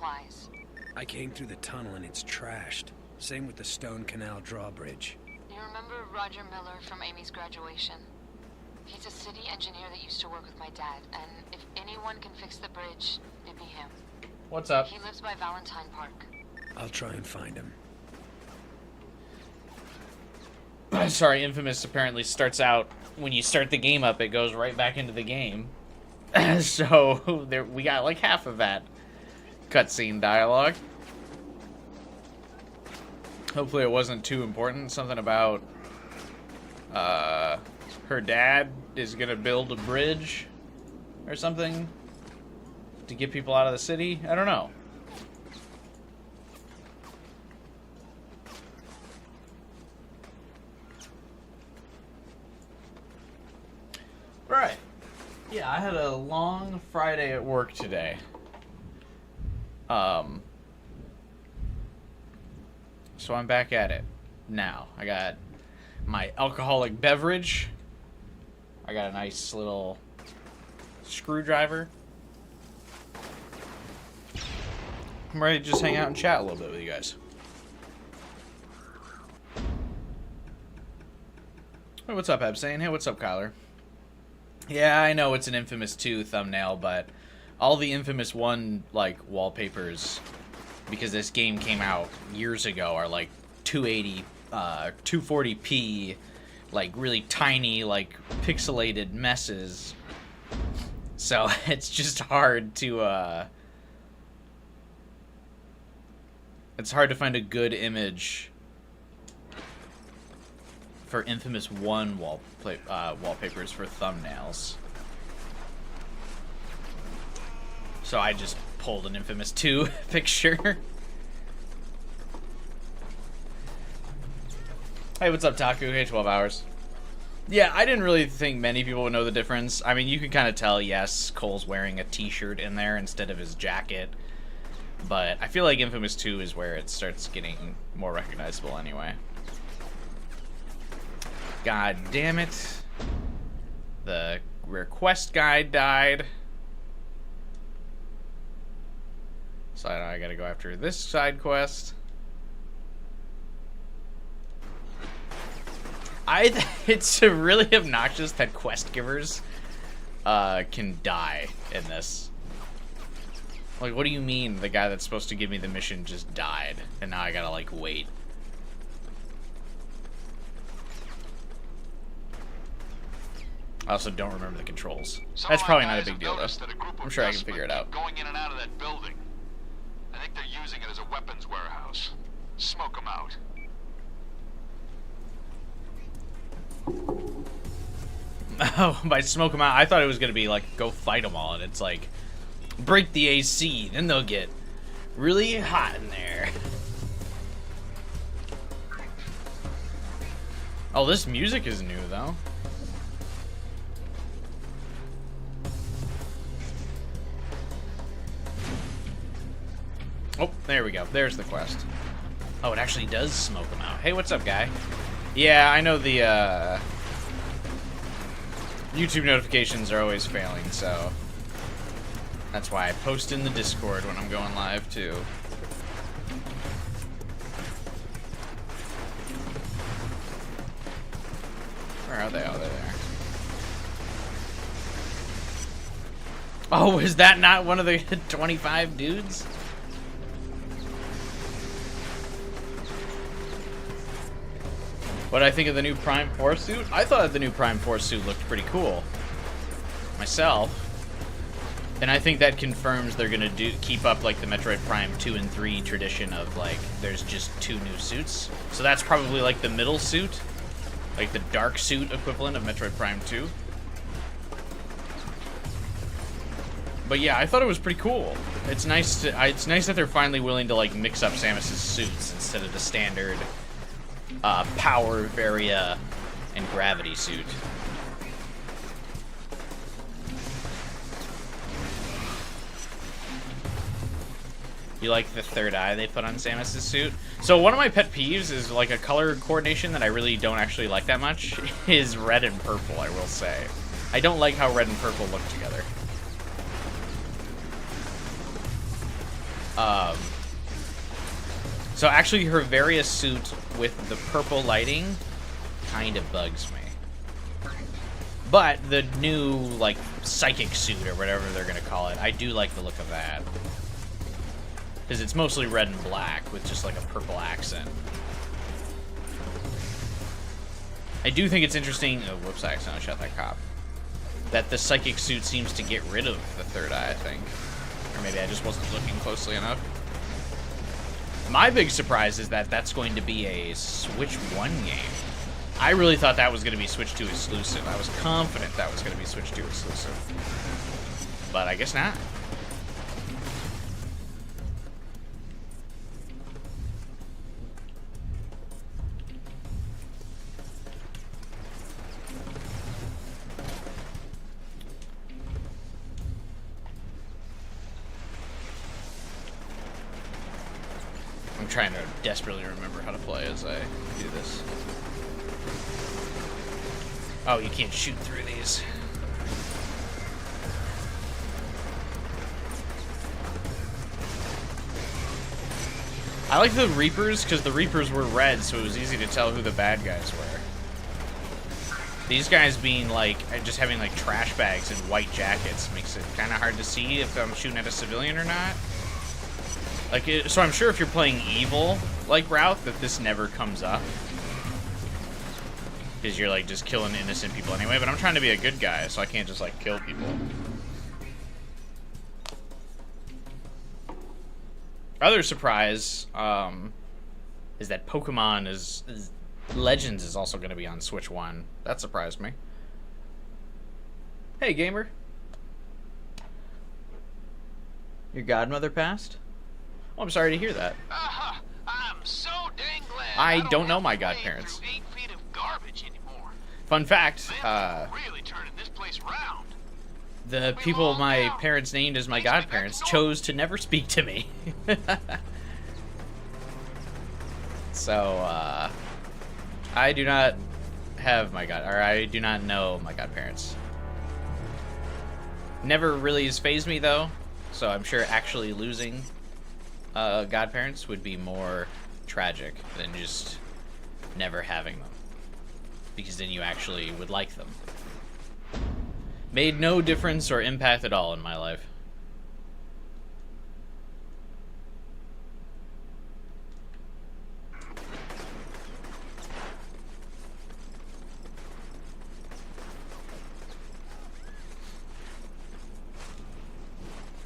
supplies. I came through the tunnel and it's trashed. Same with the Stone Canal drawbridge. You remember Roger Miller from Amy's graduation? He's a city engineer that used to work with my dad, and if anyone can fix the bridge, it'd be him. What's up? He lives by Valentine Park. I'll try and find him. Sorry, Infamous apparently starts out, when you start the game up, it goes right back into the game. So, there we got like half of that cutscene dialogue. Hopefully it wasn't too important. Something about, her dad is gonna build a bridge or something to get people out of the city. I don't know. Right. Yeah, I had a long Friday at work today. So I'm back at it now. I got my alcoholic beverage. I got a nice little screwdriver. I'm ready to just hang out and chat a little bit with you guys. Hey, what's up, Abstain? Hey, what's up, Kyler? Yeah, I know it's an Infamous 2 thumbnail, but all the Infamous 1, like, wallpapers, because this game came out years ago, are, like, 240p, like, really tiny, like, pixelated messes. So, it's just hard to, it's hard to find a good image for Infamous 1 wallpapers for thumbnails. So I just pulled an Infamous 2 picture. Hey, what's up, Taku? Hey, 12 hours. Yeah, I didn't really think many people would know the difference. I mean, you can kind of tell, yes, Cole's wearing a t-shirt in there instead of his jacket. But I feel like Infamous 2 is where it starts getting more recognizable anyway. God damn it. The request guide died. So I gotta go after this side quest. It's really obnoxious that quest givers can die in this. Like, what do you mean the guy that's supposed to give me the mission just died, and now I gotta, like, wait? I also don't remember the controls. That's probably not a big deal, though. I'm sure I can figure it out. Going in and out of that building. I think they're using it as a weapons warehouse. Smoke them out. Oh, by smoke them out, I thought it was gonna be like, go fight them all, and it's like, break the AC, then they'll get really hot in there. Oh, this music is new, though. Oh, there we go. There's the quest. Oh, it actually does smoke them out. Hey, what's up, guy? Yeah, I know the, YouTube notifications are always failing, so that's why I post in the Discord when I'm going live, too. Where are they? Oh, they're there. Oh, is that not one of the 25 dudes? What do I think of the new Prime 4 suit? I thought the new Prime 4 suit looked pretty cool myself. And I think that confirms they're gonna keep up like the Metroid Prime 2 and 3 tradition of like there's just 2 new suits. So that's probably like the middle suit, like the dark suit equivalent of Metroid Prime 2. But yeah, I thought it was pretty cool. It's nice that they're finally willing to like mix up Samus's suits instead of the standard power, Varia, and gravity suit. You like the third eye they put on Samus's suit? So one of my pet peeves is like a color coordination that I really don't actually like that much is red and purple, I will say. I don't like how red and purple look together. So actually her various suit with the purple lighting kind of bugs me. But the new, like, psychic suit or whatever they're going to call it, I do like the look of that. Because it's mostly red and black with just, like, a purple accent. I do think it's interesting... Oh, whoops, I accidentally shot that cop. That the psychic suit seems to get rid of the third eye, I think. Or maybe I just wasn't looking closely enough. My big surprise is that that's going to be a Switch 1 game. I really thought that was going to be Switch 2 exclusive. I was confident that was going to be Switch 2 exclusive. But I guess not. I'm trying to desperately remember how to play as I do this. Oh, you can't shoot through these. I like the Reapers because the Reapers were red, so it was easy to tell who the bad guys were. These guys being like, just having like trash bags and white jackets makes it kind of hard to see if I'm shooting at a civilian or not. Like, so I'm sure if you're playing evil like route that this never comes up. Because you're like just killing innocent people anyway, but I'm trying to be a good guy, so I can't just like kill people. Other surprise is that Pokemon Legends is also going to be on Switch 1. That surprised me. Hey, gamer. Your godmother passed? Oh, I'm sorry to hear that. I'm so dang glad I don't know my godparents. 8 feet of garbage anymore. Fun fact, Really turning this place round. the people my parents named as my godparents chose to never speak to me. So, I do not have I do not know my godparents. Never really has fazed me, though, so I'm sure actually losing godparents would be more tragic than just never having them. Because then you actually would like them. Made no difference or impact at all in my life.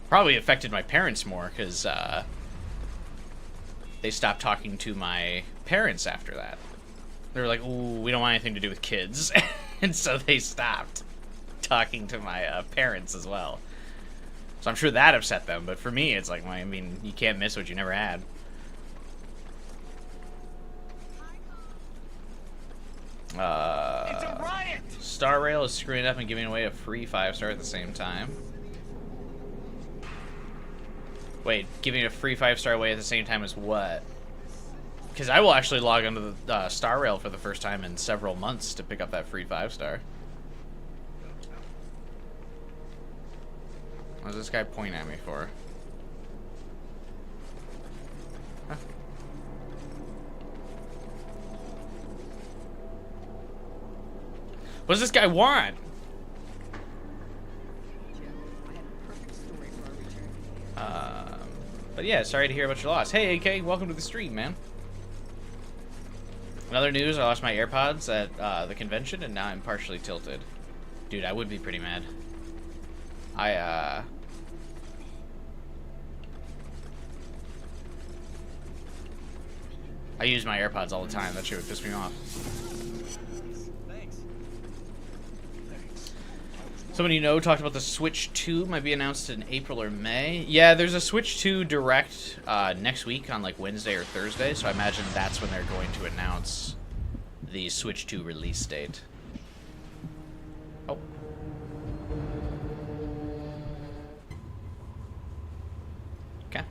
Probably affected my parents more, because they stopped talking to my parents after that. They were like, ooh, we don't want anything to do with kids. And so they stopped talking to my parents as well. So I'm sure that upset them, but for me, it's like, well, I mean, you can't miss what you never had. It's a riot! Star Rail is screwing up and giving away a free 5-star at the same time. Wait, giving a free 5-star away at the same time as what? Because I will actually log onto the Star Rail for the first time in several months to pick up that free 5-star. What does this guy point at me for? Huh. What does this guy want? But yeah, sorry to hear about your loss. Hey, AK, welcome to the stream, man. In other news, I lost my AirPods at the convention, and now I'm partially tilted. Dude, I would be pretty mad. I use my AirPods all the time. That shit would piss me off. Someone you know talked about the Switch 2 might be announced in April or May. Yeah, there's a Switch 2 Direct next week on like Wednesday or Thursday, so I imagine that's when they're going to announce the Switch 2 release date. Oh. Okay.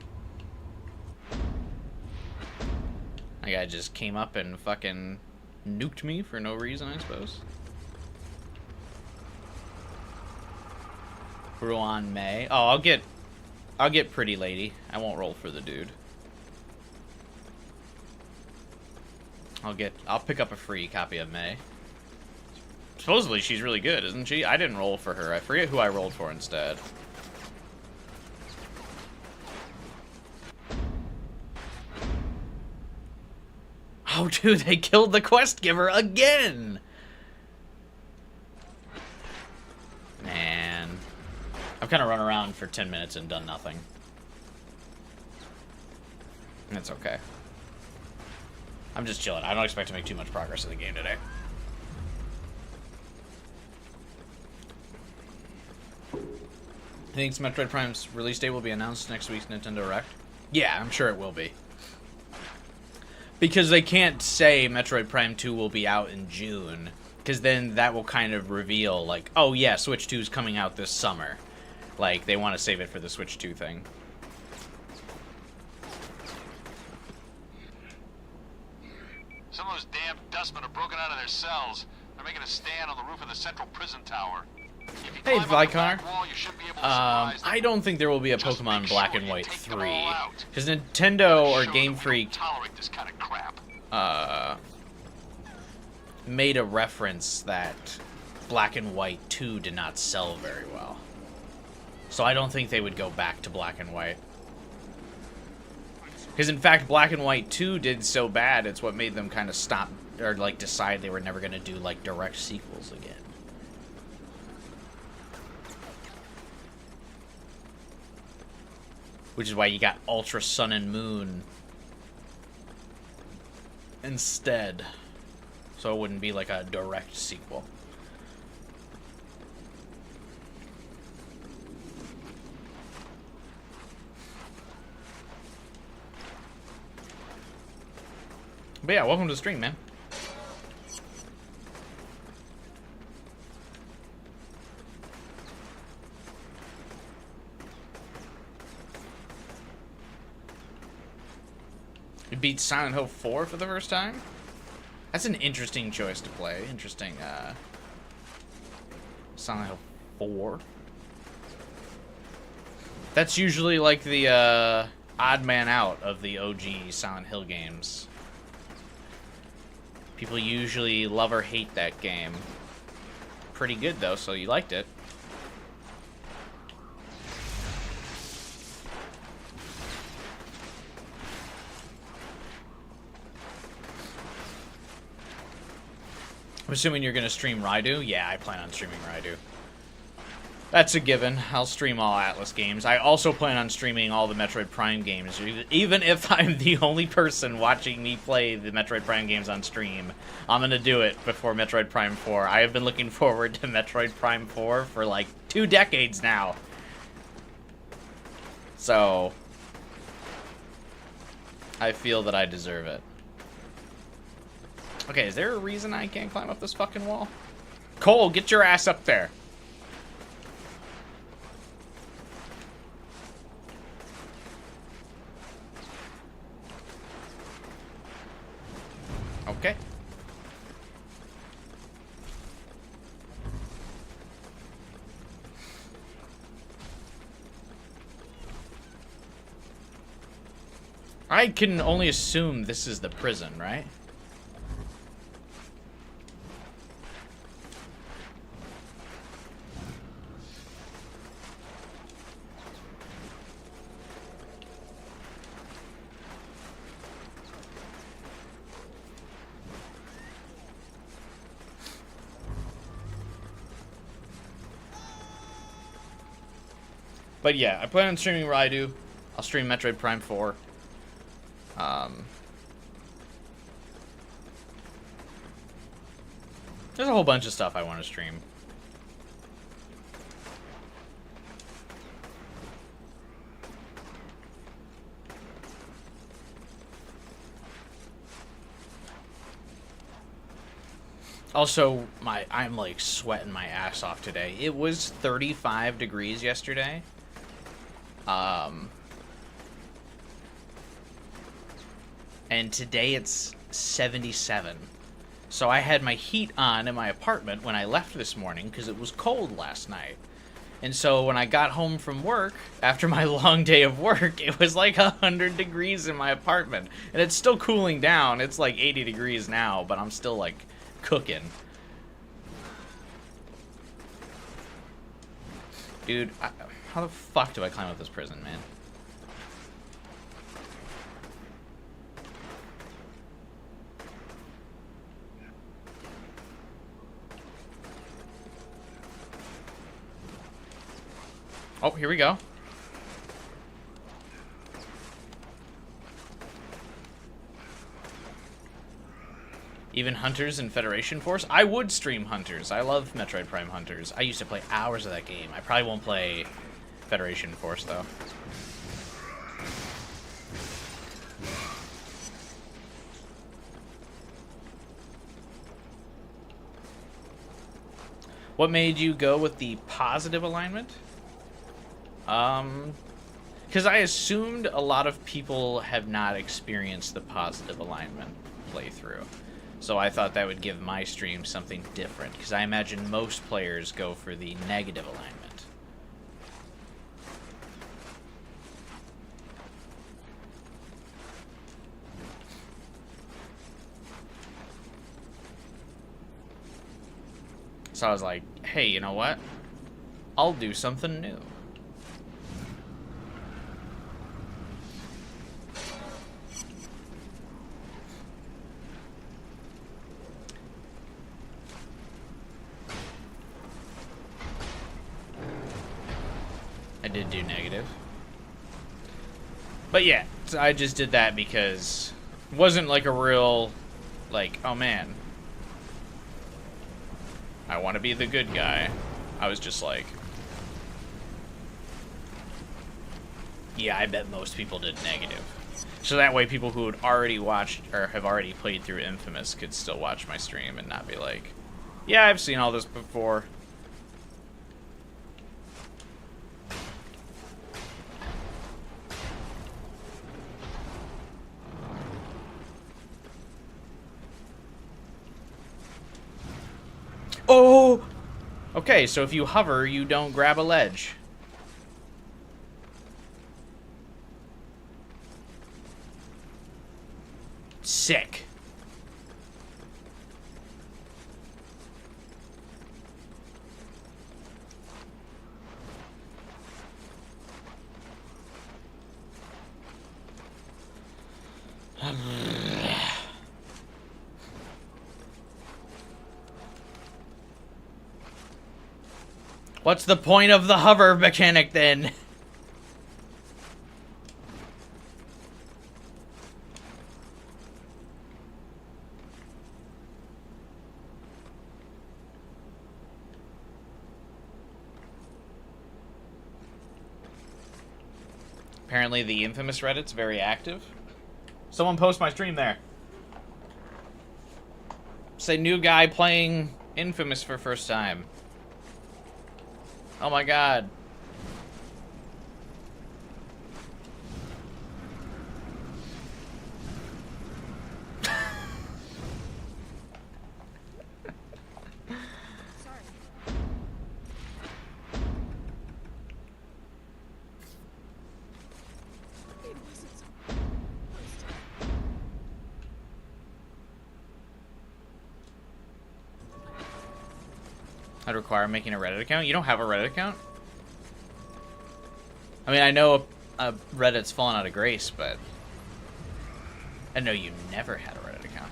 That guy just came up and fucking nuked me for no reason, I suppose. Brew on May. Oh, I'll get I'll get Pretty Lady. I won't roll for the dude. I'll pick up a free copy of May. Supposedly she's really good, isn't she? I didn't roll for her. I forget who I rolled for instead. Oh, dude, they killed the quest giver again! Man. I've kind of run around for 10 minutes and done nothing. That's okay. I'm just chilling. I don't expect to make too much progress in the game today. Think Metroid Prime's release date will be announced next week's Nintendo Direct? Yeah, I'm sure it will be. Because they can't say Metroid Prime 2 will be out in June, because then that will kind of reveal, like, oh yeah, Switch 2 is coming out this summer. Like, they want to save it for the Switch 2 thing. Some of those damn dustmen are broken out of their cells. They're making a stand on the roof of the central prison tower. Hey, Vicar. I I don't think there will be a Pokemon Black and White 3. Because Nintendo or Game Freak made a reference that Black and White 2 did not sell very well. So I don't think they would go back to Black and White. Because in fact, Black and White 2 did so bad, it's what made them kind of stop, or like decide they were never going to do like direct sequels again. Which is why you got Ultra Sun and Moon instead. So it wouldn't be like a direct sequel. But yeah, welcome to the stream, man. You beat Silent Hill 4 for the first time? That's an interesting choice to play. Interesting, Silent Hill 4. That's usually like the, odd man out of the OG Silent Hill games. People usually love or hate that game. Pretty good, though, so you liked it. I'm assuming you're going to stream Raidu? Yeah, I plan on streaming Raidu. That's a given. I'll stream all Atlas games. I also plan on streaming all the Metroid Prime games. Even if I'm the only person watching me play the Metroid Prime games on stream, I'm going to do it before Metroid Prime 4. I have been looking forward to Metroid Prime 4 for like 2 decades now. So, I feel that I deserve it. Okay, is there a reason I can't climb up this fucking wall? Cole, get your ass up there. Okay. I can only assume this is the prison, right? But yeah, I plan on streaming Raidu. I'll stream Metroid Prime 4. There's a whole bunch of stuff I want to stream. Also, I'm like sweating my ass off today. It was 35 degrees yesterday. And today it's 77. So I had my heat on in my apartment when I left this morning because it was cold last night. And so when I got home from work, after my long day of work, it was like 100 degrees in my apartment. And it's still cooling down. It's like 80 degrees now, but I'm still like cooking. Dude, how the fuck do I climb up this prison, man? Oh, here we go. Even Hunters and Federation Force? I would stream Hunters. I love Metroid Prime Hunters. I used to play hours of that game. I probably won't play Federation Force, though. What made you go with the positive alignment? Because I assumed a lot of people have not experienced the positive alignment playthrough. So I thought that would give my stream something different, because I imagine most players go for the negative alignment. So I was like, hey, you know what? I'll do something new. I did do negative. But yeah, so I just did that because it wasn't like a real, like, oh man, I want to be the good guy. I was just like, yeah, I bet most people did negative. So that way people who had already watched or have already played through Infamous could still watch my stream and not be like, yeah, I've seen all this before. Oh! Okay, so if you hover, you don't grab a ledge. Sick. What's the point of the hover mechanic then? Apparently the Infamous Reddit's very active. Someone post my stream there. Say new guy playing Infamous for first time. Oh my god. I'd require making a Reddit account. You don't have a Reddit account? I mean, I know Reddit's fallen out of grace, but I know you never had a Reddit account.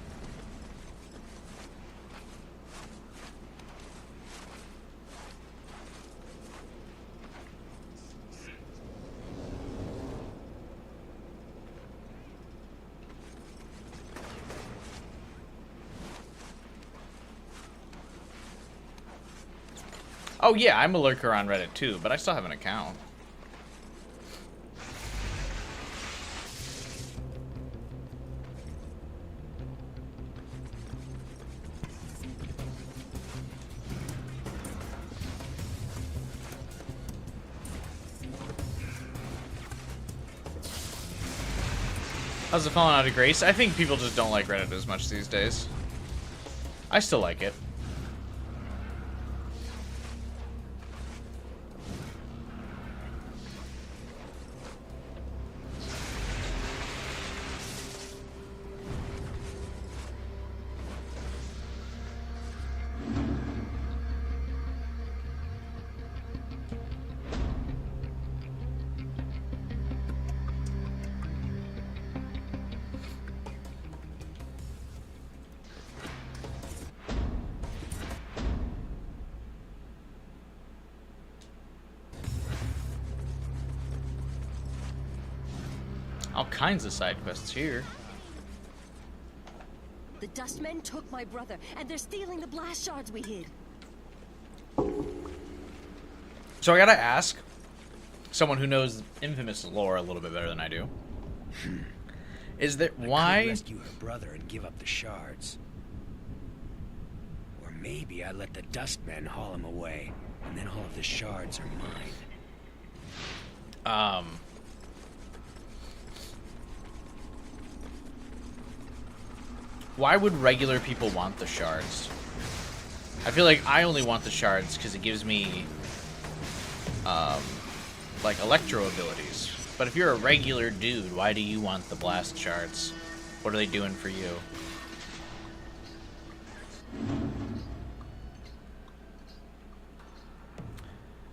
Oh yeah, I'm a lurker on Reddit too, but I still have an account. How's it falling out of grace? I think people just don't like Reddit as much these days. I still like it. All kinds of side quests here. The Dustmen took my brother, and they're stealing the blast shards we hid. So I gotta ask someone who knows infamous lore a little bit better than I do. Is there I why? could rescue her brother and give up the shards. Or maybe I let the Dustmen haul him away, and then all of the shards are mine. Why would regular people want the shards? I feel like I only want the shards because it gives me, like, electro abilities. But if you're a regular dude, why do you want the blast shards? What are they doing for you?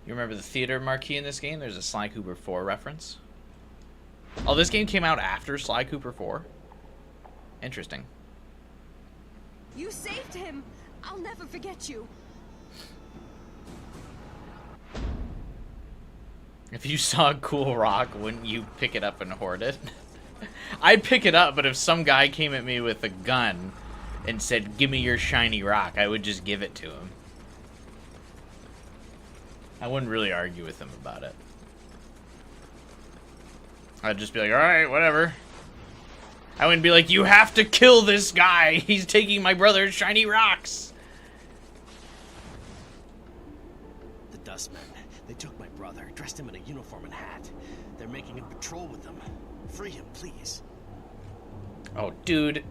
You remember the theater marquee in this game? There's a Sly Cooper 4 reference. Oh, this game came out after Sly Cooper 4? Interesting. You saved him! I'll never forget you. If you saw a cool rock, wouldn't you pick it up and hoard it? I'd pick it up, but if some guy came at me with a gun and said, "Give me your shiny rock," I would just give it to him. I wouldn't really argue with him about it. I'd just be like, alright, whatever. I wouldn't be like, you have to kill this guy! He's taking my brother's shiny rocks! The Dustmen. They took my brother, dressed him in a uniform and hat. They're making him patrol with them. Free him, please. Oh, dude.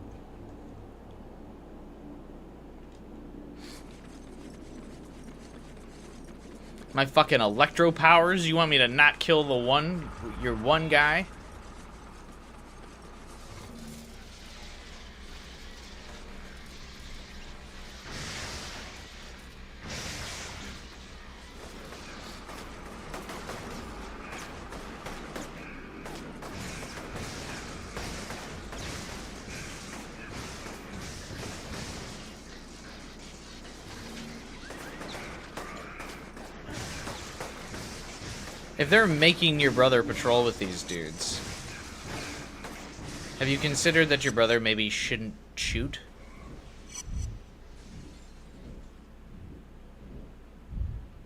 My fucking electro powers? You want me to not kill your one guy? If they're making your brother patrol with these dudes, have you considered that your brother maybe shouldn't shoot?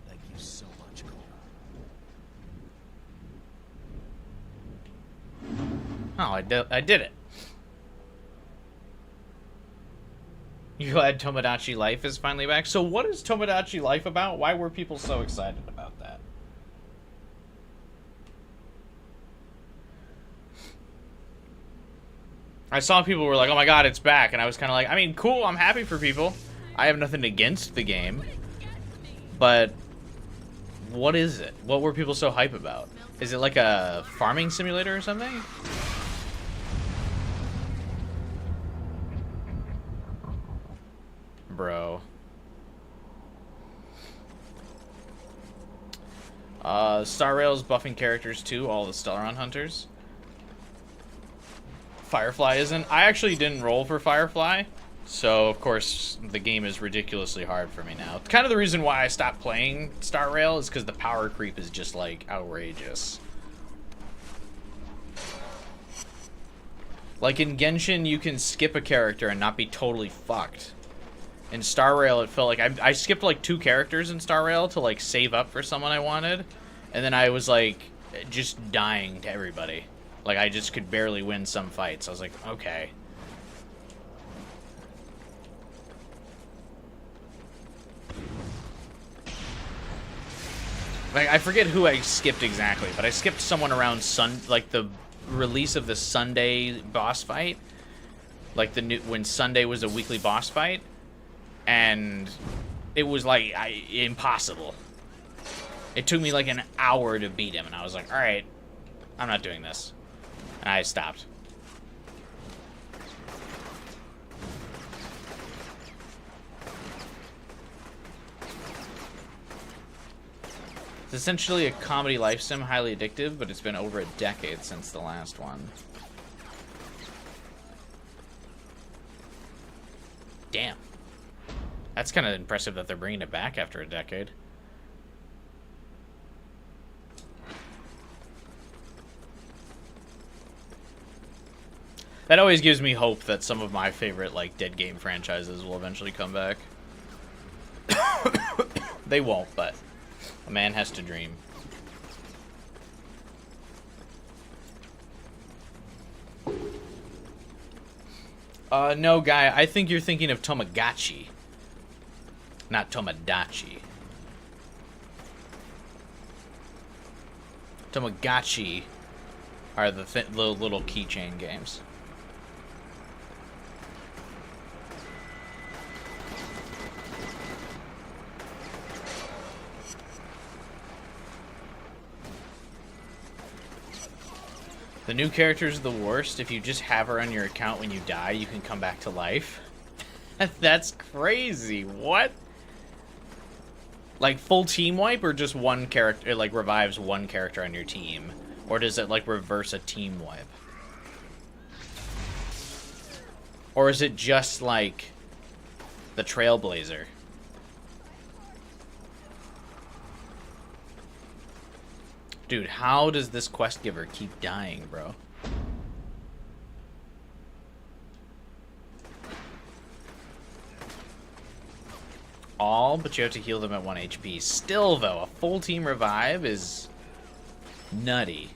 Thank you so much, Cole. Oh, I did it. You glad Tomodachi Life is finally back? So what is Tomodachi Life about? Why were people so excited about that? I saw people were like, oh my god, it's back. And I was kind of like, I mean, cool, I'm happy for people. I have nothing against the game. But what is it? What were people so hype about? Is it like a farming simulator or something? Bro. Star Rail's buffing characters too, all the Stellaron hunters. Firefly isn't. I actually didn't roll for Firefly, so of course the game is ridiculously hard for me now. Kind of the reason why I stopped playing Star Rail is because the power creep is just like outrageous. Like in Genshin, you can skip a character and not be totally fucked. In Star Rail, it felt like I skipped like 2 characters in Star Rail to like save up for someone I wanted, and then I was like just dying to everybody. Like, I just could barely win some fights. I was like, okay. Like, I forget who I skipped exactly, but I skipped someone around like the release of the Sunday boss fight. Like when Sunday was a weekly boss fight. And it was like impossible. It took me like an hour to beat him, and I was like, alright, I'm not doing this. And I stopped. It's essentially a comedy life sim, highly addictive, but it's been over a decade since the last one. Damn. That's kind of impressive that they're bringing it back after a decade. That always gives me hope that some of my favorite, like, dead game franchises will eventually come back. They won't, but a man has to dream. No, guy, I think you're thinking of Tamagotchi. Not Tomodachi. Tamagotchi are the little keychain games. The new character's the worst. If you just have her on your account when you die, you can come back to life. That's crazy. What? Like full team wipe, or just one character? It like revives one character on your team, or does it like reverse a team wipe? Or is it just like the Trailblazer? Dude, how does this quest giver keep dying, bro? All, but you have to heal them at 1 HP. Still, though, a full team revive is nutty.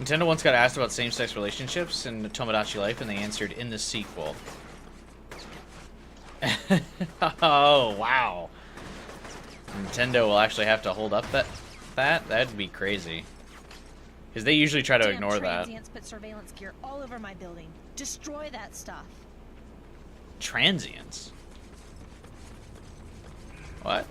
Nintendo once got asked about same-sex relationships in Tomodachi Life, and they answered in the sequel. Oh, wow. Nintendo will actually have to hold up that'd be crazy. Because they usually try to ignore that. Transients put surveillance gear all over my building. Destroy that stuff. Transients? What?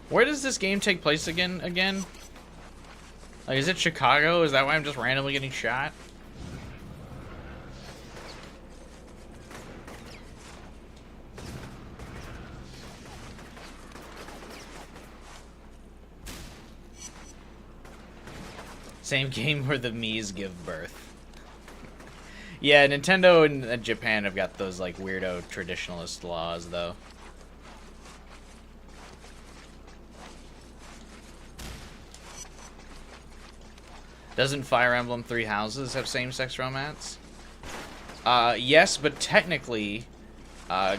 Where does this game take place again? Like, is it Chicago? Is that why I'm just randomly getting shot? Same game where the Mii's give birth. Yeah, Nintendo and Japan have got those, like, weirdo traditionalist laws, though. Doesn't Fire Emblem Three Houses have same-sex romance? Yes, but technically,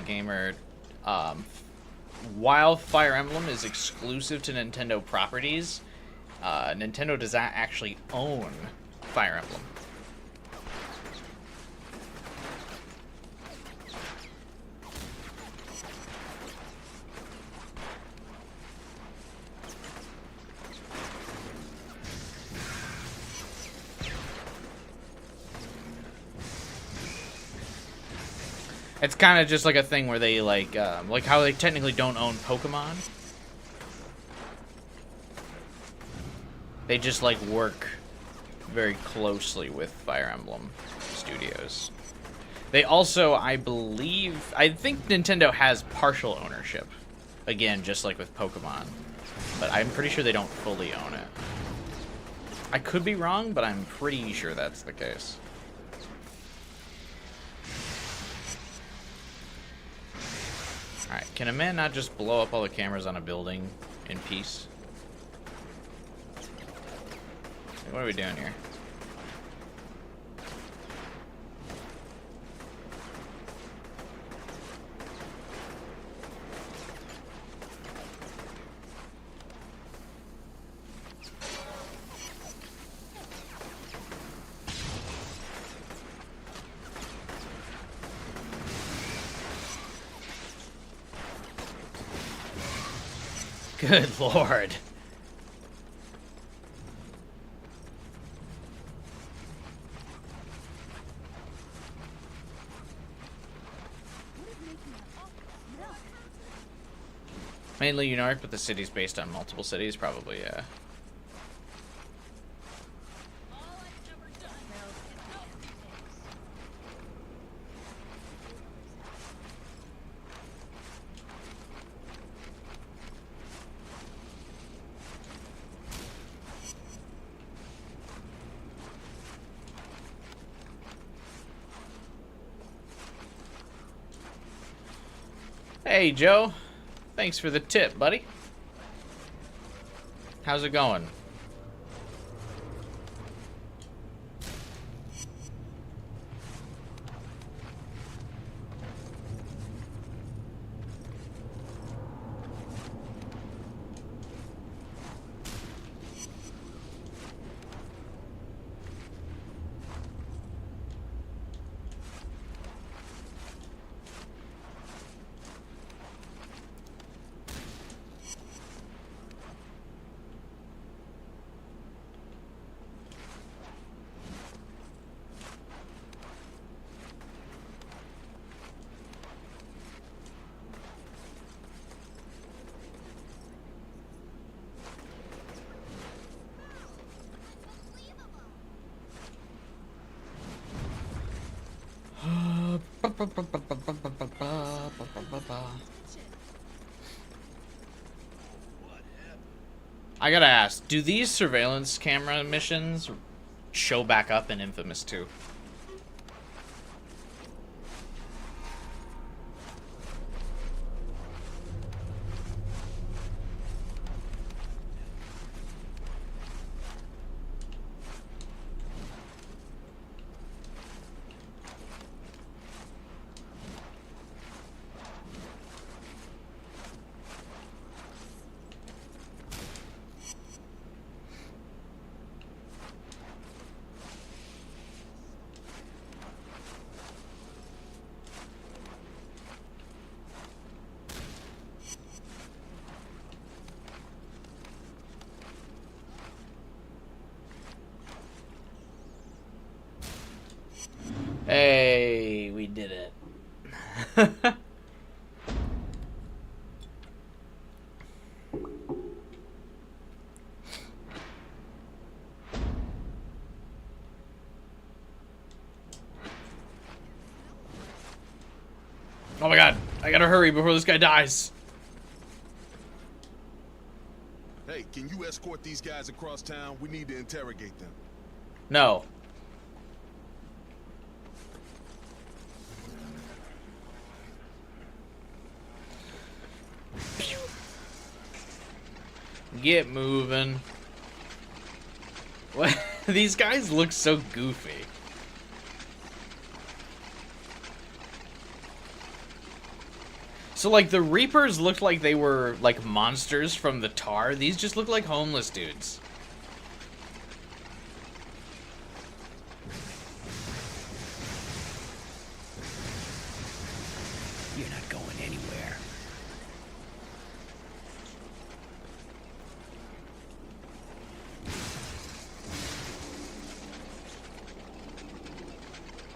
gamer, while Fire Emblem is exclusive to Nintendo properties, Nintendo does not actually own Fire Emblem. It's kind of just like a thing where they like how they technically don't own Pokemon. They just like work very closely with Fire Emblem Studios. They also, I think Nintendo has partial ownership. Again, just like with Pokemon. But I'm pretty sure they don't fully own it. I could be wrong, but I'm pretty sure that's the case. Alright, can a man not just blow up all the cameras on a building in peace? What are we doing here? Good lord. Mainly New York, but the city's based on multiple cities, probably, yeah. Hey, Joe. Thanks for the tip, buddy. How's it going? I gotta ask, do these surveillance camera missions show back up in Infamous 2? Hey, we did it. Oh my god, I gotta hurry before this guy dies. Hey, can you escort these guys across town? We need to interrogate them. No. Get moving. What? These guys look so goofy. So, like, the Reapers looked like they were, like, monsters from the tar. These just look like homeless dudes. You're not going anywhere.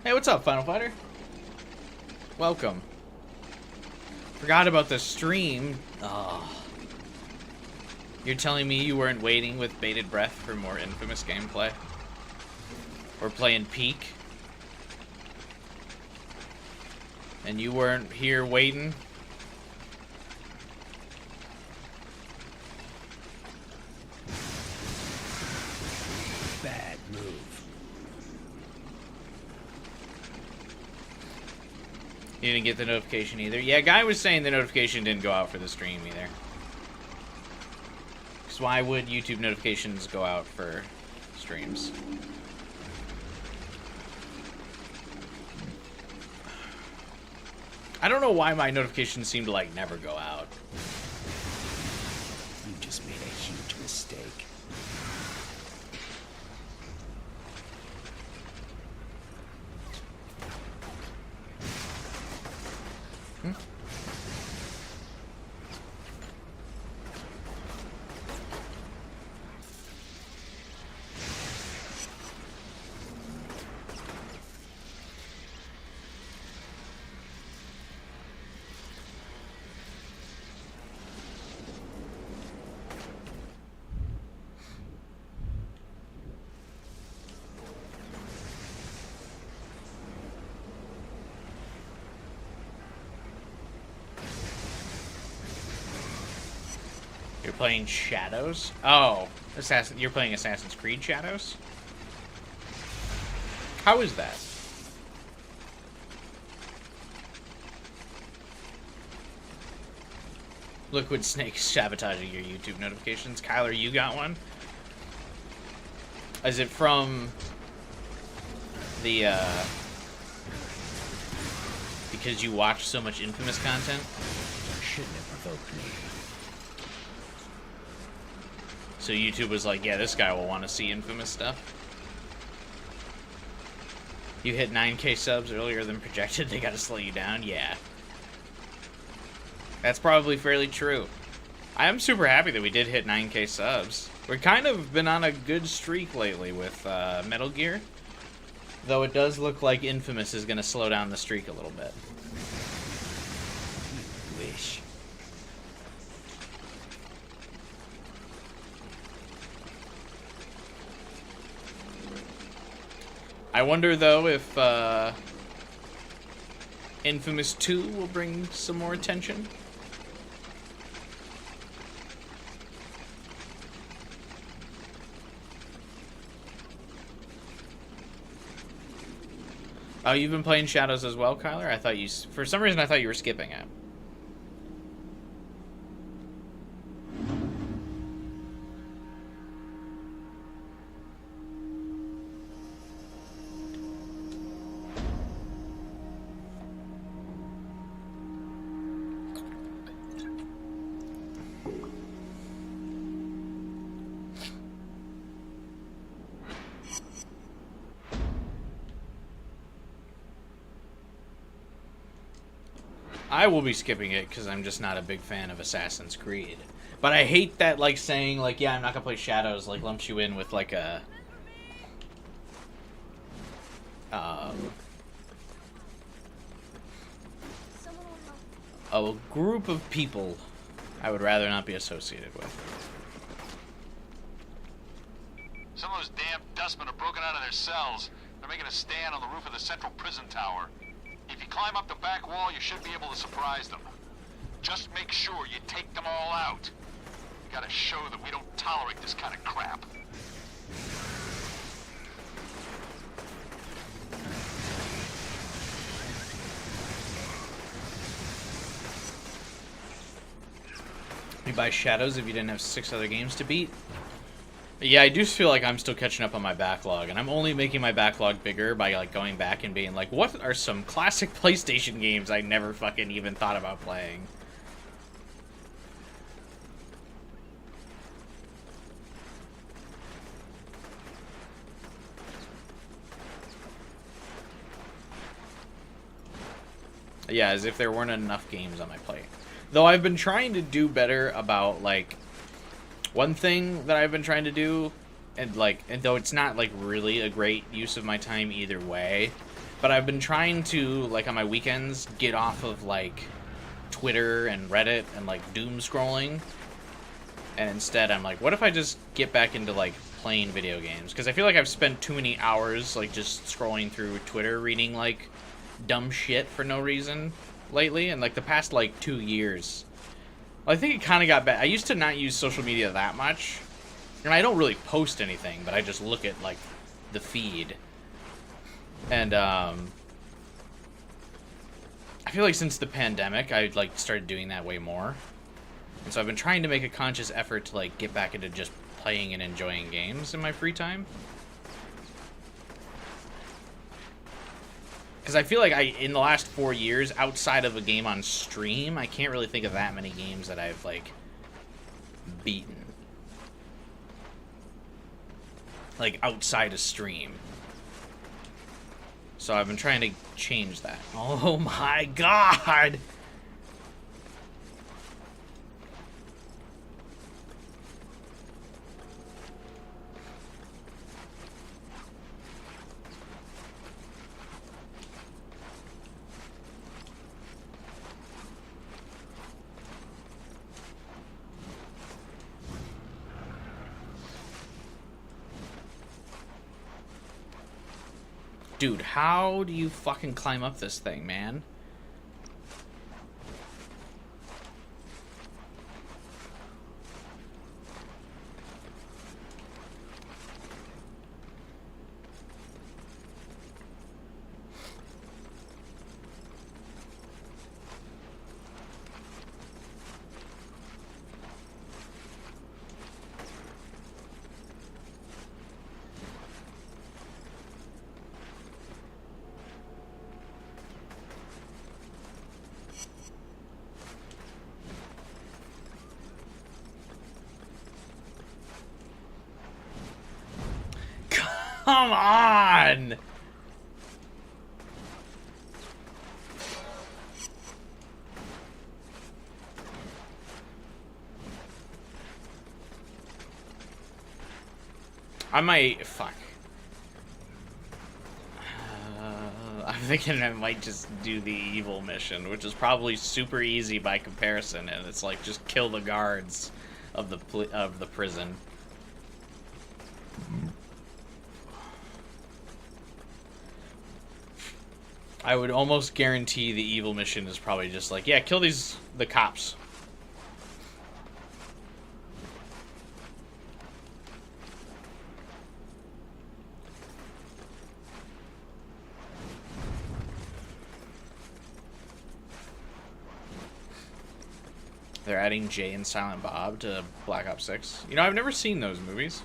Hey, what's up, Final Fighter? Welcome. Forgot about the stream. Oh. You're telling me you weren't waiting with bated breath for more Infamous gameplay? Or playing Peak? And you weren't here waiting? Bad move. You didn't get the notification either? Yeah, guy was saying the notification didn't go out for the stream either. Because why would YouTube notifications go out for streams? I don't know why my notifications seem to, like, never go out. You just made a huge mistake. You're playing Shadows? Oh, you're playing Assassin's Creed Shadows? How is that? Liquid Snake sabotaging your YouTube notifications. Kyler, you got one? Is it from the, because you watch so much Infamous content? Shouldn't have provoked me. So YouTube was like, yeah, this guy will want to see Infamous stuff. You hit 9K subs earlier than projected, they gotta slow you down? Yeah. That's probably fairly true. I am super happy that we did hit 9K subs. We've kind of been on a good streak lately with Metal Gear. Though it does look like Infamous is gonna slow down the streak a little bit. Wish. I wonder, though, if Infamous 2 will bring some more attention. Oh, you've been playing Shadows as well, Kyler? I thought you... For some reason, I thought you were skipping it. I will be skipping it because I'm just not a big fan of Assassin's Creed. But I hate that, like, saying, like, yeah, I'm not gonna play Shadows, like, lumps you in with, like, a... a group of people I would rather not be associated with. Some of those damn dustmen are broken out of their cells. They're making a stand on the roof of the central prison tower. If you climb up the back wall, you should be able to surprise them. Just make sure you take them all out. You gotta show that we don't tolerate this kind of crap. You buy Shadows if you didn't have 6 other games to beat? Yeah, I do feel like I'm still catching up on my backlog, and I'm only making my backlog bigger by, like, going back and being like, what are some classic PlayStation games I never fucking even thought about playing? Yeah, as if there weren't enough games on my plate. Though I've been trying to do better about, like... One thing that I've been trying to do, and though it's not, like, really a great use of my time either way, but I've been trying to, like, on my weekends, get off of, like, Twitter and Reddit and, like, doom scrolling. And instead, I'm like, what if I just get back into, like, playing video games? Because I feel like I've spent too many hours, like, just scrolling through Twitter, reading, like, dumb shit for no reason lately, and, like, the past, like, 2 years. Well, I think it kind of got bad. I used to not use social media that much, and I don't really post anything, but I just look at, like, the feed. And, I feel like since the pandemic, I, like, started doing that way more. And so I've been trying to make a conscious effort to, like, get back into just playing and enjoying games in my free time. Because I feel like in the last 4 years, outside of a game on stream, I can't really think of that many games that I've, like, beaten. Like, outside of stream. So I've been trying to change that. Oh my god! Dude, how do you fucking climb up this thing, man? Come on! I might... Fuck. I'm thinking I might just do the evil mission, which is probably super easy by comparison, and it's like just kill the guards of the prison. I would almost guarantee the evil mission is probably just like, yeah, kill the cops. They're adding Jay and Silent Bob to Black Ops 6. You know, I've never seen those movies.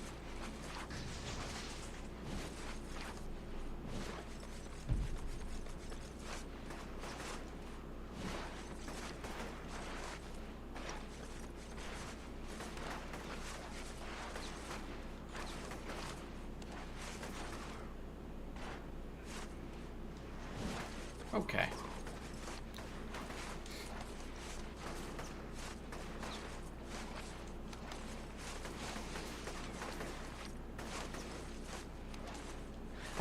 Okay.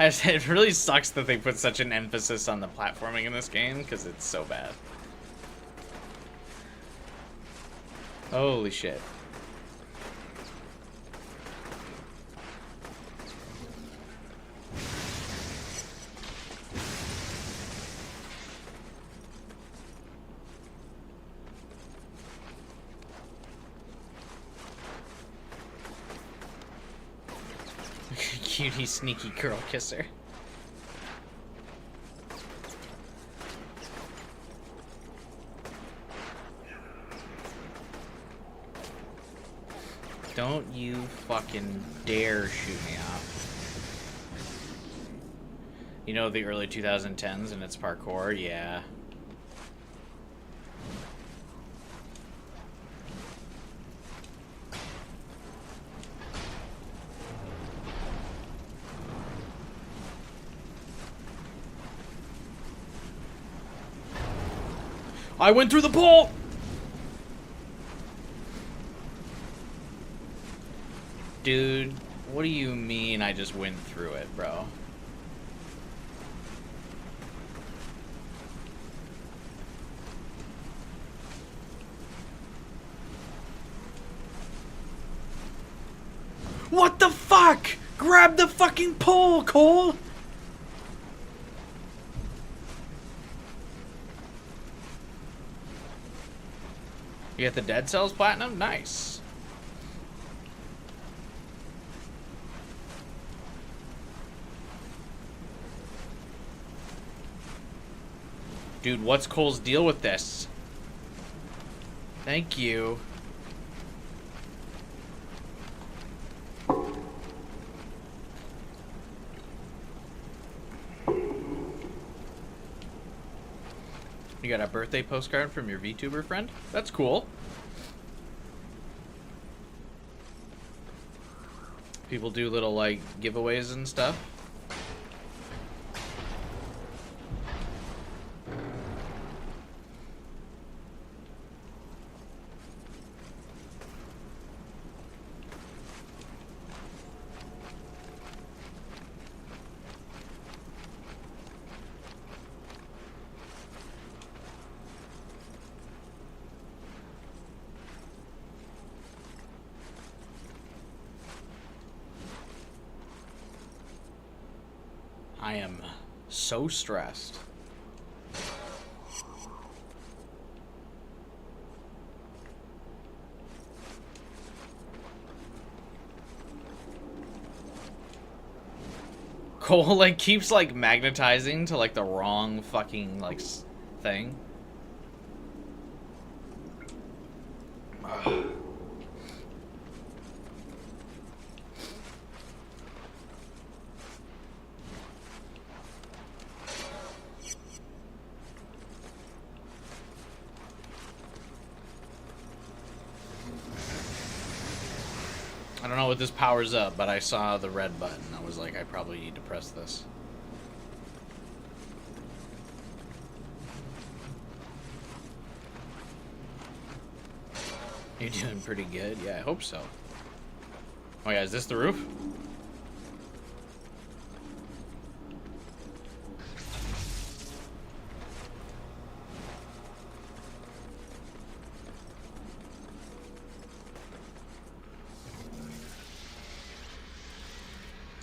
It really sucks that they put such an emphasis on the platforming in this game, because it's so bad. Holy shit. Cutie sneaky girl kisser. Don't you fucking dare shoot me off. You know the early 2010s and its parkour? Yeah. I went through the pole! Dude, what do you mean I just went through it, bro? What the fuck? Grab the fucking pole, Cole! You get the Dead Cells Platinum? Nice. Dude, what's Cole's deal with this? Thank you. You got a birthday postcard from your VTuber friend? That's cool. People do little, like, giveaways and stuff. I am so stressed. Cole, like, keeps, like, magnetizing to, like, the wrong fucking, like, thing. Ugh. I don't know what this powers up, but I saw the red button. I was like, I probably need to press this. You're doing pretty good. Yeah, I hope so. Oh yeah, is this the roof?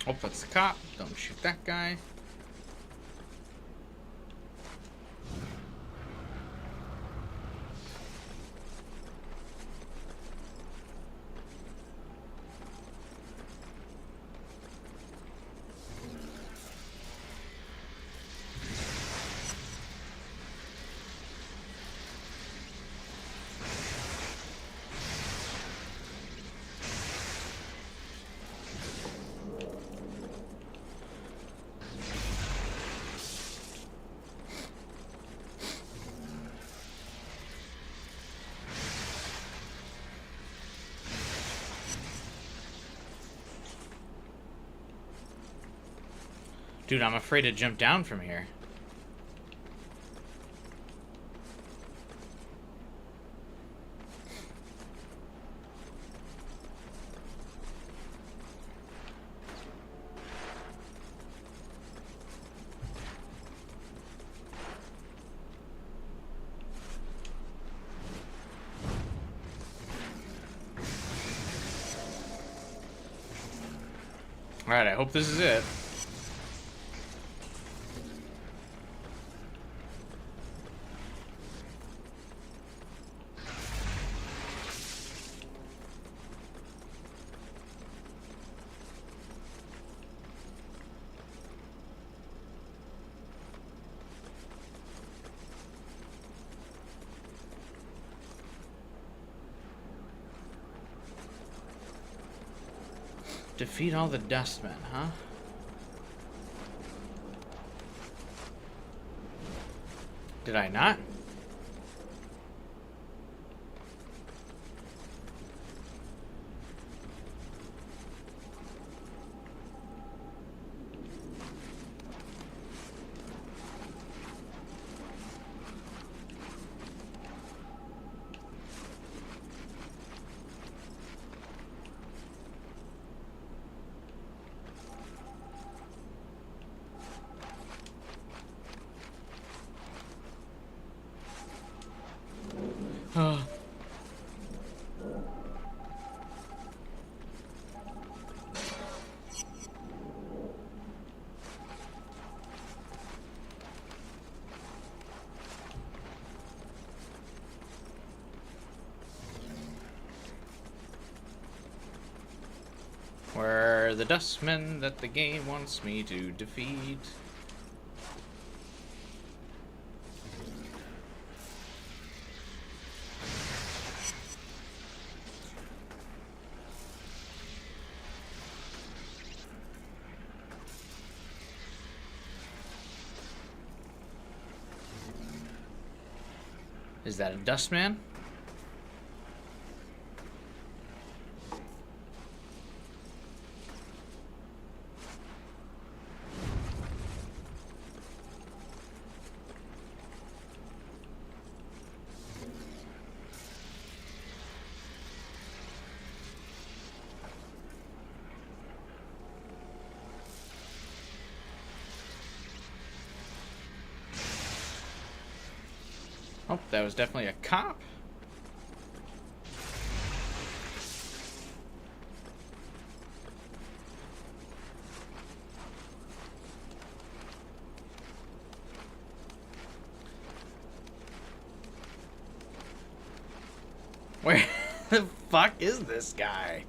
Oh, that's the cop. Don't shoot that guy. Dude, I'm afraid to jump down from here. Alright, I hope this is it. Defeat all the dustmen, huh? Did I not? Where are the dustmen that the game wants me to defeat? Is that a dustman? Oh, that was definitely a cop. Where the fuck is this guy?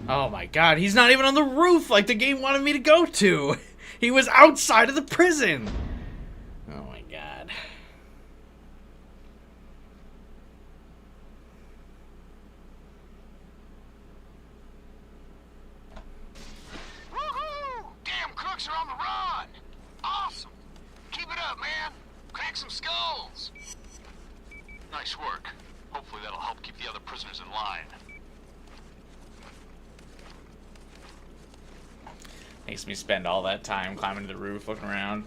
Oh my god, he's not even on the roof like the game wanted me to go to. He was outside of the prison. Oh my god. line. Makes me spend all that time climbing to the roof, looking around.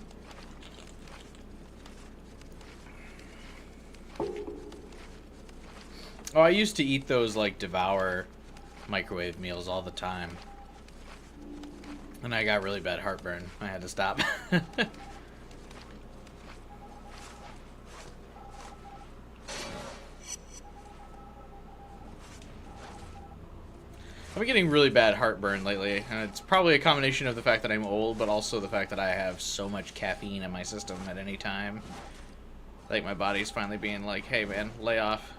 Oh, I used to eat those, like, Devour microwave meals all the time. And I got really bad heartburn. I had to stop. I've been getting really bad heartburn lately, and it's probably a combination of the fact that I'm old, but also the fact that I have so much caffeine in my system at any time. Like, my body's finally being like, hey man, lay off.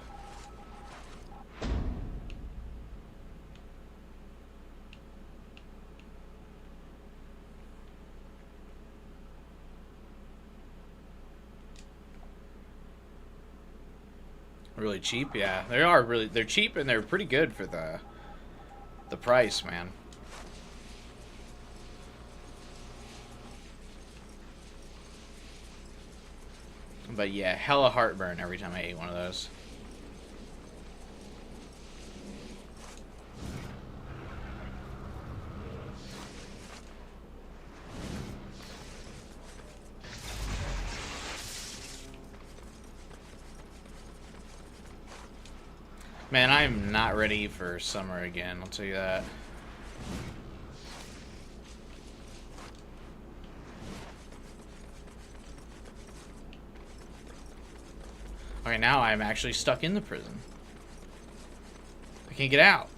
Really cheap, yeah. They're cheap and they're pretty good for the price, man. But yeah, hella heartburn every time I ate one of those. Man, I'm not ready for summer again, I'll tell you that. Okay, now I'm actually stuck in the prison. I can't get out.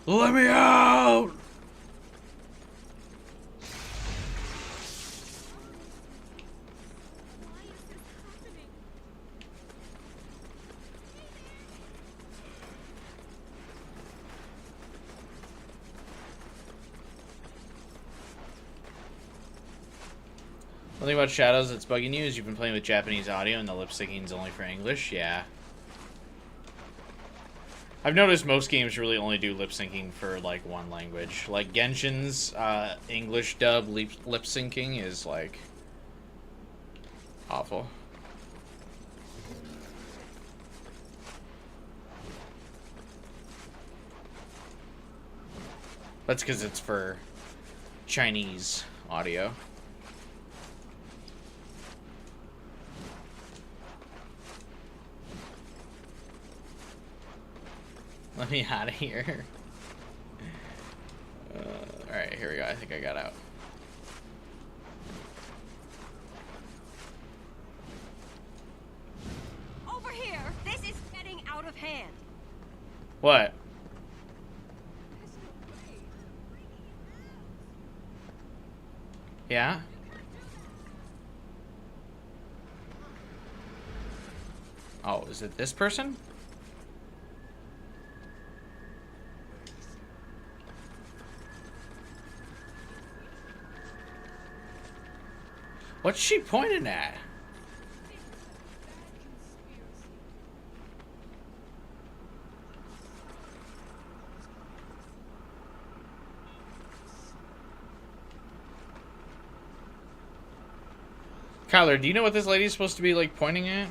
Let me out! One thing about Shadows that's bugging you is you've been playing with Japanese audio and the lip syncing is only for English. Yeah. I've noticed most games really only do lip syncing for like one language. Like Genshin's English dub lip syncing is like awful. That's because it's for Chinese audio. Let me out of here. Alright, here we go. I think I got out. Over here! This is getting out of hand! What? Yeah? Oh, is it this person? What's she pointing at? Kyler, do you know what this lady's supposed to be, like, pointing at?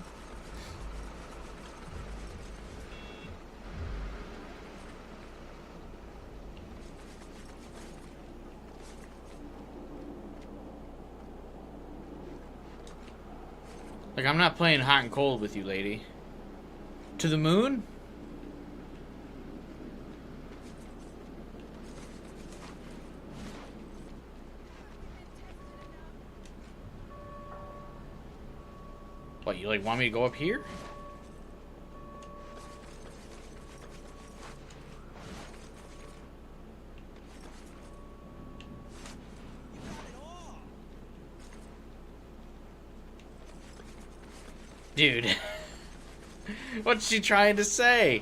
Like, I'm not playing hot and cold with you, lady. To the moon? What, you, like, want me to go up here? Dude. What's she trying to say?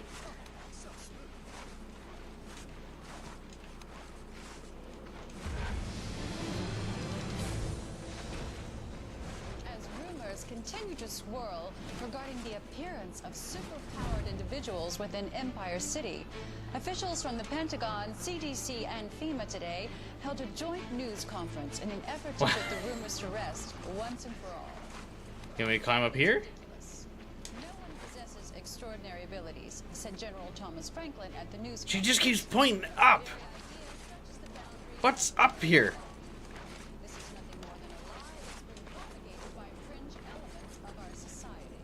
As rumors continue to swirl regarding the appearance of super-powered individuals within Empire City, officials from the Pentagon, CDC, and FEMA today held a joint news conference in an effort to put the rumors to rest once and for all. Can we climb up here? No one possesses extraordinary extraordinary abilities, said General Thomas Franklin at the news. She just keeps pointing up. What's up here? This is nothing more than a lie that's been propagated by fringe elements of our society.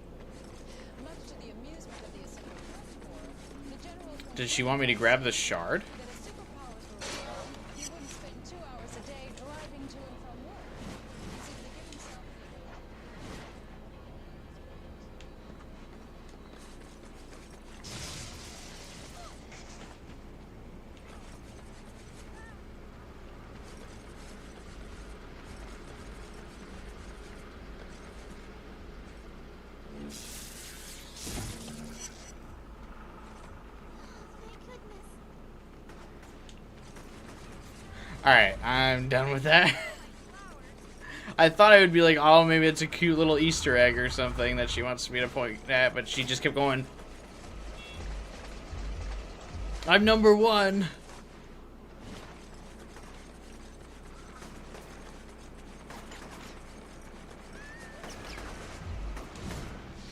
Much to the amusement of the Assembled Press Corps, the general Does she want me to grab the shard? that if superpowers were real, he wouldn't spend 2 hours a day driving to and from work. He simply give himself the ability. Alright, I'm done with that. I thought I would be like, oh, maybe it's a cute little Easter egg or something that she wants me to point at, but she just kept going. I'm number 1.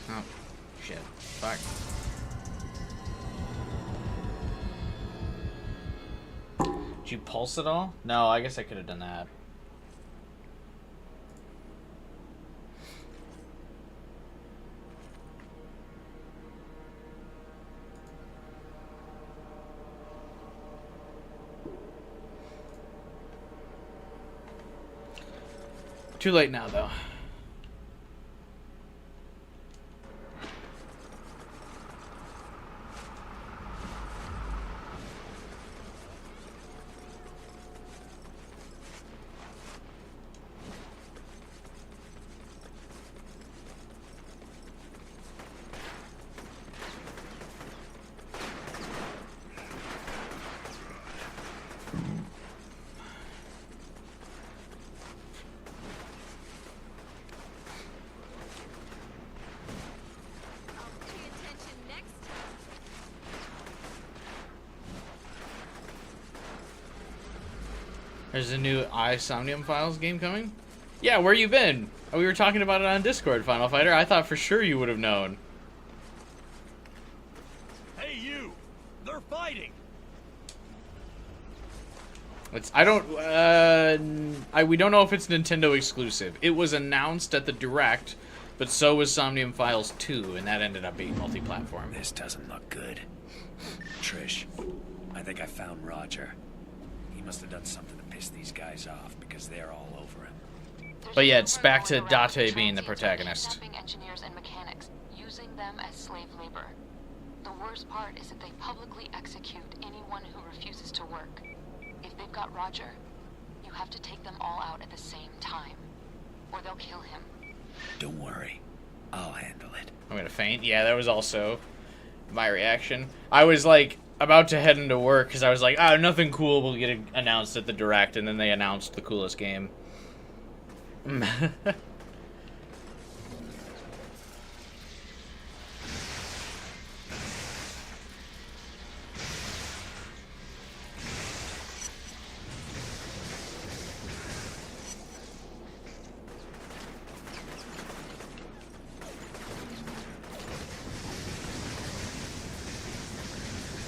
Oh, shit. Fuck. Did you pulse it all? No, I guess I could have done that. Too late now, though. I'll pay attention next time. There's a new inFAMOUS Files game coming? Yeah, where you been? We were talking about it on Discord, Final Fighter. I thought for sure you would have known. Hey, you! They're fighting! We don't know if it's Nintendo exclusive. It was announced at the Direct, but so was Somnium Files 2, and that ended up being multi-platform. This doesn't look good. Trish, I think I found Roger. He must have done something to piss these guys off because they're all over him. There's But yeah, a it's rumor back to going around Date that being the transients are protagonist. kidnapping engineers and mechanics, using them as slave labor. The worst part is that they publicly execute anyone who refuses to work. If they've got Roger, you have to take them all out at the same time, or they'll kill him. Don't worry. I'll handle it. I'm gonna faint. Yeah, that was also my reaction. I was like about to head into work because I was like, oh, nothing cool will get announced at the Direct, and then they announced the coolest game.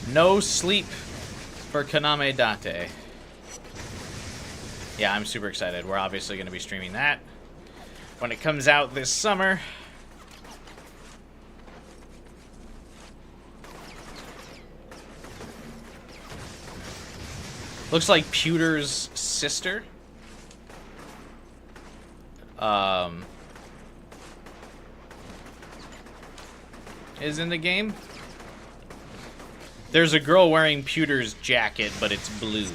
No sleep for Kaname Date. Yeah, I'm super excited. We're obviously going to be streaming that when it comes out this summer. Looks like Pewter's sister. Is in the game. There's a girl wearing Pewter's jacket, but it's blue.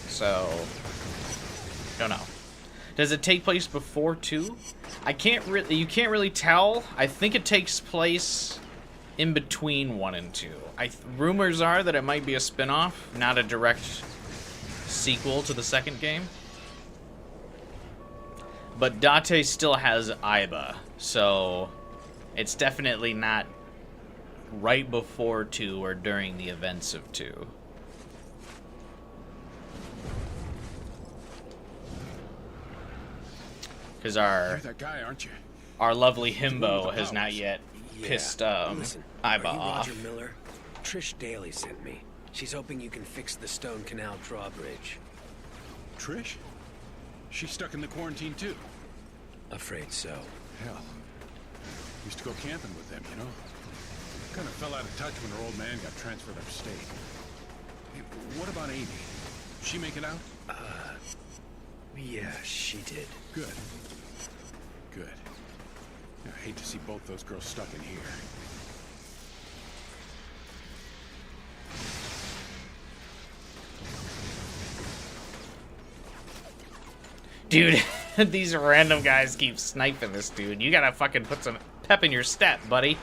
So, don't know. Does it take place before 2? You can't really tell. I think it takes place in between 1 and 2. Rumors are that it might be a spin-off, not a direct sequel to the second game. But Date still has Aiba, so it's definitely not right before 2 or during the events of 2. Because You're that guy, aren't you? our lovely himbo has not yet pissed Listen, Iba are you off. Roger Miller? Trish Daly sent me. She's hoping you can fix the Stone Canal drawbridge. Trish? She's stuck in the quarantine too. Afraid so. Hell. Used to go camping with them, you know? Kind of fell out of touch when her old man got transferred upstate. Hey, what about Amy? She make it out? Yeah, she did. Good. Good. I hate to see both those girls stuck in here. Dude, these random guys keep sniping this dude. You gotta fucking put some pep in your step, buddy.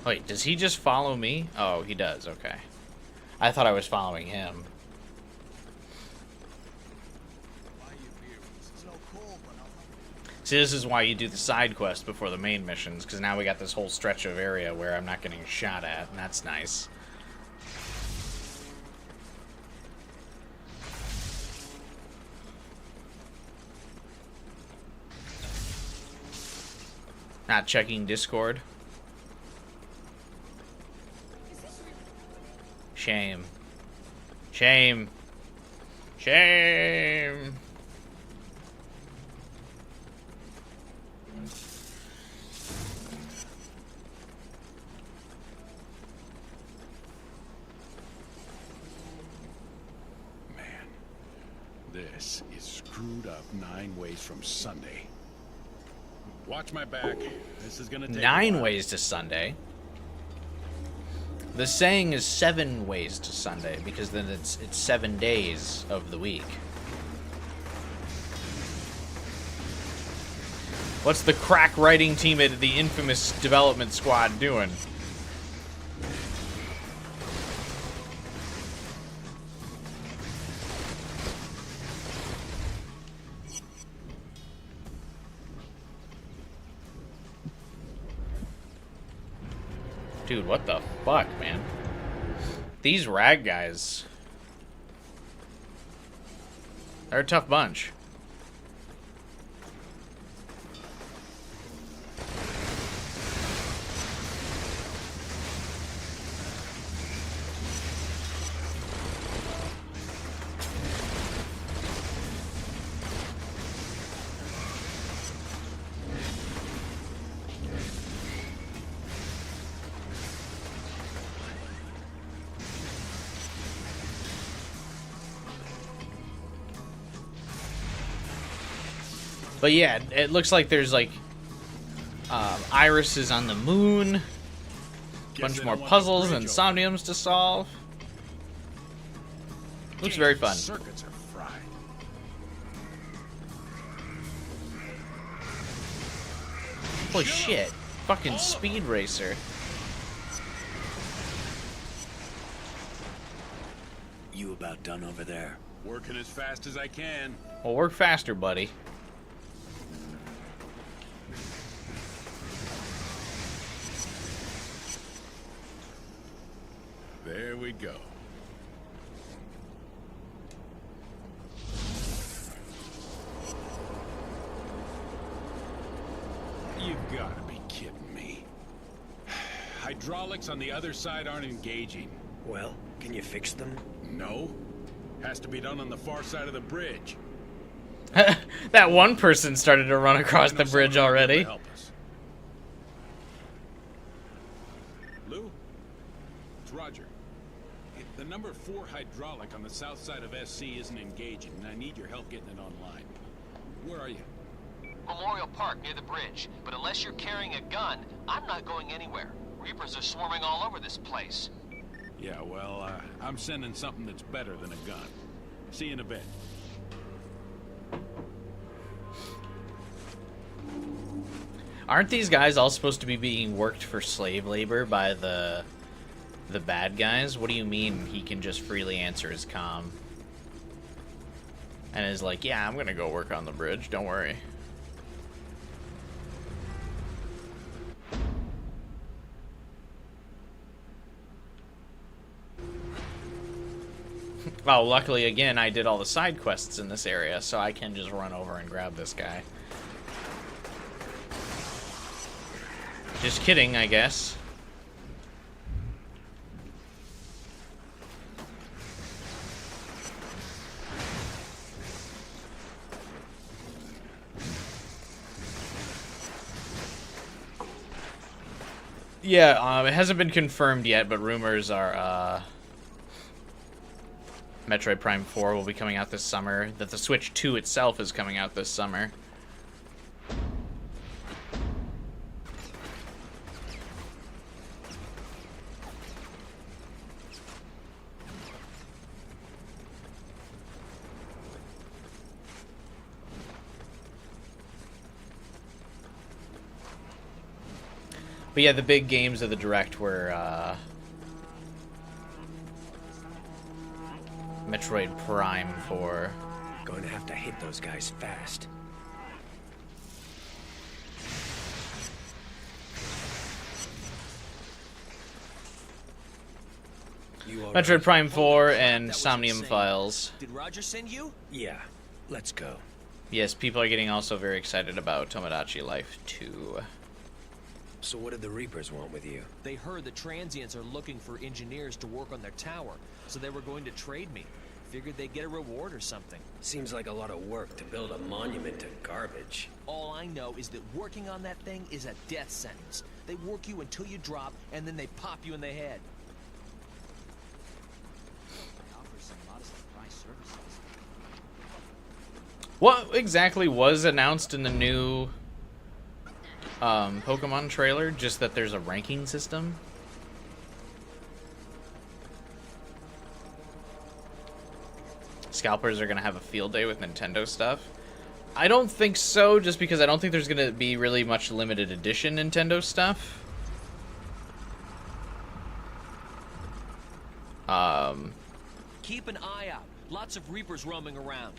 Wait, does he just follow me? Oh, he does, okay. I thought I was following him. See, this is why you do the side quest before the main missions, because now we got this whole stretch of area where I'm not getting shot at, and that's nice. Not checking Discord. Shame. Shame. Shame. Man, this is screwed up 9 ways from Sunday. Watch my back. This is gonna take 9 ways to Sunday. The saying is 7 ways to Sunday, because then it's 7 days of the week. What's the crack writing team at the infamous development squad doing? Dude, what the fuck, man? These rag guys. They're a tough bunch. But yeah, it looks like there's like irises on the moon, bunch more puzzles and somniums to solve. Looks very fun. Circuits are fried. Holy shit! Fucking speed racer. You about done over there? Working as fast as I can. Well, work faster, buddy. There we go. You've got to be kidding me. Hydraulics on the other side aren't engaging. Well, can you fix them? No. Has to be done on the far side of the bridge. That one person started to run across the bridge already. Help us. Lou? It's Roger. The number 4 hydraulic on the south side of SC isn't engaging, and I need your help getting it online. Where are you? Memorial Park near the bridge, but unless you're carrying a gun, I'm not going anywhere. Reapers are swarming all over this place. Yeah, well, I'm sending something that's better than a gun. See you in a bit. Aren't these guys all supposed to be being worked for slave labor by the bad guys? What do you mean he can just freely answer his comm? And is like, yeah, I'm gonna go work on the bridge, don't worry. Well, luckily, again, I did all the side quests in this area, so I can just run over and grab this guy. Just kidding, I guess. Yeah, it hasn't been confirmed yet, but rumors are, Metroid Prime 4 will be coming out this summer, that the Switch 2 itself is coming out this summer. But yeah, the big games of the Direct were Metroid Prime 4. Going to have to hit those guys fast. Metroid Prime 4 and Somnium Files. Did Roger send you? Yeah, let's go. Yes, people are getting also very excited about Tomodachi Life 2. So what did the Reapers want with you? They heard the transients are looking for engineers to work on their tower, so they were going to trade me. Figured they'd get a reward or something. Seems like a lot of work to build a monument to garbage. All I know is that working on that thing is a death sentence. They work you until you drop, and then they pop you in the head. They offer some modest price services. What exactly was announced in the new Pokemon trailer? Just that there's a ranking system? Scalpers are going to have a field day with Nintendo stuff? I don't think so, just because I don't think there's going to be really much limited edition Nintendo stuff. Keep an eye out. Lots of Reapers roaming around.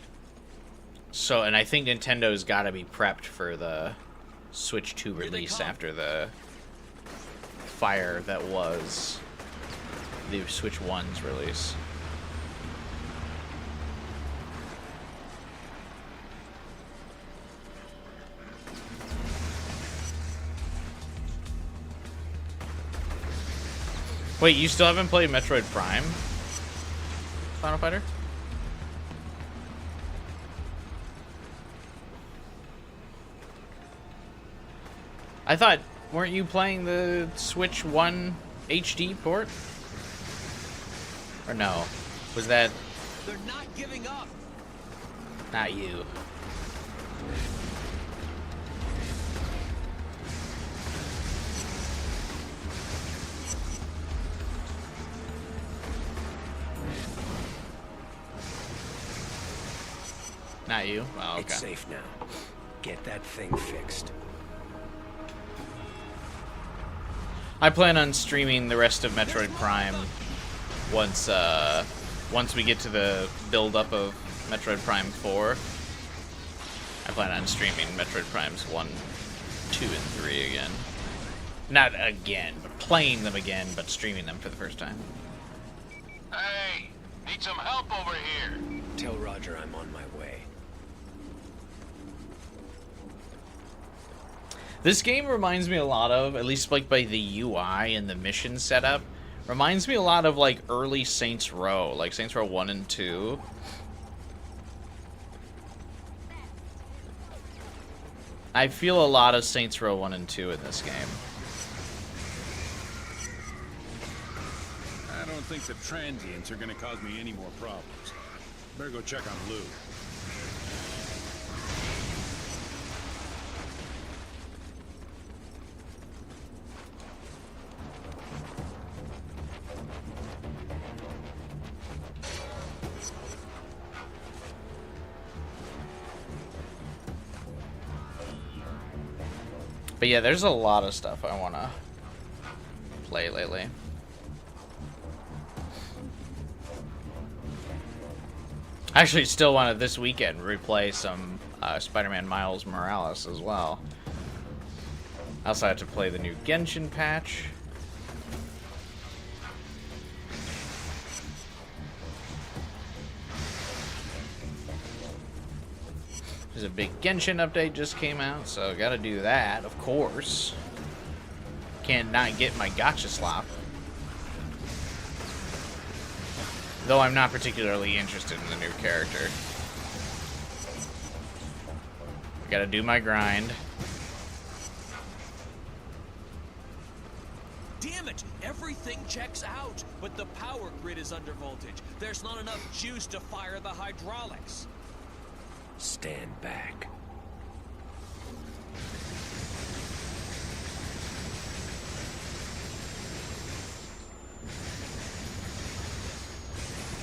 So, and I think Nintendo's got to be prepped for the Switch 2 release after the fire that was the Switch 1's release. Wait, you still haven't played Metroid Prime? Final Fighter? I thought, weren't you playing the Switch 1 HD port? Or no? Was that... They're not giving up. Not you. Not you? Oh, okay. It's safe now. Get that thing fixed. I plan on streaming the rest of Metroid Prime once we get to the build-up of Metroid Prime 4. I plan on streaming Metroid Primes 1, 2, and 3 again. Not again, but playing them again, but streaming them for the first time. Hey, need some help over here. Tell Roger I'm on my way. This game reminds me a lot of, at least like by the UI and the mission setup, reminds me a lot of like early Saints Row, like Saints Row 1 and 2. I feel a lot of Saints Row 1 and 2 in this game. I don't think the transients are gonna cause me any more problems. Better go check on Lou. But yeah, there's a lot of stuff I want to play lately. I actually still want to, this weekend, replay some Spider-Man Miles Morales as well. I also had to play the new Genshin patch. There's a big Genshin update just came out, so gotta do that, of course. Can't not get my gacha slop. Though I'm not particularly interested in the new character. Gotta do my grind. Damn it! Everything checks out, but the power grid is under voltage. There's not enough juice to fire the hydraulics. Stand back.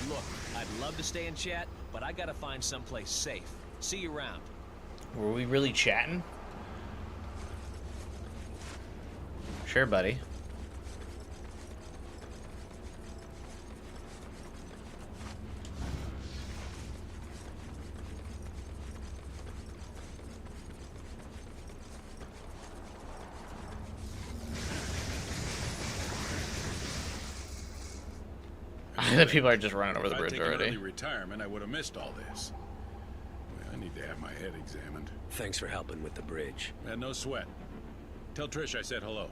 Look, I'd love to stay and chat, but I gotta find someplace safe. See you around. Were we really chatting? Sure, buddy. The people are just running over the bridge If I'd taken already. early retirement, I would have missed all this. Well, I need to have my head examined. Thanks for helping with the bridge. And no sweat. Tell Trish I said hello.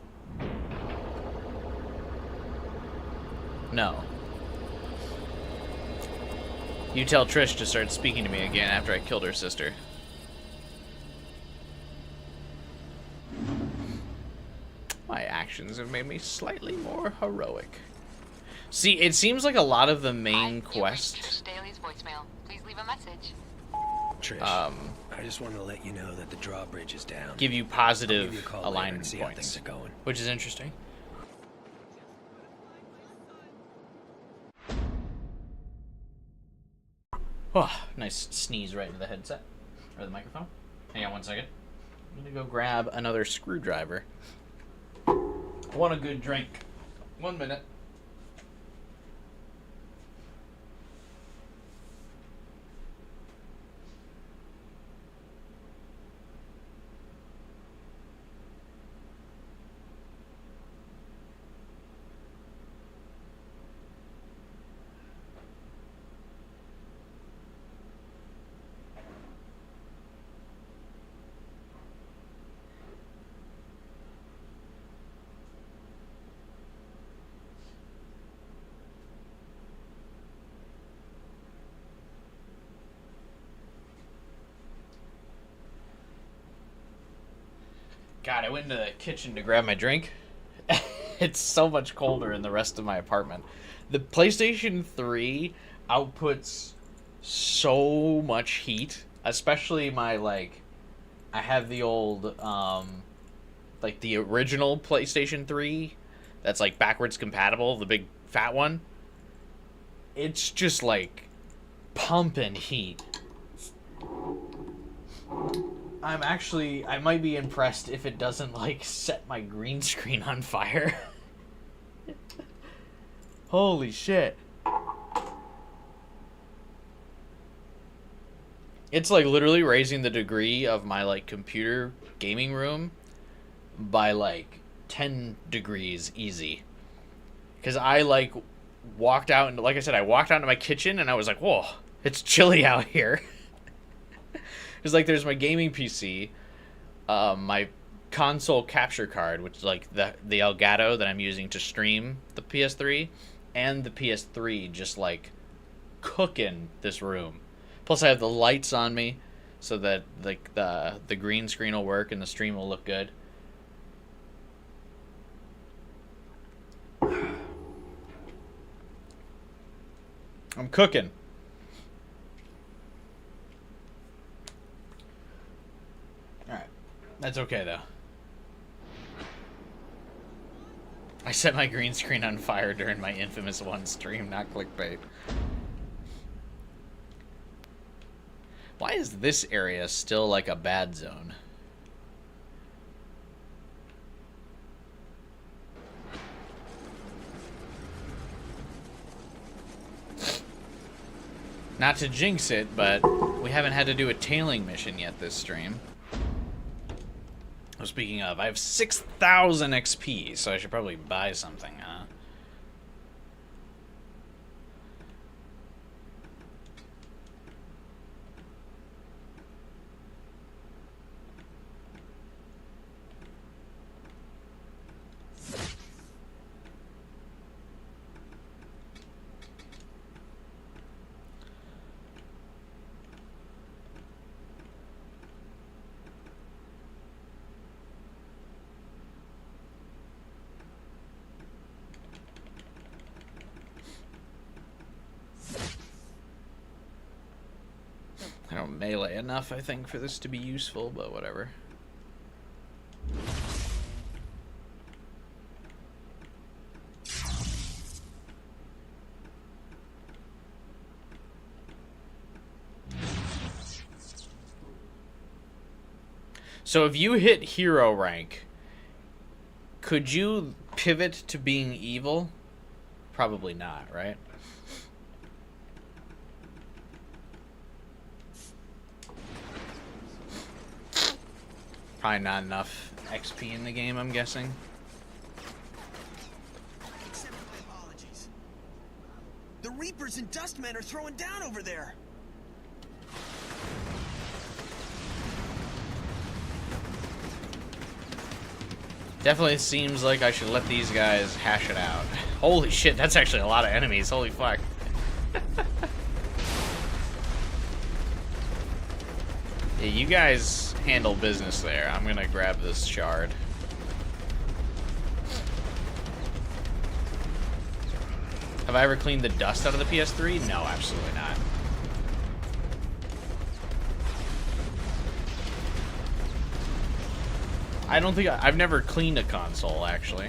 No. You tell Trish to start speaking to me again after I killed her sister. My actions have made me slightly more heroic. See, it seems like a lot of the main quests. Daly's voicemail. Please leave a message. Trish, I just wanted to let you know that the drawbridge is down. Give you I'll positive give you a call later alignment and see how points, things are going. which is interesting. Oh, nice sneeze right into the headset or the microphone. Hang on one second. I'm gonna go grab another screwdriver. I want a good drink. 1 minute. God, I went into the kitchen to grab my drink. It's so much colder in the rest of my apartment. The PlayStation 3 outputs so much heat, especially my, like, I have the old, like, the original PlayStation 3 that's, like, backwards compatible, the big fat one. It's just, like, pumping heat. I might be impressed if it doesn't, like, set my green screen on fire. Holy shit. It's, like, literally raising the degree of my, like, computer gaming room by, like, 10 degrees easy. Because I, like, walked out, and like I said, I walked out into my kitchen, and I was like, whoa, it's chilly out here. Because, like, there's my gaming PC, my console capture card, which is, like, the Elgato that I'm using to stream the PS3, and the PS3 just, like, cooking this room. Plus, I have the lights on me, so that, like, the green screen will work and the stream will look good. I'm cooking. Alright. That's okay, though. I set my green screen on fire during my Infamous 1 stream, not clickbait. Why is this area still like a bad zone? Not to jinx it, but we haven't had to do a tailing mission yet this stream. Oh, speaking of, I have 6,000 XP, so I should probably buy something, huh? don't melee enough, I think, for this to be useful, but whatever. So if you hit hero rank, could you pivot to being evil? Probably not, right? Probably not enough XP in the game, I'm guessing. Accept my apologies. The Reapers and Dustmen are throwing down over there. Definitely seems like I should let these guys hash it out. Holy shit, that's actually a lot of enemies. Holy fuck. Yeah, you guys handle business there. I'm gonna grab this shard. Have I ever cleaned the dust out of the PS3? No, absolutely not. I don't think I've never cleaned a console, actually.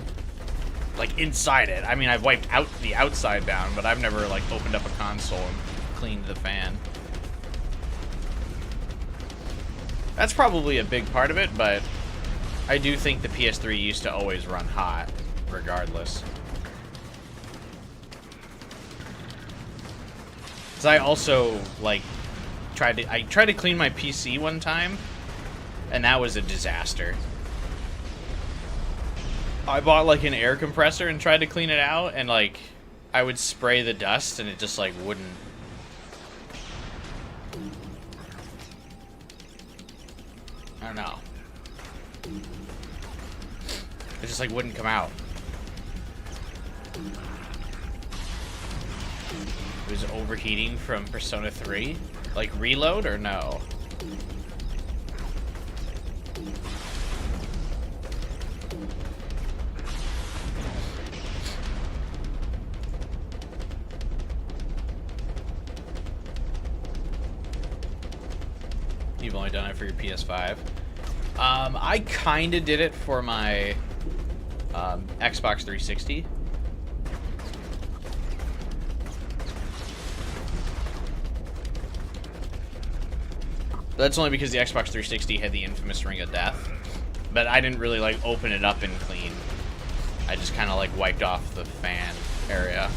Like, inside it. I mean, I've wiped out the outside down, but I've never, like, opened up a console and cleaned the fan. That's probably a big part of it, but I do think the PS3 used to always run hot, regardless. Because I also, like, tried to clean my PC one time, and that was a disaster. I bought, like, an air compressor and tried to clean it out, and, like, I would spray the dust, and it just, like, wouldn't. I don't know. It just, like, wouldn't come out. It was overheating from Persona 3? Like, reload or no? You've only done it for your PS5. I kind of did it for my Xbox 360. That's only because the Xbox 360 had the infamous Ring of Death. But I didn't really, like, open it up and clean. I just kind of, like, wiped off the fan area.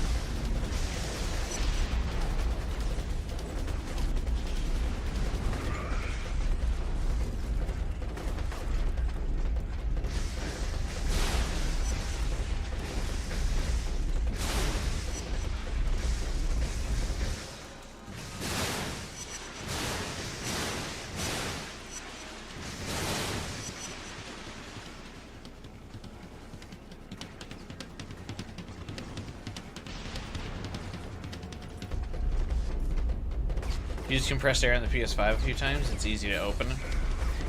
Used compressed air on the PS5 a few times. It's easy to open.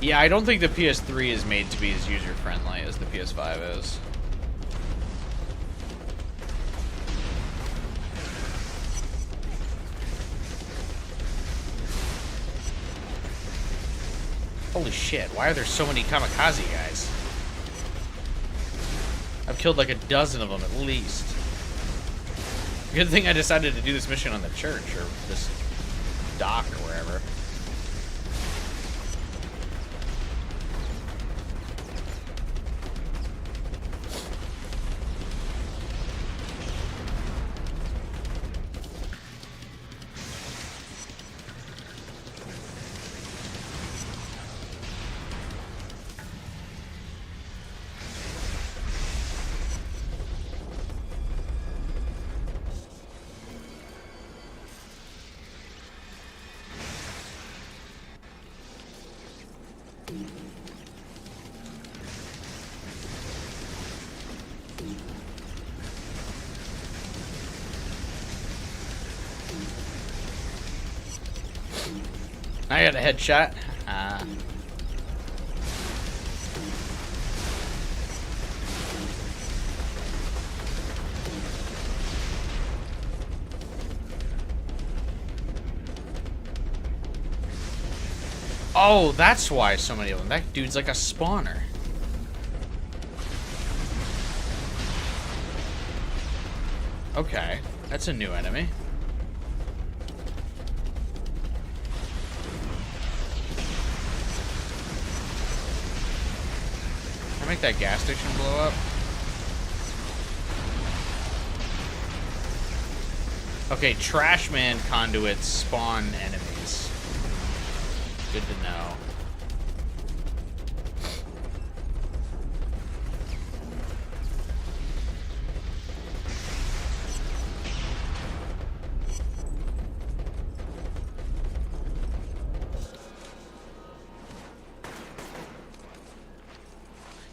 Yeah, I don't think the PS3 is made to be as user-friendly as the PS5 is. Holy shit, why are there so many kamikaze guys? I've killed like a dozen of them at least. Good thing I decided to do this mission on the church, or this dock or wherever. I got a headshot. Oh, that's why so many of them. That dude's like a spawner. Okay, that's a new enemy. Can I make that gas station blow up? Okay, Trashman conduits spawn enemies. Good to know.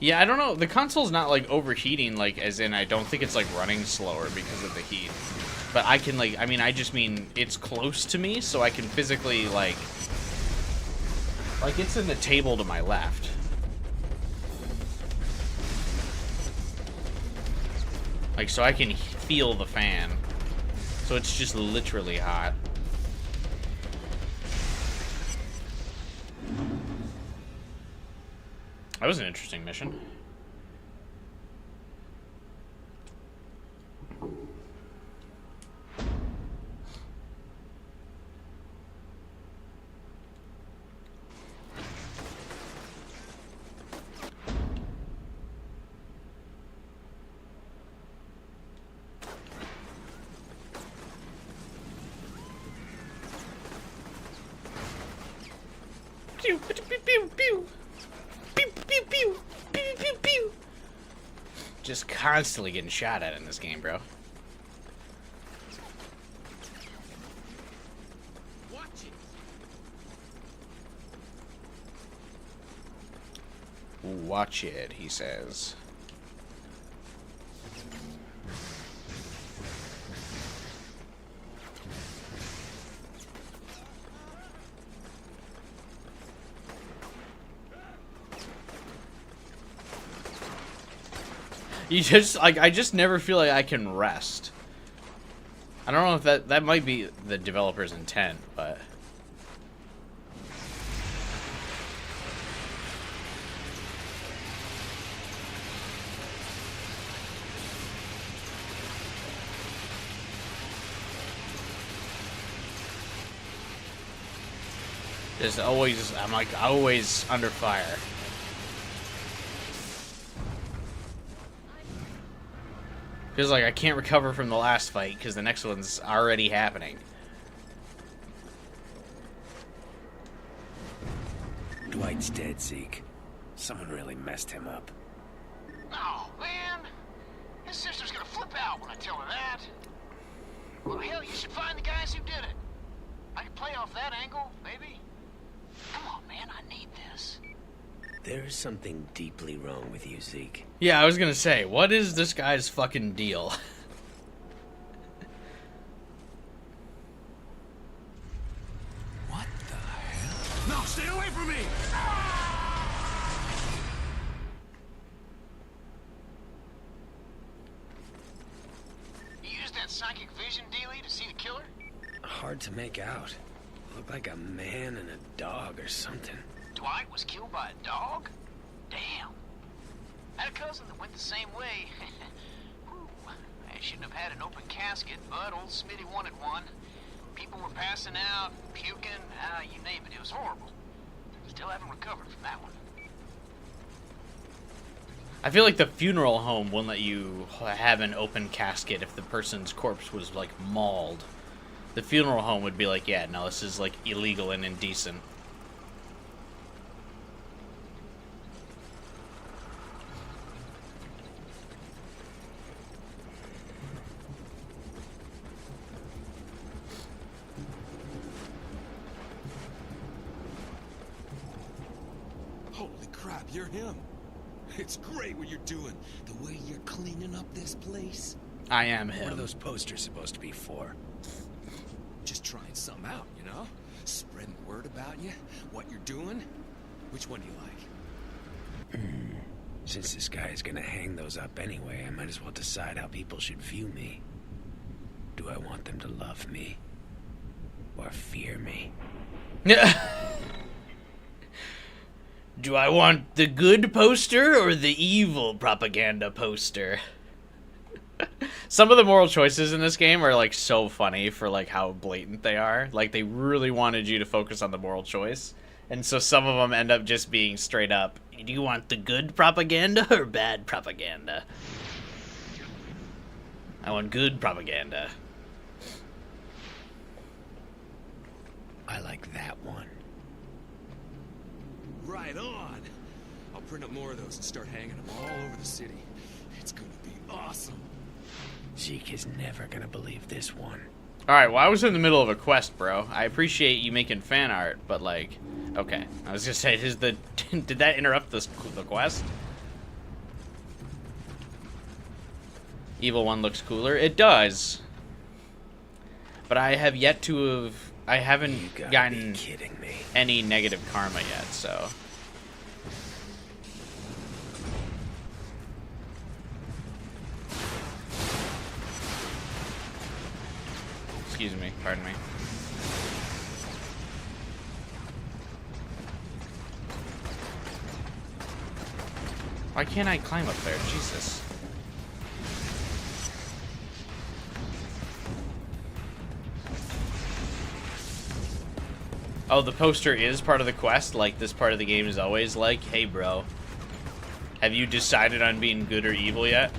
Yeah, I don't know. The console's not like overheating, like as in I don't think it's like running slower because of the heat. But I can like, I mean, I just mean it's close to me, so I can physically like it's in the table to my left. Like, so I can feel the fan. So it's just literally hot. That was an interesting mission. Pew, pew, pew, pew, pew. Pew, pew, pew. Pew, pew, pew. Just constantly getting shot at in this game, bro. Watch it. Watch it, he says. You just, like, I just never feel like I can rest. I don't know if that might be the developer's intent, but... Just always, I'm like, always under fire. Feels like I can't recover from the last fight because the next one's already happening. Dwight's dead, Zeke. Someone really messed him up. Oh, man. His sister's gonna flip out when I tell her that. Well, hell, you should find the guys who did it. I can play off that angle, maybe. Come on, man, I need this. There is something deeply wrong with you, Zeke. Yeah, I was gonna say, what is this guy's fucking deal? What the hell? No, stay away from me! You used that psychic vision dealie to see the killer? Hard to make out. Looked like a man and a dog or something. Dwight was killed by a dog? Damn. I had a cousin that went the same way. Whew. I shouldn't have had an open casket, but old Smitty wanted one. People were passing out, puking, you name it. It was horrible. Still haven't recovered from that one. I feel like the funeral home won't let you have an open casket if the person's corpse was, like, mauled. The funeral home would be like, yeah, no, this is, like, illegal and indecent. Holy crap, you're him. It's great what you're doing. The way you're cleaning up this place. I am What are him. those posters supposed to be for? Just trying something out, you know? Spreading word about you, what you're doing. Which one do you like? Since this guy is gonna hang those up anyway, I might as well decide how people should view me. Do I want them to love me? Or fear me? Do I want the good poster or the evil propaganda poster? Some of the moral choices in this game are like so funny for like how blatant they are. Like they really wanted you to focus on the moral choice. And so some of them end up just being straight up, do you want the good propaganda or bad propaganda? I want good propaganda. I like that one. Right on. I'll print up more of those and start hanging them all over the city. It's gonna be awesome. Zeke is never gonna believe this one. Alright, well I was in the middle of a quest, bro. I appreciate you making fan art, but like, okay. I was gonna say, did that interrupt the quest? Evil one looks cooler. It does. But I have yet to have... I haven't gotten any negative karma yet, so... Excuse me, pardon me. Why can't I climb up there? Jesus. Oh, the poster is part of the quest? Like, this part of the game is always like, hey bro, have you decided on being good or evil yet?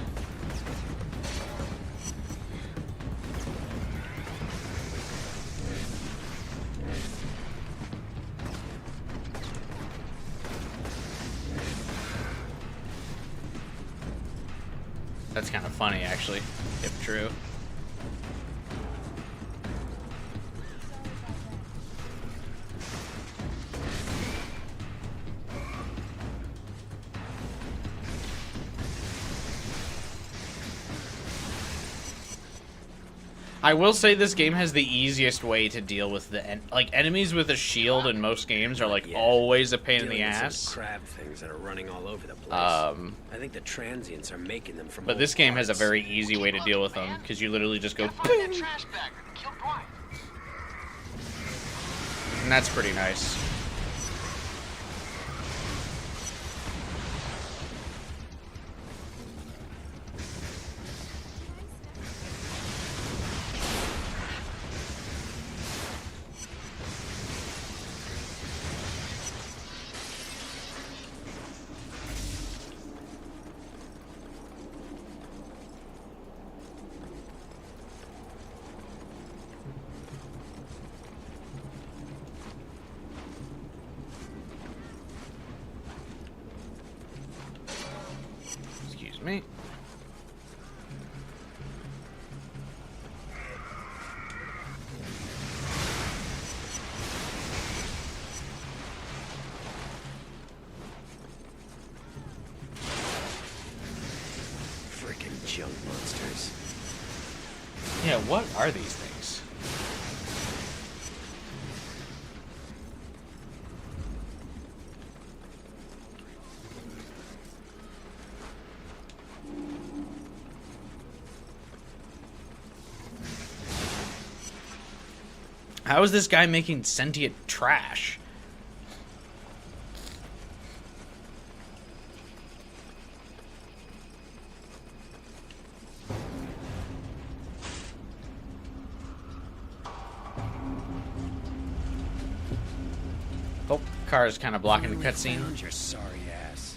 That's kind of funny, actually, if true. I will say this game has the easiest way to deal with the enemies with a shield in most games are like always a pain in the ass. Crab things that are running all over the place. I think the transients are making them from. But this game has a very easy way to deal with them because you literally just go. And that's pretty nice. Me. Freaking junk monsters. Yeah, what are these things? How is this guy making sentient trash? Oh, car is kind of blocking the cutscene. Your sorry ass.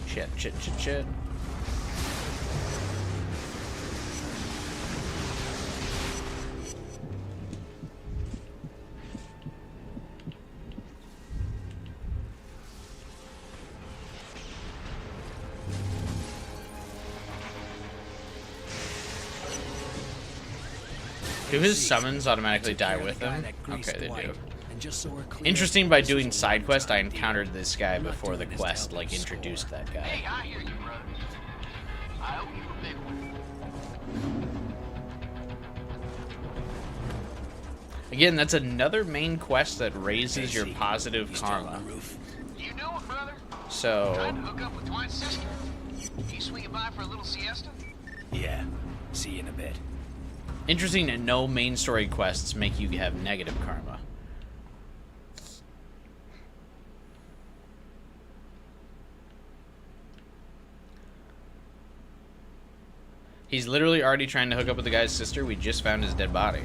Shit. Do his summons automatically die with him? Okay, they do. Interesting, by doing side quest, I encountered this guy before the quest, like, introduced that guy. Hey, I hear you, brother. I owe you a big one. Again, that's another main quest that raises your positive karma. You knew it, brother. So... Trying to hook up with Dwight's sister. You swinging by for a little siesta? Yeah. See you in a bit. Interesting that no main story quests make you have negative karma. He's literally already trying to hook up with the guy's sister. We just found his dead body.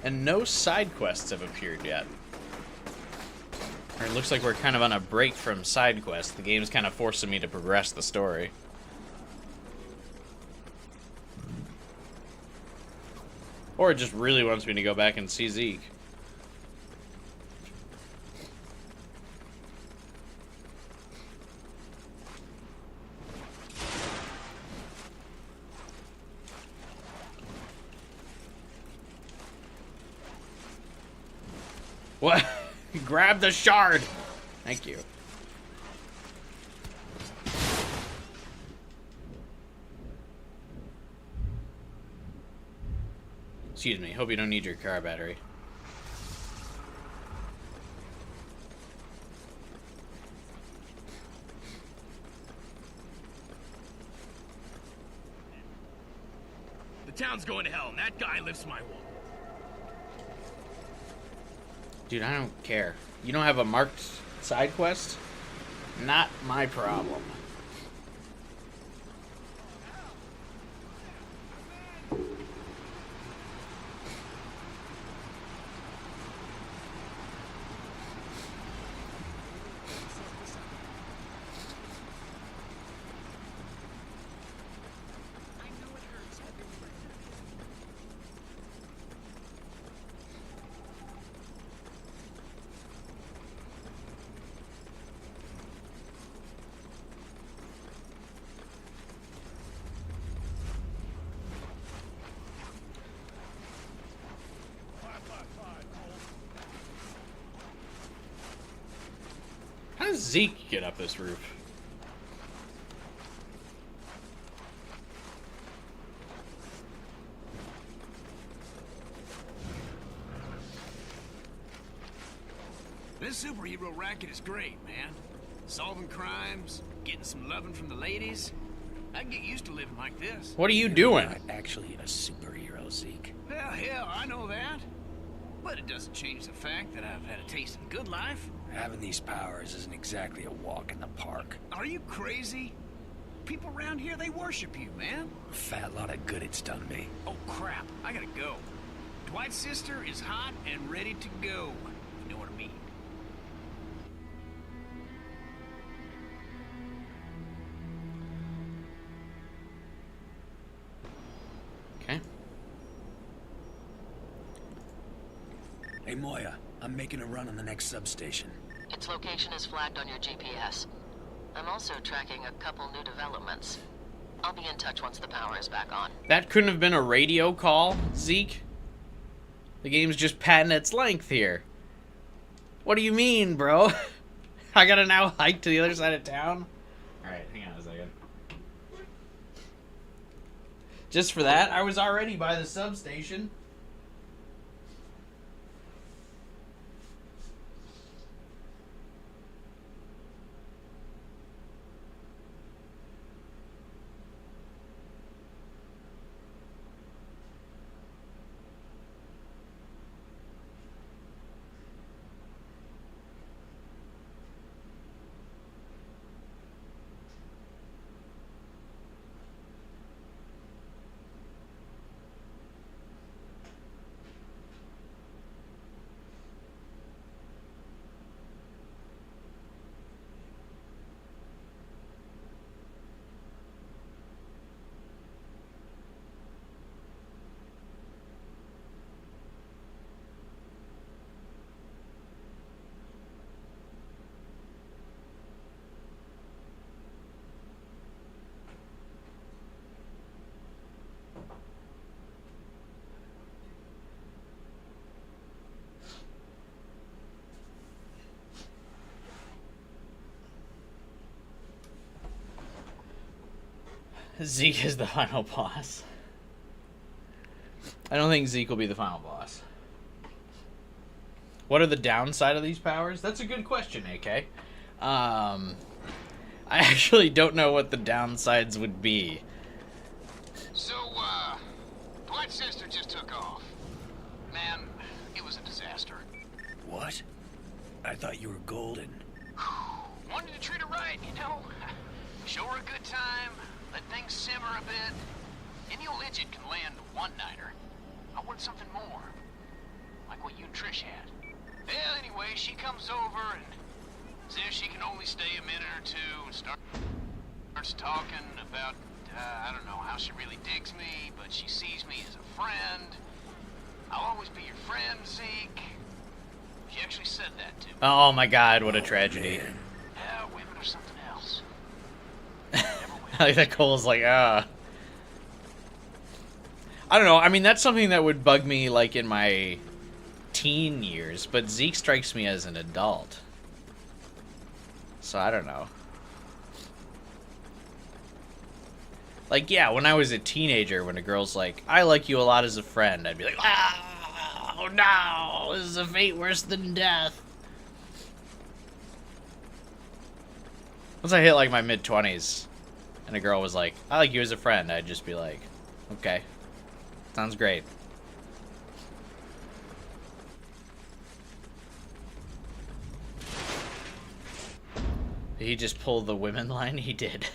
And no side quests have appeared yet. Or it looks like we're kind of on a break from side quests. The game's kind of forcing me to progress the story. Or it just really wants me to go back and see Zeke. What? Grab the shard! Thank you. Excuse me, hope you don't need your car battery. The town's going to hell, and that guy lifts my wall. Dude, I don't care. You don't have a marked side quest? Not my problem. How does Zeke get up this roof? This superhero racket is great, man. Solving crimes, getting some loving from the ladies. I can get used to living like this. What are you doing? You're not actually a superhero, Zeke. Hell, I know that. But it doesn't change the fact that I've had a taste of good life. Having these powers isn't exactly a walk in the park. Are you crazy? People around here, they worship you, man. A fat lot of good it's done me. Oh, crap. I gotta go. Dwight's sister is hot and ready to go. You know what I mean? Okay. Hey, Moya, I'm making a run on the next substation. Its location is flagged on your GPS. I'm also tracking a couple new developments. I'll be in touch once the power is back on. That couldn't have been a radio call, Zeke. The game's just padding its length here. What do you mean, bro? I gotta now hike to the other side of town? Alright, hang on a second. Just for that, I was already by the substation. Zeke is the final boss. I don't think Zeke will be the final boss. What are the downside of these powers? That's a good question, AK. I actually don't know what the downsides would be. So, Dwight's sister just took off. Man, it was a disaster. What? I thought you were golden. Wanted to treat her right, you know? Show her a good time, let things simmer a bit. Any old idiot can land a one-nighter. I want something more. Like what you and Trish had. Well, anyway, she comes over and says she can only stay a minute or two and starts talking about, I don't know, how she really digs me, but she sees me as a friend. I'll always be your friend, Zeke. She actually said that to me. Oh my god, what a tragedy. Yeah, women are something else. Like that Cole's like, I don't know, I mean, that's something that would bug me, like, in my teen years, but Zeke strikes me as an adult. So, I don't know. Like, yeah, when I was a teenager, when a girl's like, I like you a lot as a friend, I'd be like, oh no, this is a fate worse than death. Once I hit, like, my mid-20s, and a girl was like, I like you as a friend, I'd just be like, okay. Sounds great. Did he just pull the women line? He did.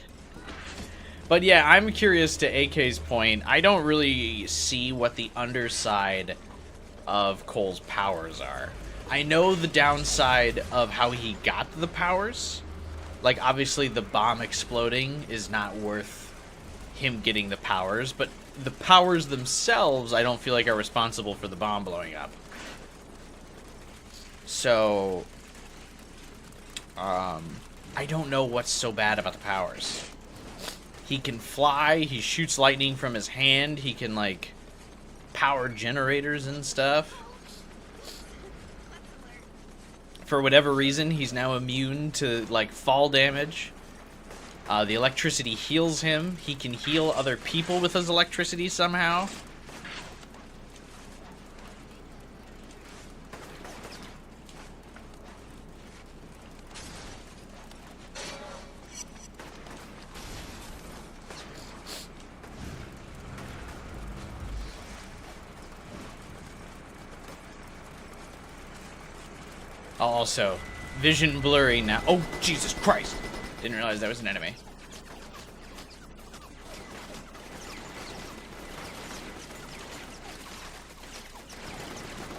But yeah, I'm curious to AK's point. I don't really see what the underside of Cole's powers are. I know the downside of how he got the powers. Like, obviously the bomb exploding is not worth him getting the powers, but the powers themselves, I don't feel like are responsible for the bomb blowing up. So, I don't know what's so bad about the powers. He can fly, he shoots lightning from his hand, he can, like, power generators and stuff. For whatever reason, he's now immune to, like, fall damage. The electricity heals him. He can heal other people with his electricity somehow. Also, vision blurry now. Oh, Jesus Christ! Didn't realize that was an enemy.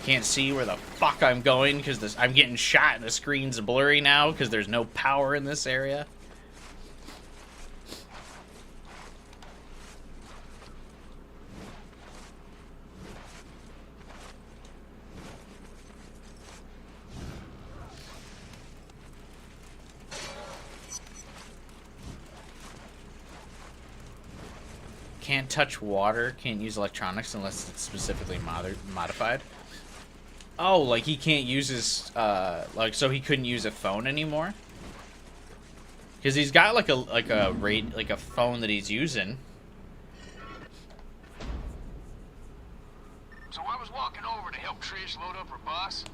Can't see where the fuck I'm going because I'm getting shot and the screen's blurry now because there's no power in this area. Can't touch water, can't use electronics unless it's specifically modified. Oh, like he can't use his, like, so he couldn't use a phone anymore? Because he's got like a phone that he's using. So I was walking over to help Trish load up her bus,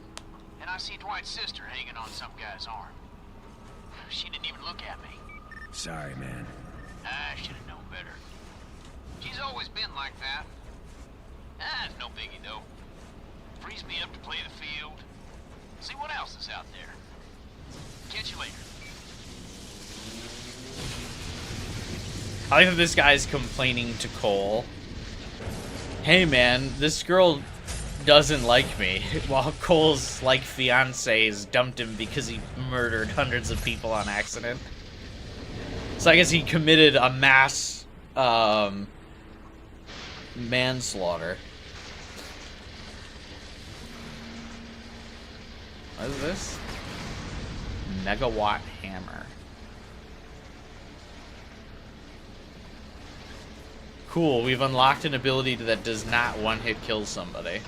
and I see Dwight's sister hanging on some guy's arm. She didn't even look at me. Sorry, man. I should have known better. She's always been like that. It's no biggie, though. Frees me up to play the field. See what else is out there. Catch you later. I like that this guy's complaining to Cole. Hey, man, this girl doesn't like me. While Cole's, like, fiancé has dumped him because he murdered hundreds of people on accident. So I guess he committed a mass, manslaughter. What is this? Megawatt hammer. Cool, we've unlocked an ability that does not one-hit kill somebody.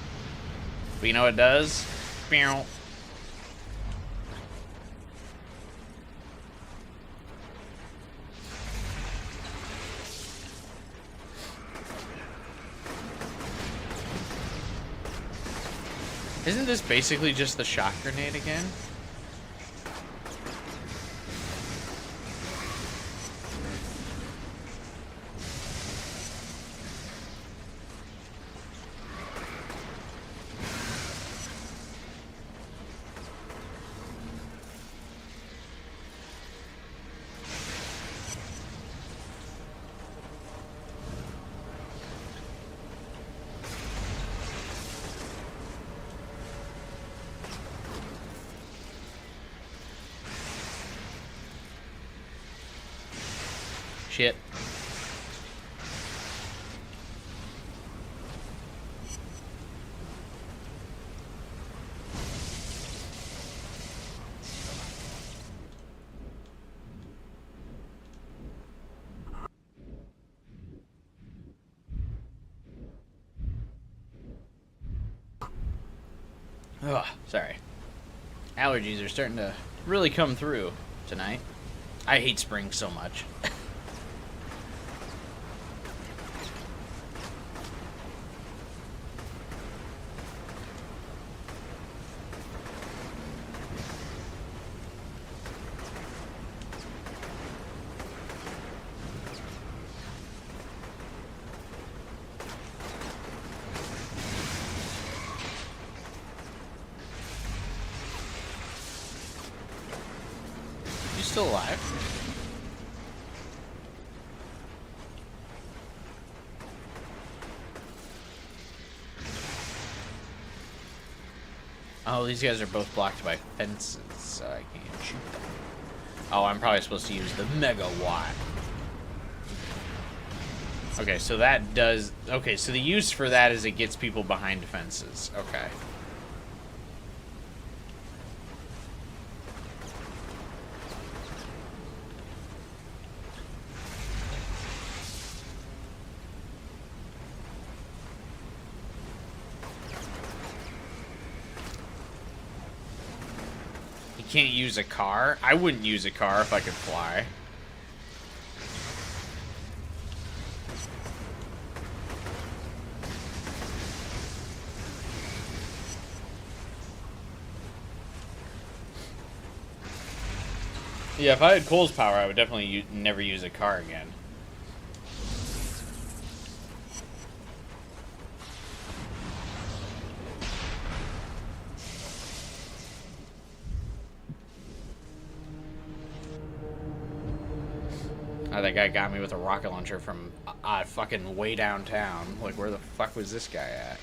But you know what it does? Meow. Isn't this basically just the shock grenade again? Shit. Ugh, sorry. Allergies are starting to really come through tonight. I hate spring so much. You still alive? Oh, these guys are both blocked by fences, so I can't shoot them. Oh, I'm probably supposed to use the Mega Watt. Okay, so that does... Okay, so the use for that is it gets people behind fences. Okay. Can't use a car? I wouldn't use a car if I could fly. Yeah, if I had Cole's power, I would definitely never use a car again. Oh, that guy got me with a rocket launcher from fucking way downtown. Like, where the fuck was this guy at?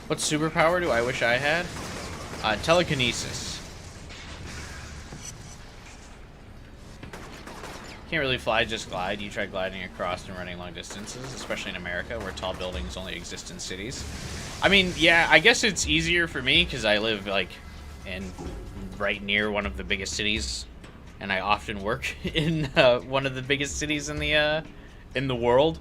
What superpower do I wish I had? Telekinesis. Can't really fly, just glide. You try gliding across and running long distances, especially in America, where tall buildings only exist in cities. I mean, yeah, I guess it's easier for me because I live like right near one of the biggest cities, and I often work in one of the biggest cities in the world.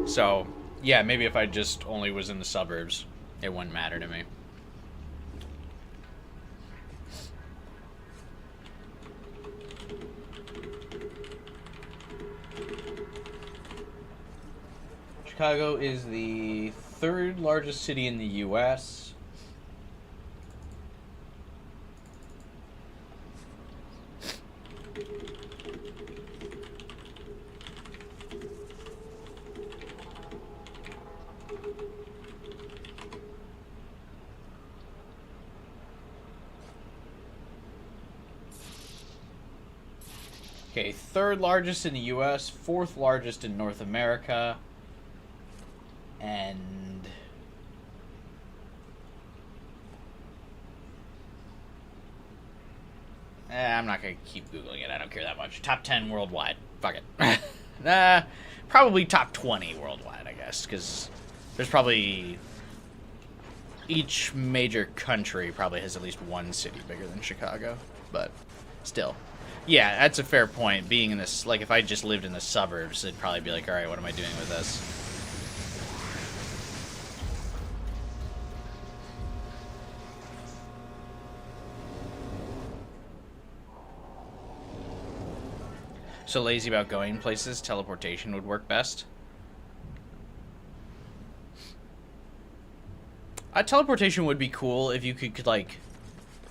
So, yeah, maybe if I just only was in the suburbs, it wouldn't matter to me. Chicago is the third largest city in the U.S. Okay, third largest in the U.S., fourth largest in North America, and I'm not going to keep Googling it. I don't care that much. Top 10 worldwide. Fuck it. Probably top 20 worldwide, I guess, because there's probably each major country probably has at least one city bigger than Chicago, but still. Yeah, that's a fair point. Being in this, like, if I just lived in the suburbs, it'd probably be like, alright, what am I doing with this? So lazy about going places, teleportation would work best. Teleportation would be cool if you could, like,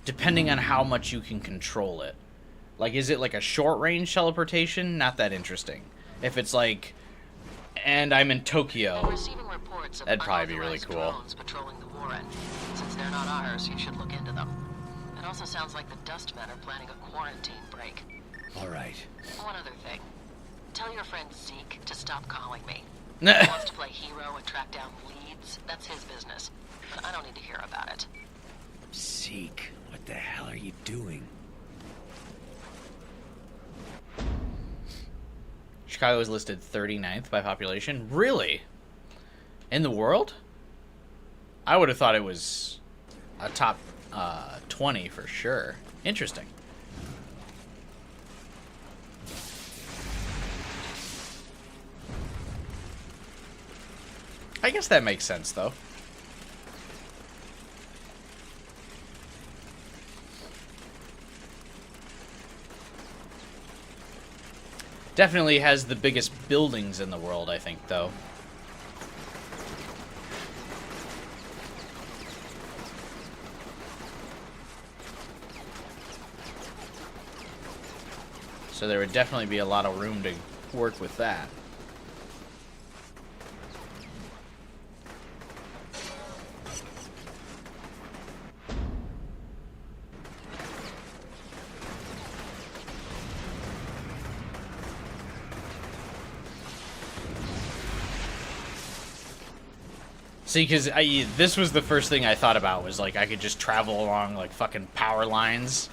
depending on how much you can control it. Like, is it like a short-range teleportation? Not that interesting. If it's like, and I'm in Tokyo, that'd probably be really cool. Patrolling the war end. Since they're not ours, you should look into them. It also sounds like the Dustmen are planning a quarantine break. All right. One other thing. Tell your friend Zeke to stop calling me. He wants to play hero and track down leads. That's his business. But I don't need to hear about it. Zeke, what the hell are you doing? Chicago is listed 39th by population. Really? In the world? I would have thought it was a top 20 for sure. Interesting. I guess that makes sense, though. Definitely has the biggest buildings in the world, I think, though. So there would definitely be a lot of room to work with that. See, because this was the first thing I thought about, was like I could just travel along like fucking power lines.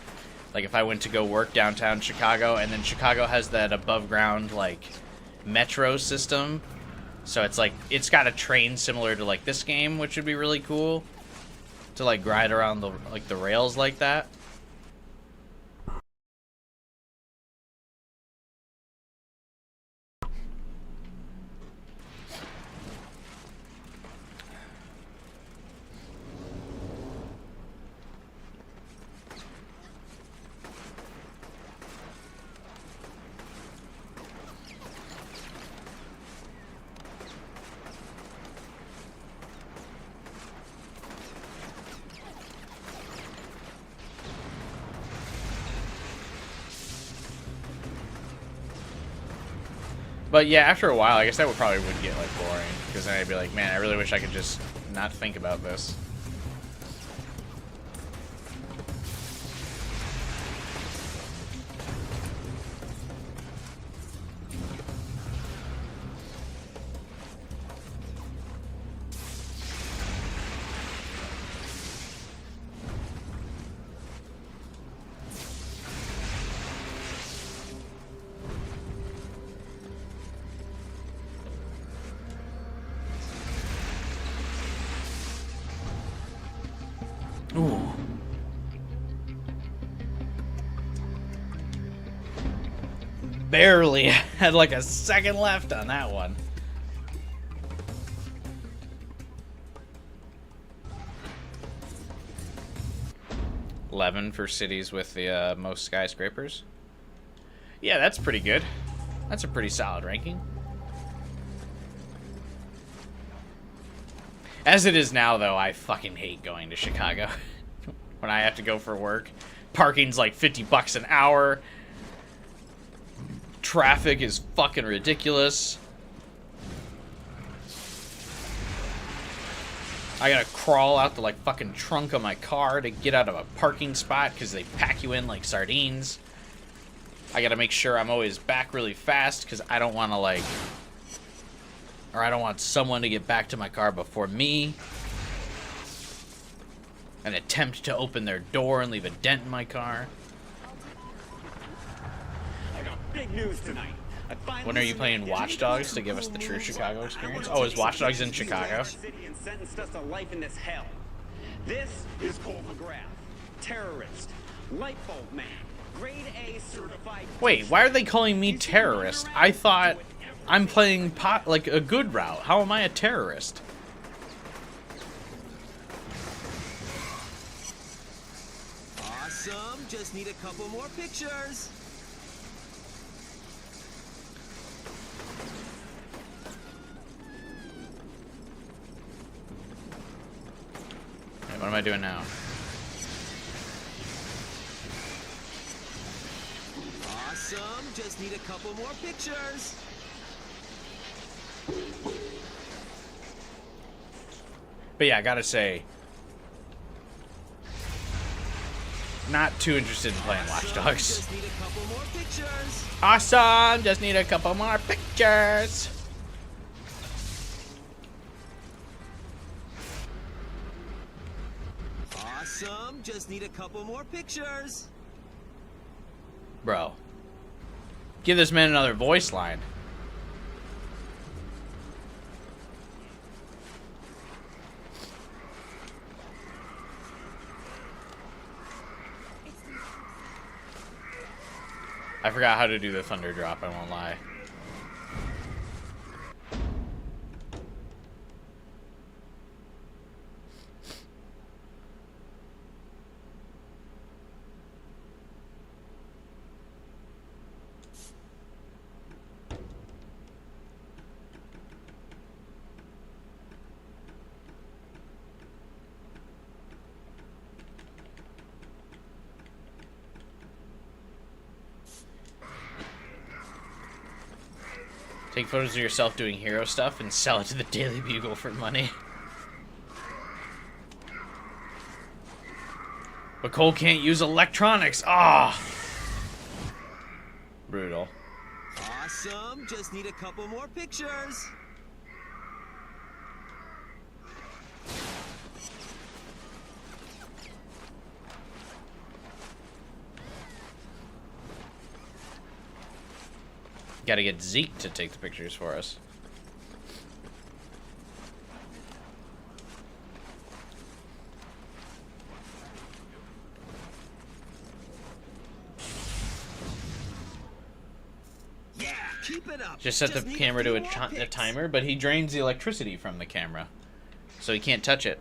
Like if I went to go work downtown Chicago, and then Chicago has that above ground like metro system. So it's like, it's got a train similar to like this game, which would be really cool to like ride around the rails like that. But yeah, after a while, I guess that would probably get like boring, because then I'd be like, man, I really wish I could just not think about this. Ooh. Barely. Had like a second left on that one. $11 for cities with the most skyscrapers. Yeah, that's pretty good. That's a pretty solid ranking. As it is now, though, I fucking hate going to Chicago. When I have to go for work. Parking's like $50 an hour. Traffic is fucking ridiculous. I gotta crawl out the like fucking trunk of my car to get out of a parking spot because they pack you in like sardines. I gotta make sure I'm always back really fast because I don't want to like... Or I don't want someone to get back to my car before me. An attempt to open their door and leave a dent in my car. I got big news tonight. When are you playing Watch Dogs to give us the true Chicago experience? Oh, is Watch Dogs in Chicago? City and sentenced us to life in this hell. This is Cole McGrath, terrorist, light bulb man, grade A certified. Wait, why are they calling me terrorist? I thought I'm playing like a good route. How am I a terrorist? Awesome. Just need a couple more pictures. Okay, what am I doing now? Awesome. Just need a couple more pictures. But yeah, I gotta say, not too interested in playing Watch Dogs. Just need a couple more pictures. Awesome! Just need a couple more pictures. Awesome. Just need a couple more pictures. Bro, give this man another voice line. I forgot how to do the thunder drop, I won't lie. Take photos of yourself doing hero stuff and sell it to the Daily Bugle for money. But Cole can't use electronics. Ah! Brutal. Awesome. Just need a couple more pictures. Gotta get Zeke to take the pictures for us. Yeah, keep it up. Just set the camera to a timer, but he drains the electricity from the camera, so he can't touch it.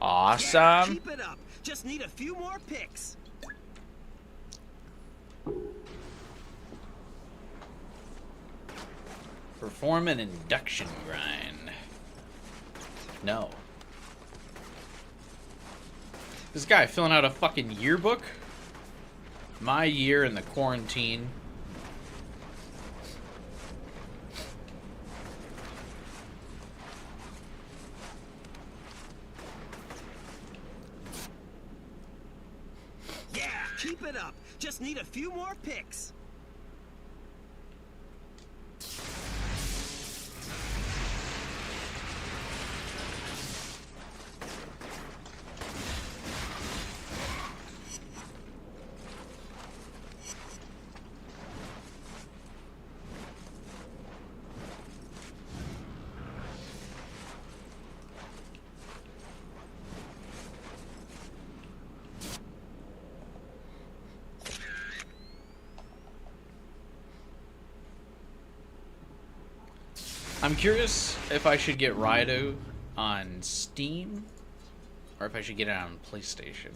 Awesome. Keep it up. Just need a few more pics. Perform an induction grind. No. This guy filling out a fucking yearbook? My year in the quarantine. Yeah, keep it up. Just need a few more pics. I'm curious if I should get Raido on Steam or if I should get it on PlayStation.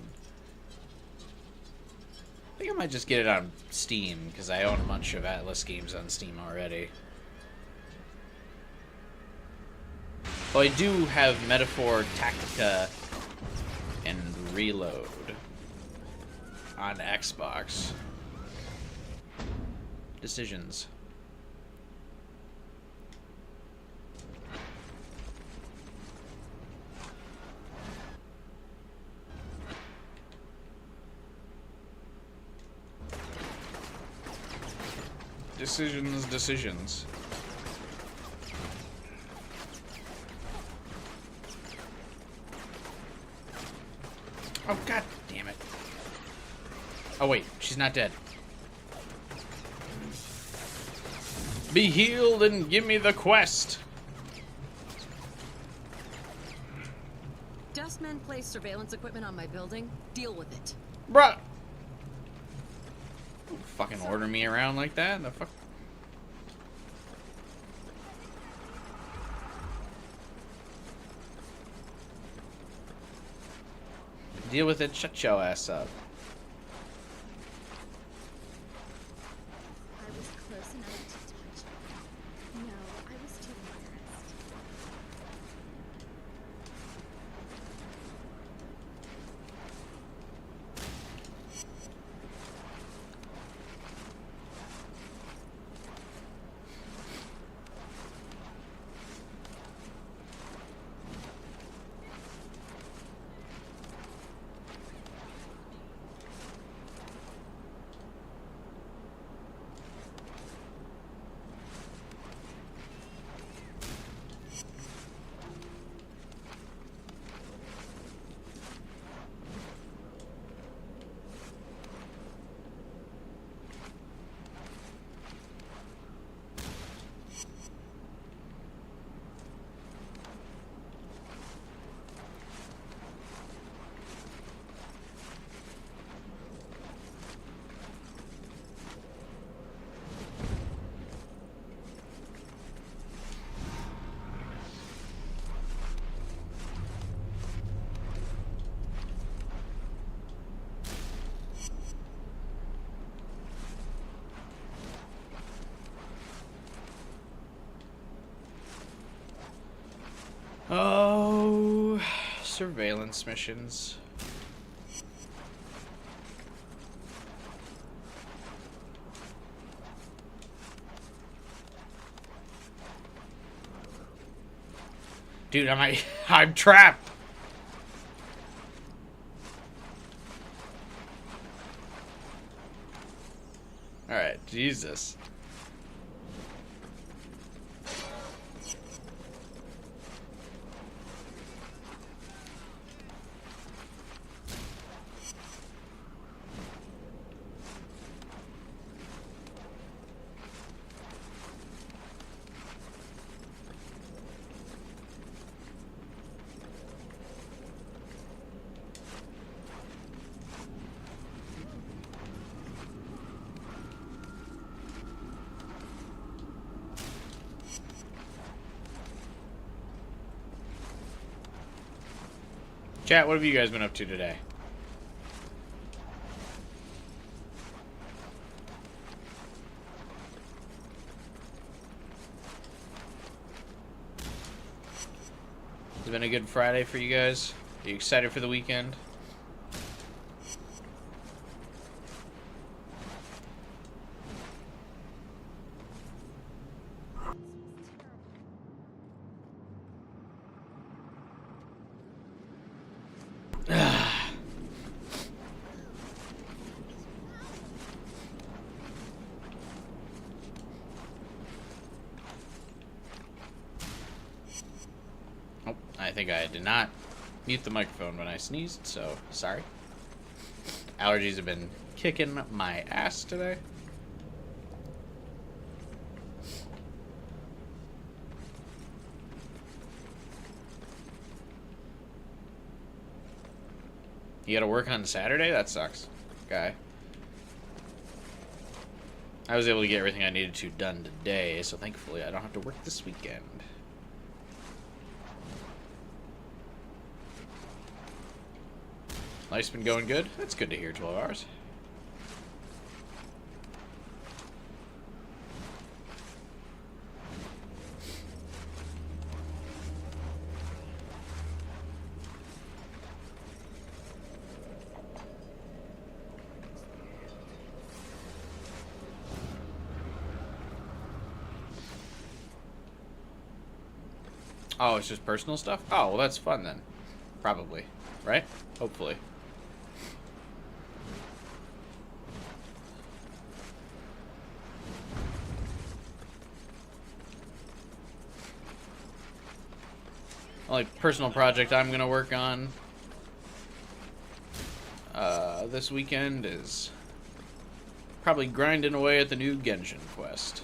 I think I might just get it on Steam because I own a bunch of Atlas games on Steam already. Well, I do have Metaphor, Tactica, and Reload on Xbox. Decisions. Decisions. Oh, god damn it. Oh, wait. She's not dead. Be healed and give me the quest. Dustmen placed surveillance equipment on my building. Deal with it. Bruh. Don't fucking order me around like that. The fuck? Deal with it. Shut your ass up. I was close enough to touch it. No, I was too embarrassed. Oh, surveillance missions. Dude, I'm trapped. All right, Jesus. Chat, what have you guys been up to today? It's been a good Friday for you guys? Are you excited for the weekend? I think I did not mute the microphone when I sneezed, so sorry. Allergies have been kicking my ass today. You gotta work on Saturday? That sucks, guy. I was able to get everything I needed to done today, so thankfully I don't have to work this weekend. Life's been going good. That's good to hear, 12 hours. Oh, it's just personal stuff? Oh, well, that's fun then. Probably. Right? Hopefully. Only personal project I'm gonna work on this weekend is probably grinding away at the new Genshin quest.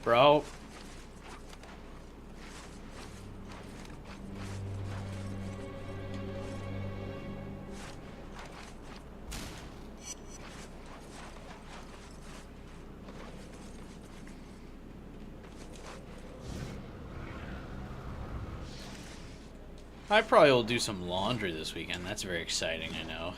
Bro. I probably will do some laundry this weekend. That's very exciting, I know.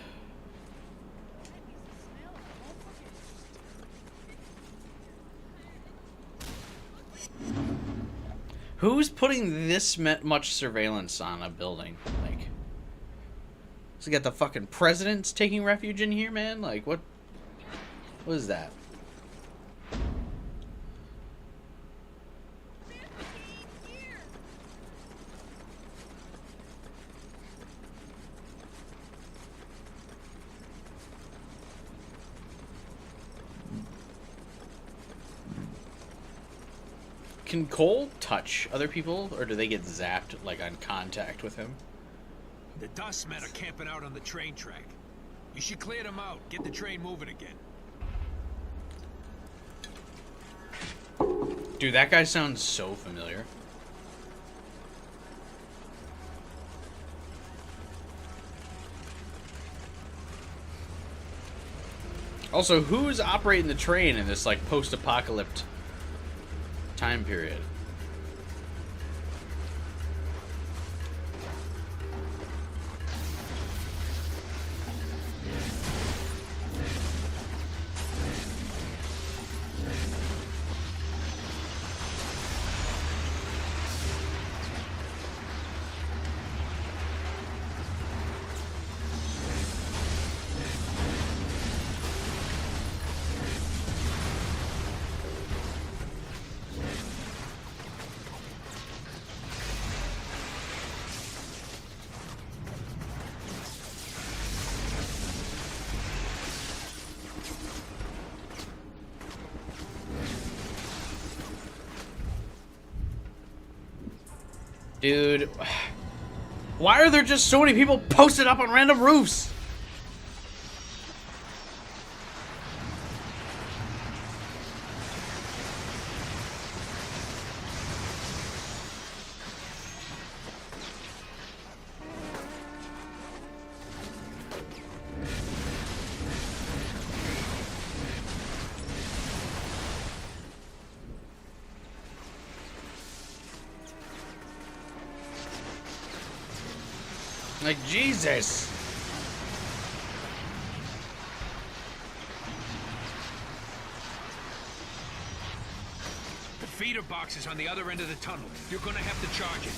Who's putting this much surveillance on a building? Like, so you got the fucking presidents taking refuge in here, man? Like, what is that? Can Cole touch other people, or do they get zapped, like, on contact with him? The dustmen are camping out on the train track. You should clear them out. Get the train moving again. Dude, that guy sounds so familiar. Also, who's operating the train in this, like, post-apocalyptic time period? Dude, why are there just so many people posted up on random roofs? Like, Jesus. The feeder box is on the other end of the tunnel. You're gonna have to charge it.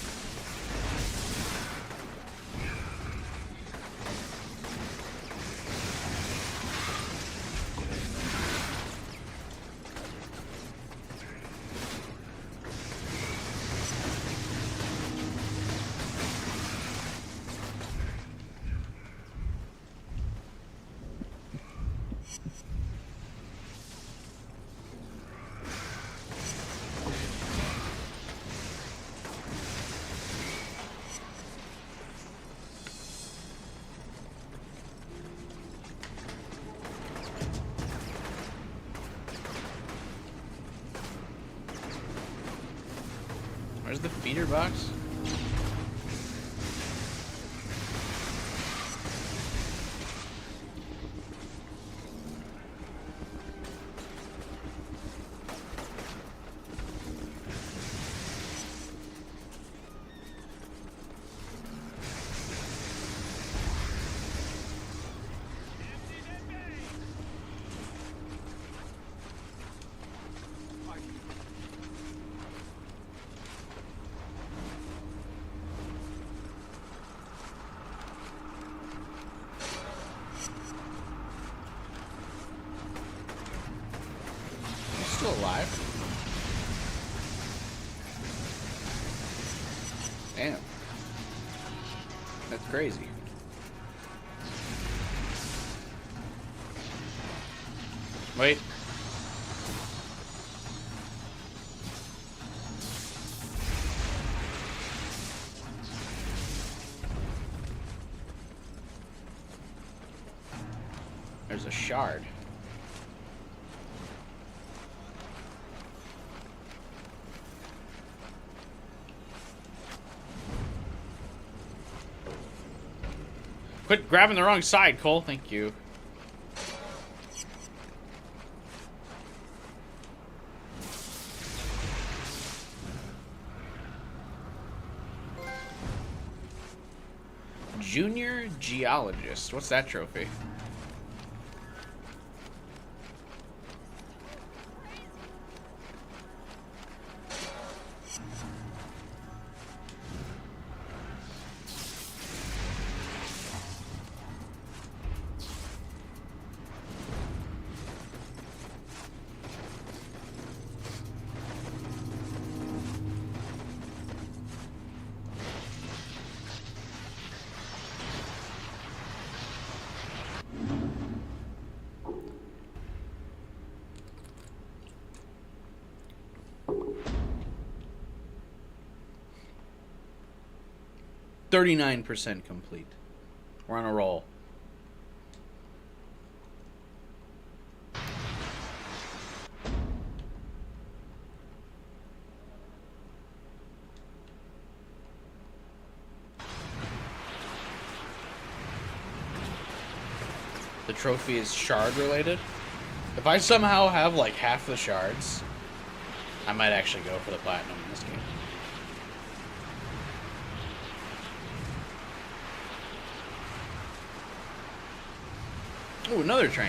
Where's the feeder box? still alive. Damn. That's crazy. Wait. There's a shard. Quit grabbing the wrong side, Cole. Thank you. Junior Geologist. What's that trophy? %39 complete. We're on a roll. The trophy is shard related. If I somehow have like half the shards, I might actually go for the platinum in this game. Ooh, another train.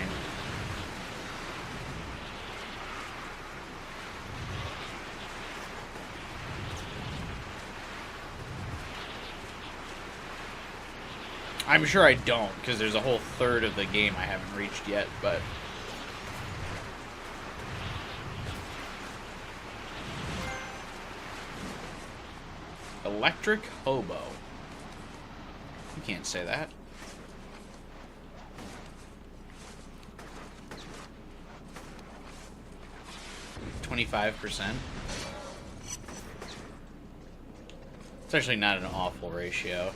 I'm sure I don't, because there's a whole third of the game I haven't reached yet, but... Electric Hobo. You can't say that. 25%. It's actually not an awful ratio.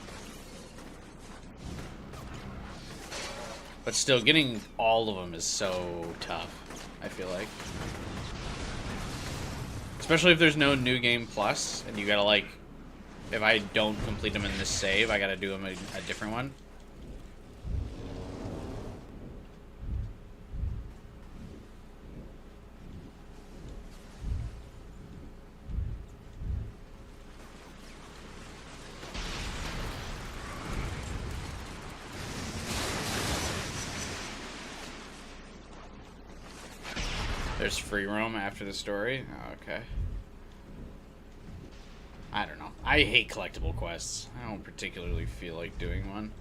But still, getting all of them is so tough, I feel like. Especially if there's no New Game Plus, and you gotta, like... If I don't complete them in this save, I gotta do them a different one. There's free roam after the story? Oh, okay. I don't know. I hate collectible quests. I don't particularly feel like doing one.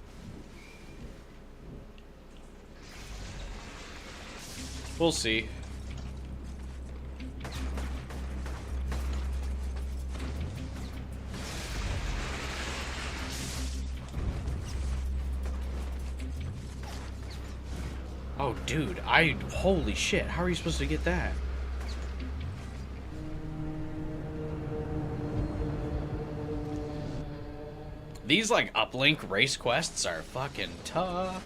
We'll see. Oh, dude, holy shit, how are you supposed to get that? These, like, uplink race quests are fucking tough.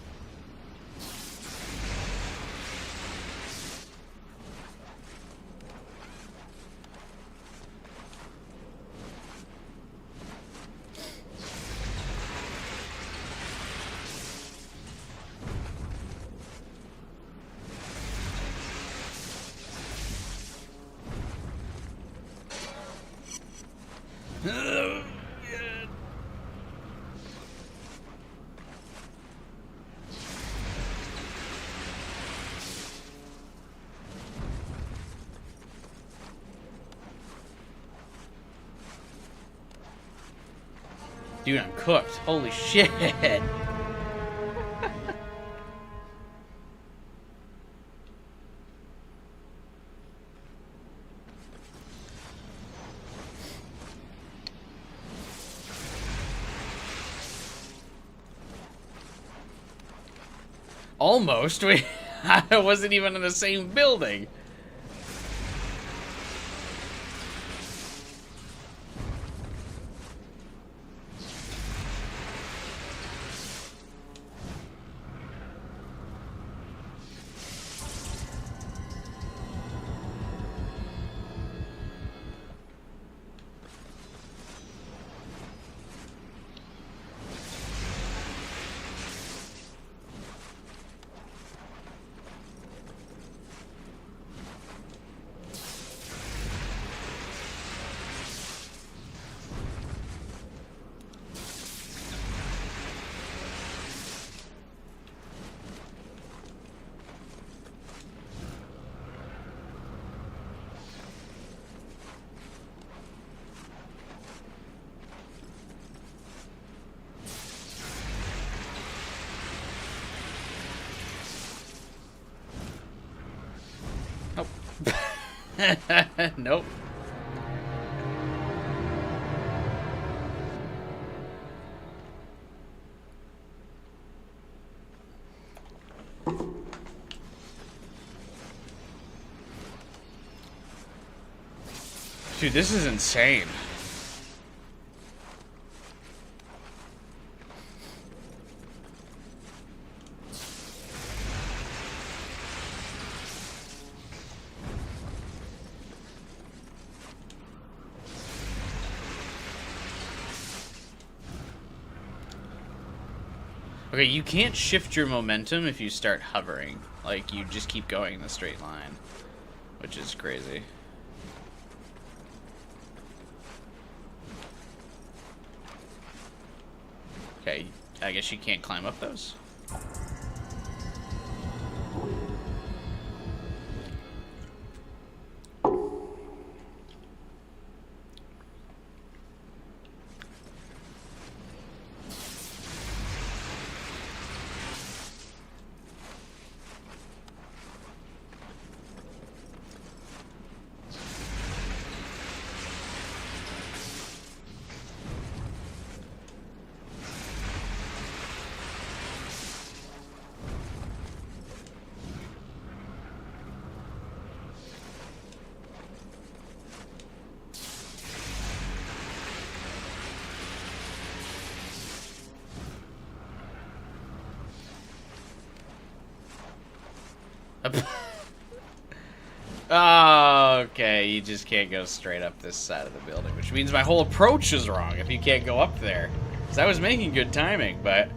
Dude, I'm cooked. Holy shit. Almost. I wasn't even in the same building. Nope. Dude, this is insane. Okay, you can't shift your momentum if you start hovering. Like, you just keep going in a straight line, which is crazy. Okay, I guess you can't climb up those. Oh, okay, you just can't go straight up this side of the building, which means my whole approach is wrong if you can't go up there. Because I was making good timing, but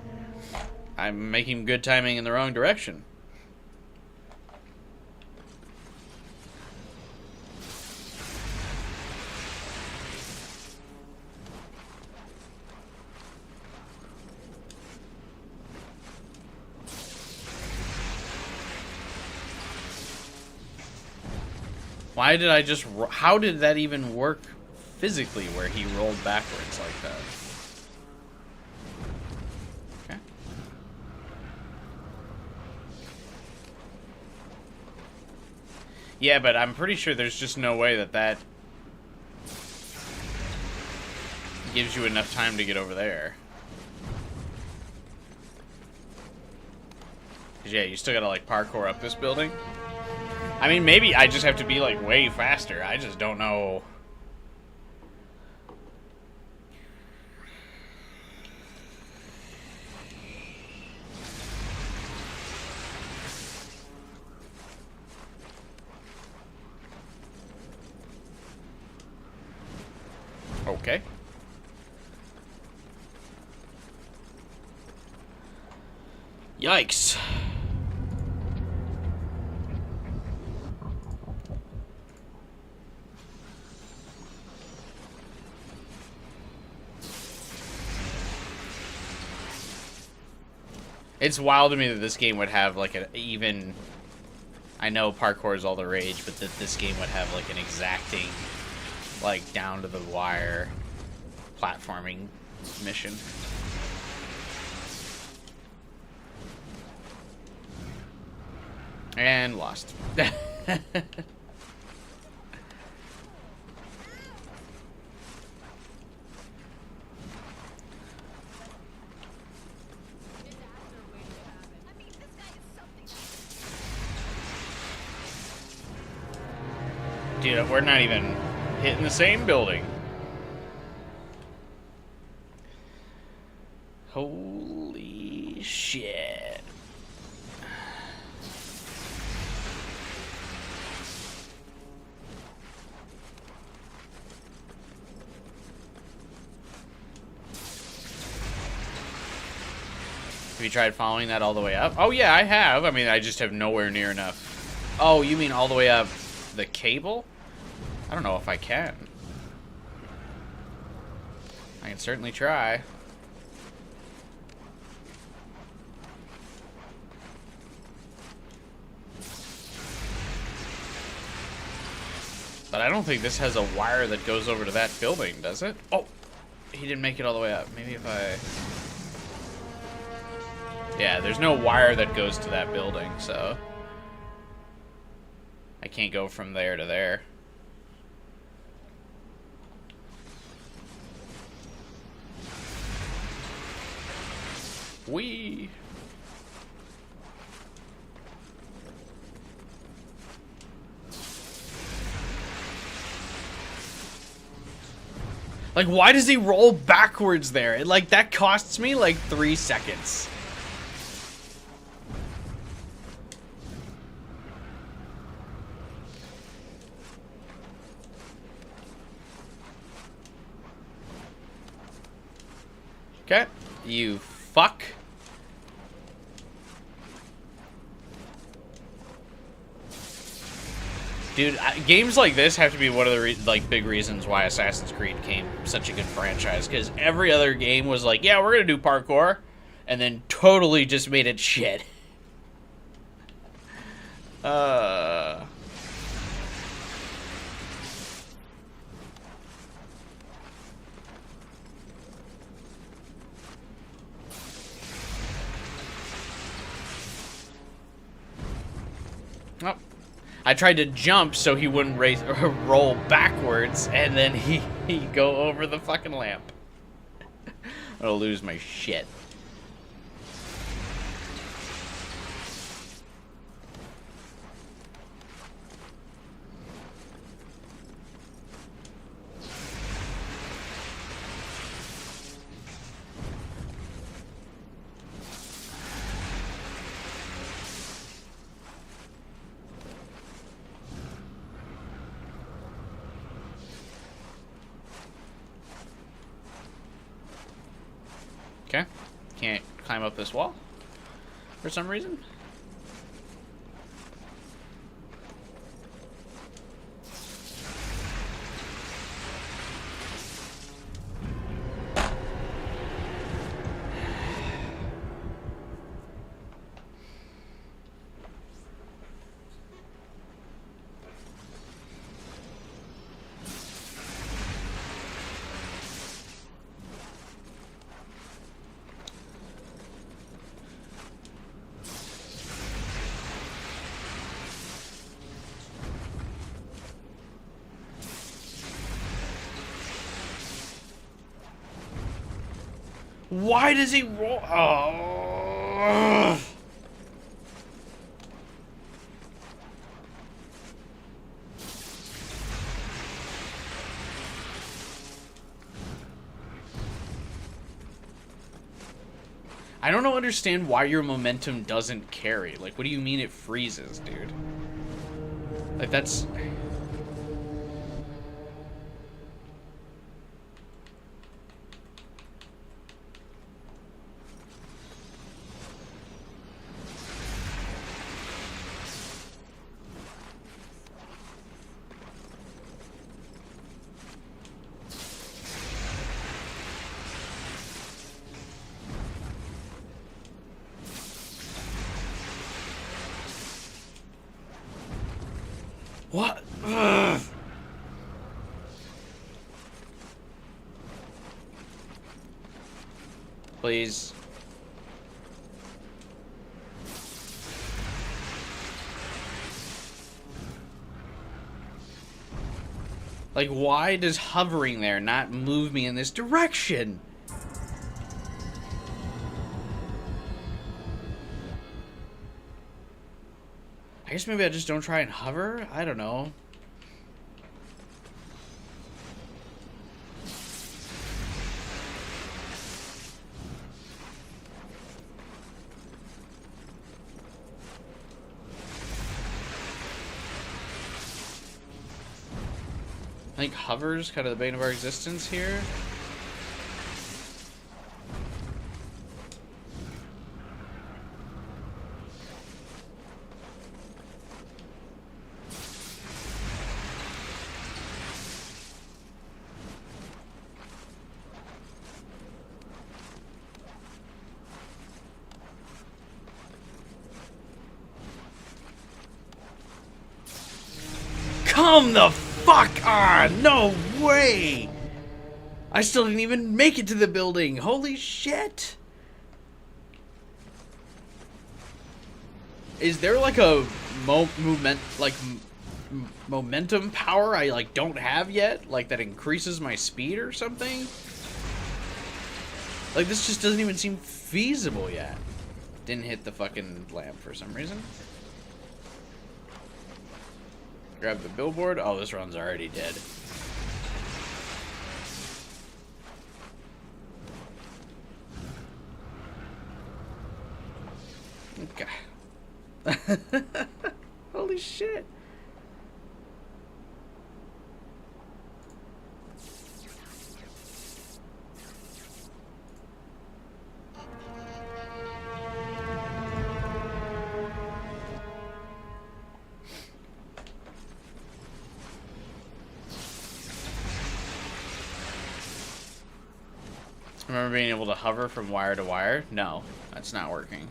I'm making good timing in the wrong direction. Why did I just... How did that even work physically where he rolled backwards like that? Okay. Yeah, but I'm pretty sure there's just no way that that gives you enough time to get over there. 'Cause yeah, you still gotta like parkour up this building. I mean, maybe I just have to be, like, way faster. I just don't know. Okay. Yikes. It's wild to me that this game would have like an even... I know parkour is all the rage, but that this game would have like an exacting, like down to the wire platforming mission. And lost. Dude, we're not even hitting the same building. Holy shit. Have you tried following that all the way up? Oh yeah, I have. I mean, I just have nowhere near enough. Oh, you mean all the way up the cable? I don't know if I can. I can certainly try. But I don't think this has a wire that goes over to that building, does it? Oh, he didn't make it all the way up. Maybe if I... Yeah, there's no wire that goes to that building, so... I can't go from there to there. Whee! Like, why does he roll backwards there? Like, that costs me, like, 3 seconds. Okay, you fuck. Dude, games like this have to be one of the big reasons why Assassin's Creed became such a good franchise. Because every other game was like, yeah, we're gonna do parkour, and then totally just made it shit. Oh. I tried to jump so he wouldn't roll backwards, and then he'd go over the fucking lamp. I'll lose my shit. Okay, can't climb up this wall for some reason. Why does he roll? Oh. I don't understand why your momentum doesn't carry. Like, what do you mean it freezes, dude? Like, that's... What? Ugh. Please. Like, why does hovering there not move me in this direction? I guess maybe I just don't try and hover? I don't know. I think hover's kind of the bane of our existence here. Come the fuck on! No way! I still didn't even make it to the building. Holy shit! Is there like a momentum power I like don't have yet? Like that increases my speed or something? Like this just doesn't even seem feasible yet. Didn't hit the fucking lamp for some reason. Grab the billboard. Oh, this run's already dead. Okay. Holy shit. Remember being able to hover from wire to wire? No, that's not working.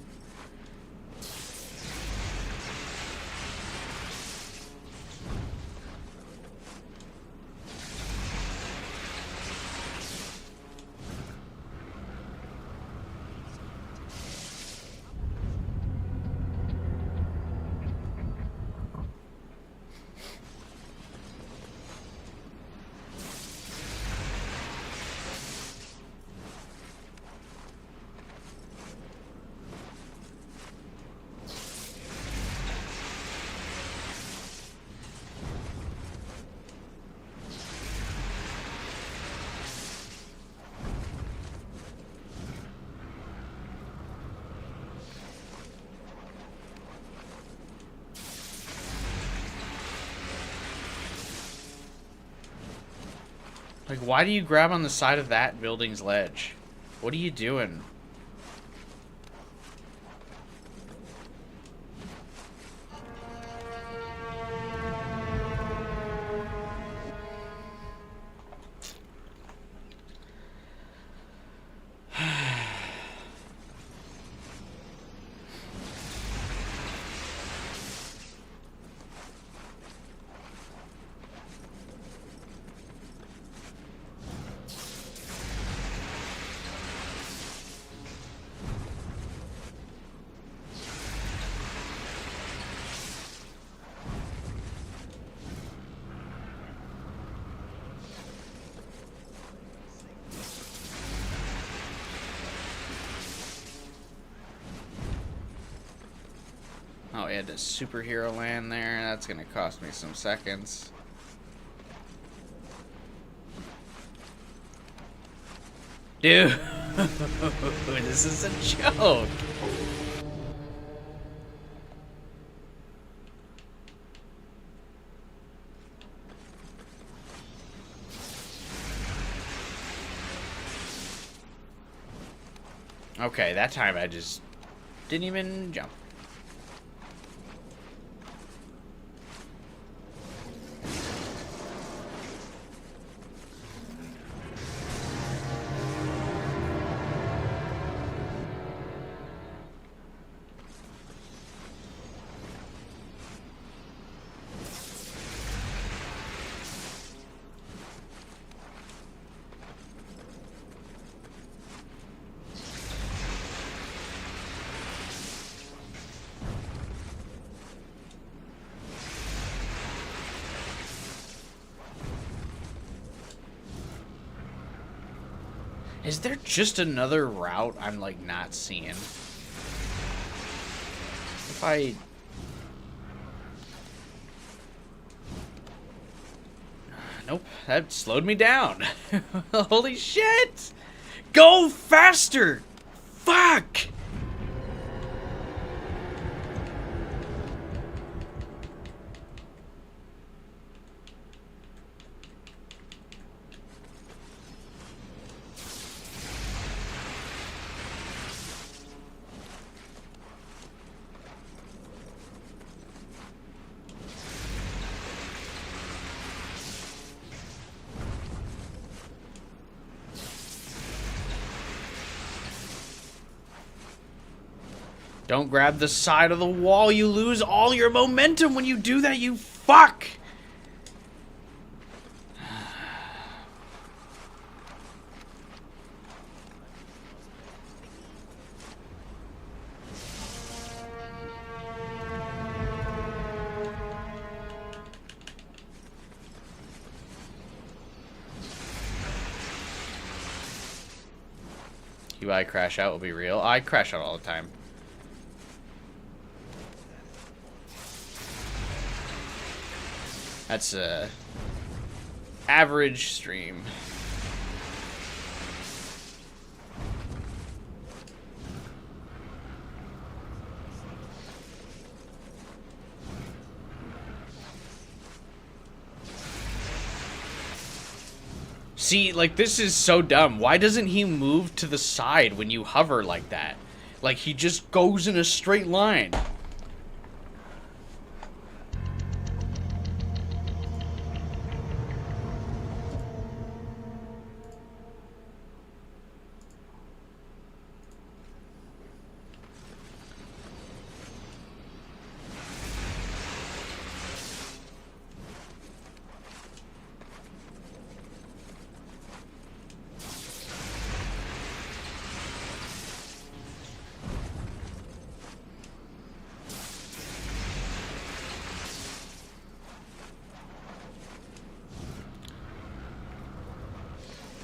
Like, why do you grab on the side of that building's ledge? What are you doing? Oh, we had to superhero land there. That's gonna cost me some seconds. Dude, this is a joke. Okay, that time I just didn't even jump. Is there just another route I'm, like, not seeing? If I... Nope, that slowed me down. Holy shit! Go faster! Fuck! Don't grab the side of the wall. You lose all your momentum when you do that, you fuck! UI crash out will be real. I crash out all the time. That's a average stream. See, like, this is so dumb. Why doesn't he move to the side when you hover like that? Like, he just goes in a straight line.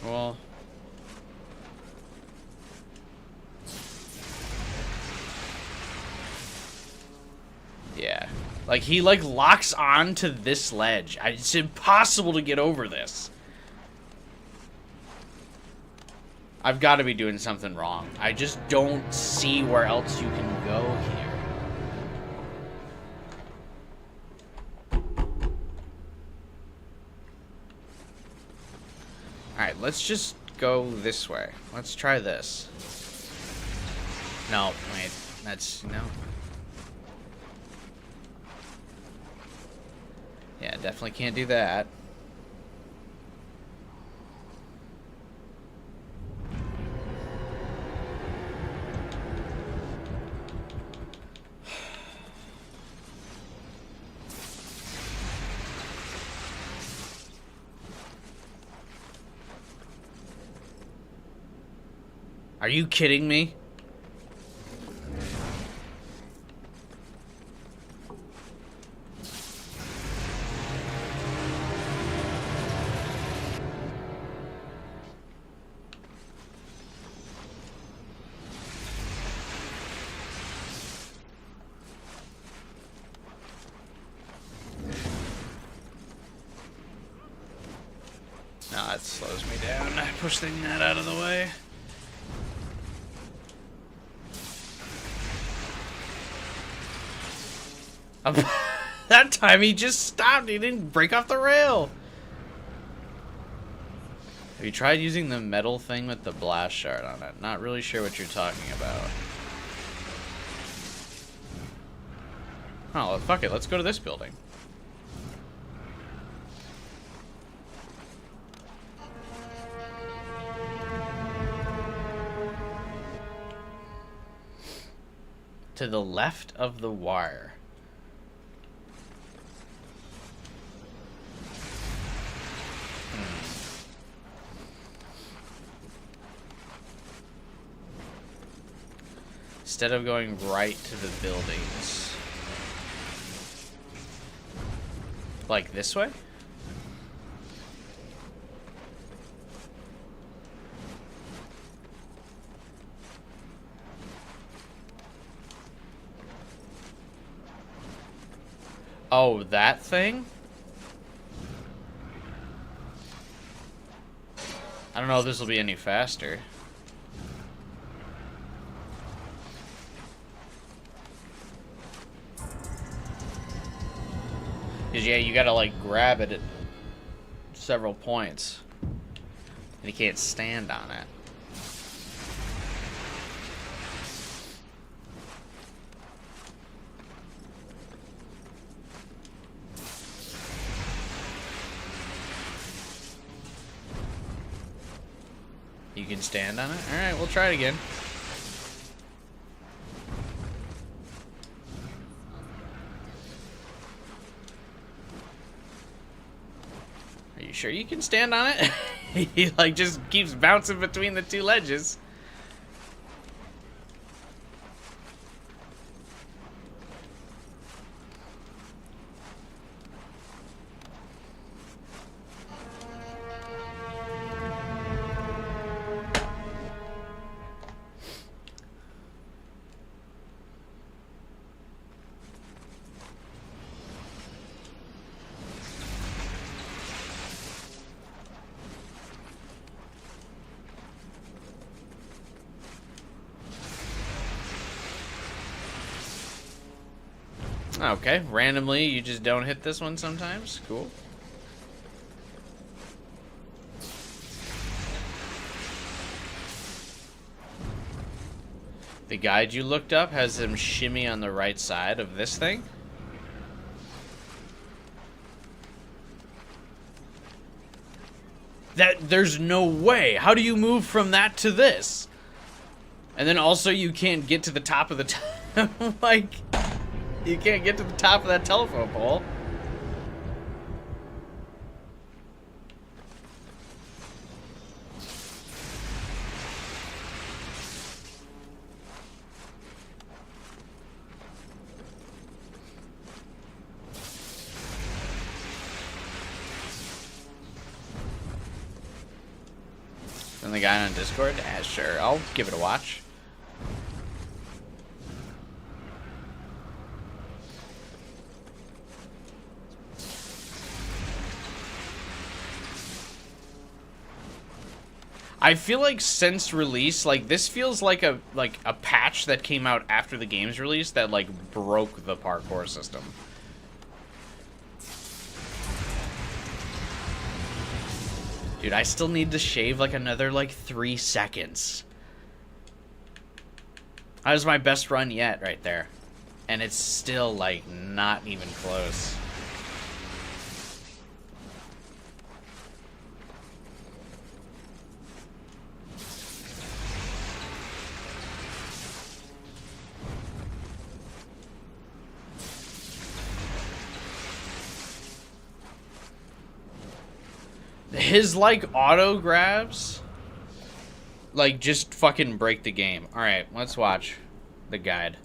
Well, yeah, like he like locks on to this ledge. It's impossible to get over this. I've got to be doing something wrong. I just don't see where else you can go here. Alright, let's just go this way. Let's try this. No, wait. That's, no. Yeah, definitely can't do that. Are you kidding me? No, that slows me down. Pushing that out of the way. That time he just stopped. He didn't break off the rail. Have you tried using the metal thing with the blast shard on it? Not really sure what you're talking about. Oh, well, fuck it. Let's go to this building. To the left of the wire. Instead of going right to the buildings. Like this way? Oh, that thing? I don't know if this will be any faster. Cause yeah, you gotta like grab it at several points. And you can't stand on it. You can stand on it? Alright, we'll try it again. You sure you can stand on it? He like just keeps bouncing between the two ledges. Okay, randomly you just don't hit this one sometimes. Cool. The guide you looked up has him shimmy on the right side of this thing. There's no way. How do you move from that to this? And then also you can't get to the top of the like, you can't get to the top of that telephone pole. And the guy on Discord? Yeah, sure. I'll give it a watch. I feel like since release, like this feels like a patch that came out after the game's release that like broke the parkour system. Dude, I still need to shave like another like 3 seconds. That was my best run yet right there. And it's still like not even close. His, like, auto grabs, like, just fucking break the game. Alright, let's watch the guide.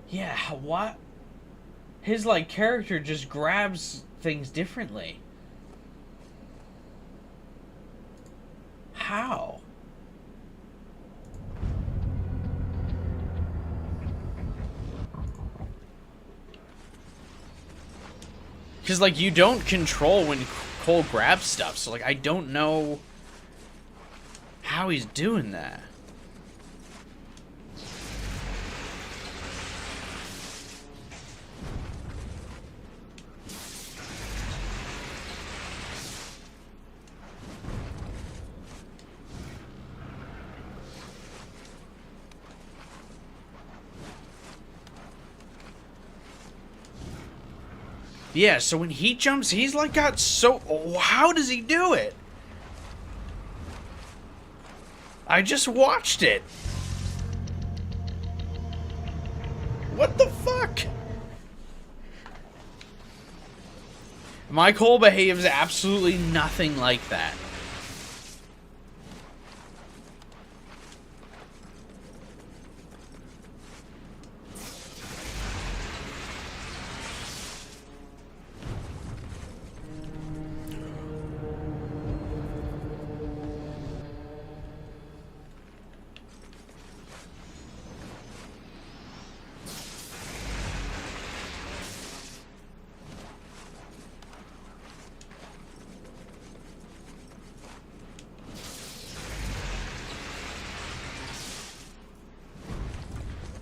Yeah, what? His, like, character just grabs things differently. How? Because, like, you don't control when Cole grabs stuff, so, like, I don't know how he's doing that. Yeah, so when he jumps, he's like got so... Oh, how does he do it? I just watched it. What the fuck? My Cole behaves absolutely nothing like that.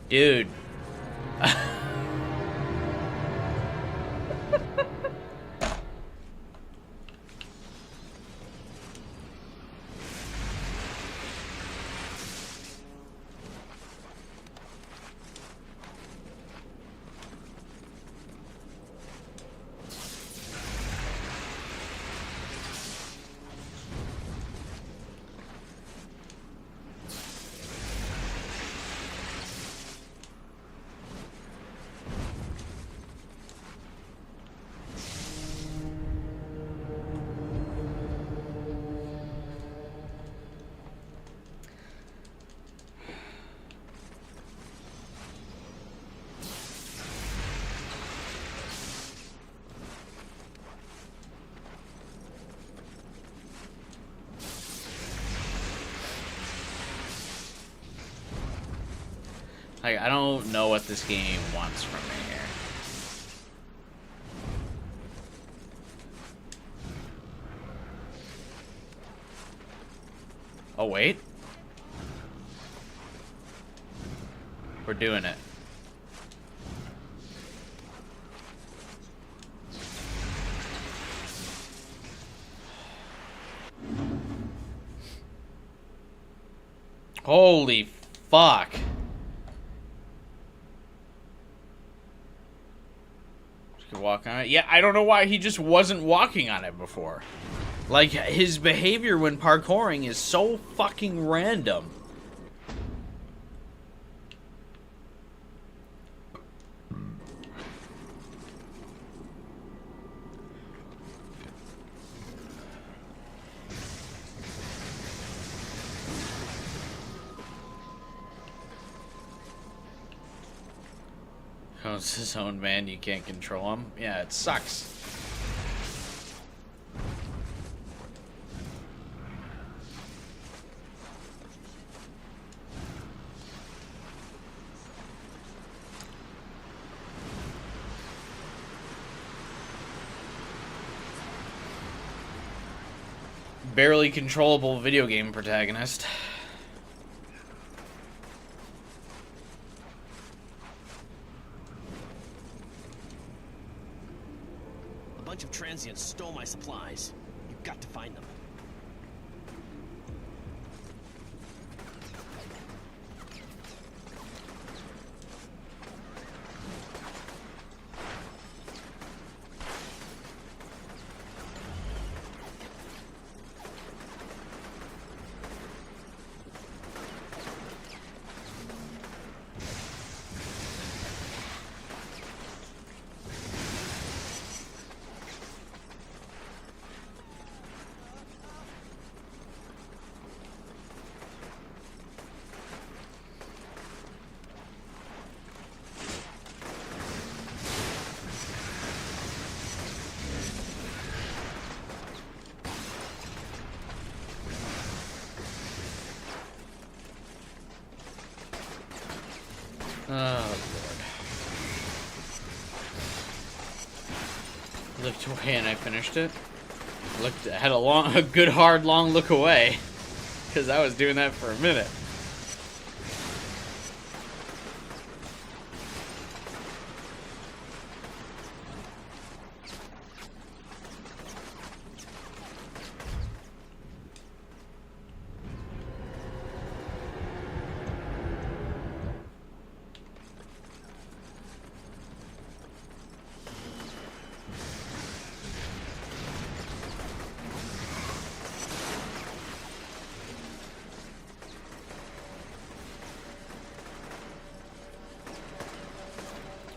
Dude. Like, I don't know what this game wants from me here. Oh, wait. We're doing it. Holy fuck. Walk on it. Yeah, I don't know why he just wasn't walking on it before. Like, his behavior when parkouring is so fucking random. Oh, it's his own man, you can't control him. Yeah, it sucks. Barely controllable video game protagonist. A bunch of transients stole my supplies. You've got to find them. Oh, Lord. Looked away and I finished it. Had a good hard long look away, because I was doing that for a minute.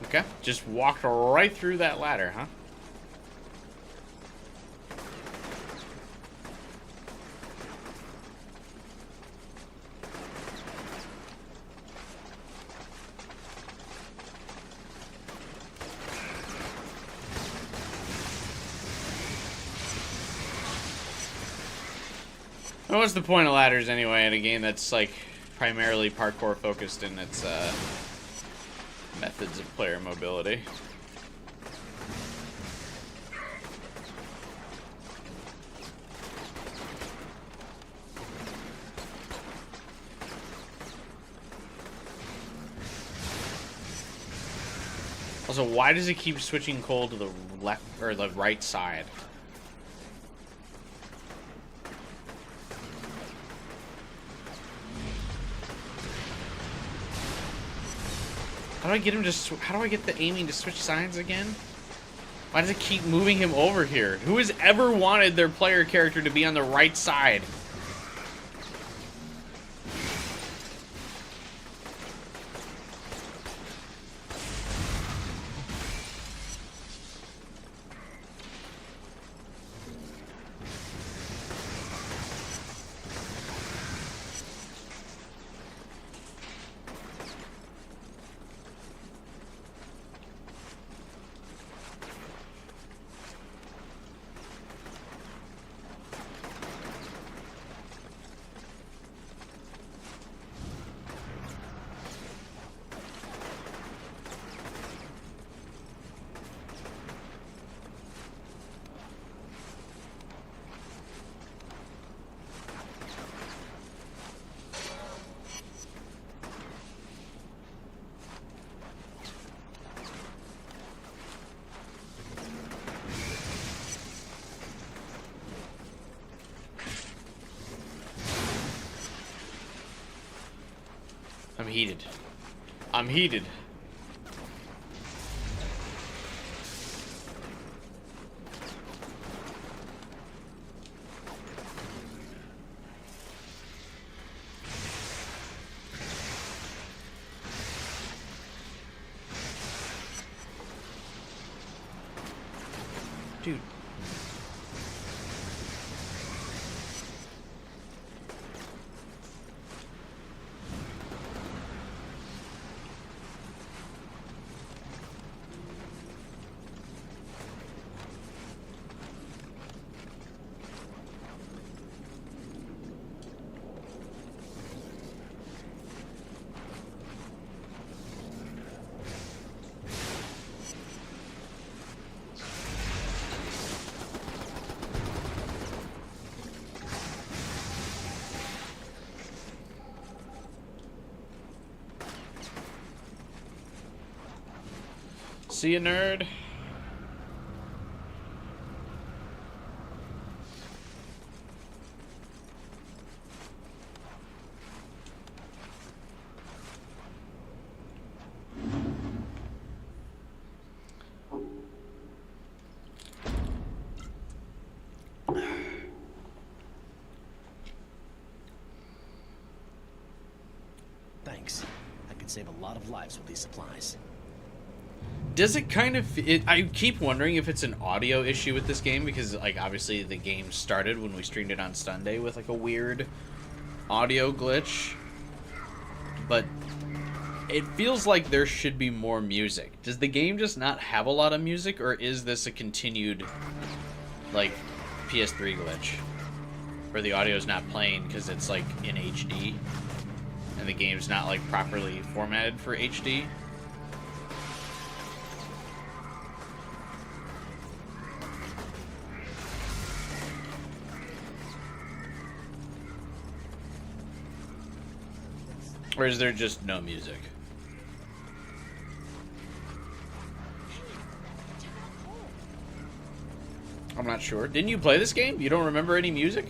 Okay, just walked right through that ladder, huh? What's the point of ladders anyway in a game that's like primarily parkour focused in its methods of player mobility? Also, why does it keep switching Cole to the left or the right side? How do I get him to? How do I get the aiming to switch sides again? Why does it keep moving him over here? Who has ever wanted their player character to be on the right side? I'm heated. I'm heated. Dude. See ya, nerd. Thanks. I could save a lot of lives with these supplies. Does it kind of... I keep wondering if it's an audio issue with this game, because, like, obviously the game started when we streamed it on Sunday with, like, a weird audio glitch. But it feels like there should be more music. Does the game just not have a lot of music, or is this a continued, like, PS3 glitch? Where the audio's not playing because it's, like, in HD, and the game's not, like, properly formatted for HD? Or is there just no music? I'm not sure. Didn't you play this game? You don't remember any music?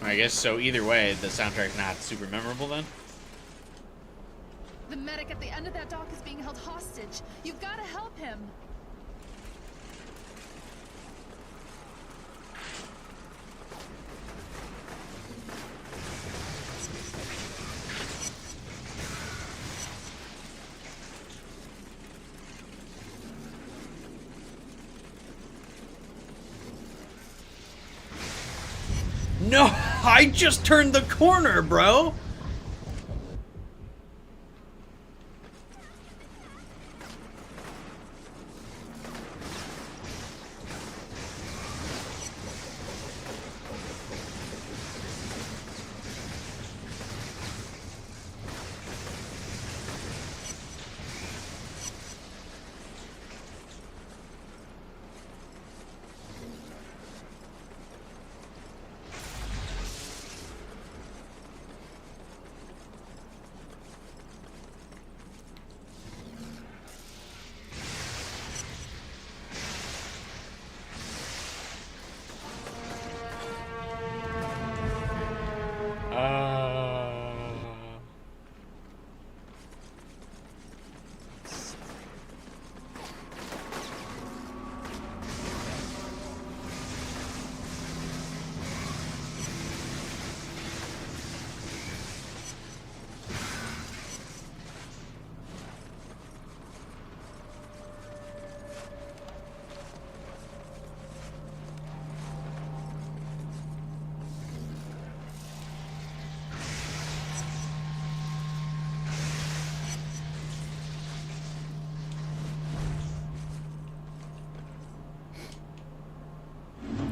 I guess so. Either way, the soundtrack's not super memorable then. The medic at the end of that dock is being held hostage. You've got to help him. No, I just turned the corner, bro.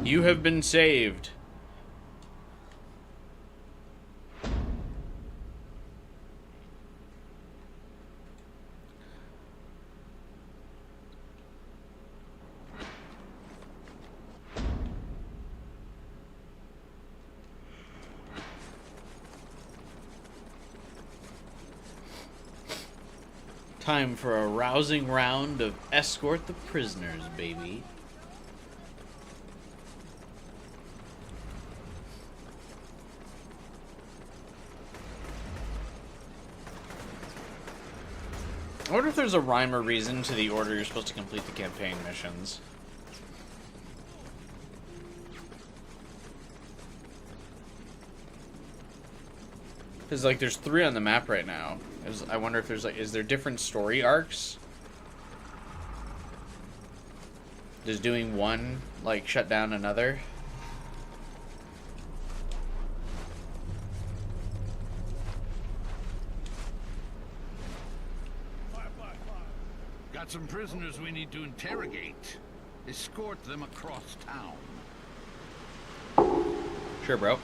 You have been saved. Time for a rousing round of escort the prisoners, baby. I wonder if there's a rhyme or reason to the order you're supposed to complete the campaign missions. Because, like, there's 3 on the map right now. I wonder if there's, like, is there different story arcs? Does doing one, like, shut down another? Got some prisoners we need to interrogate. Escort them across town. Sure, bro.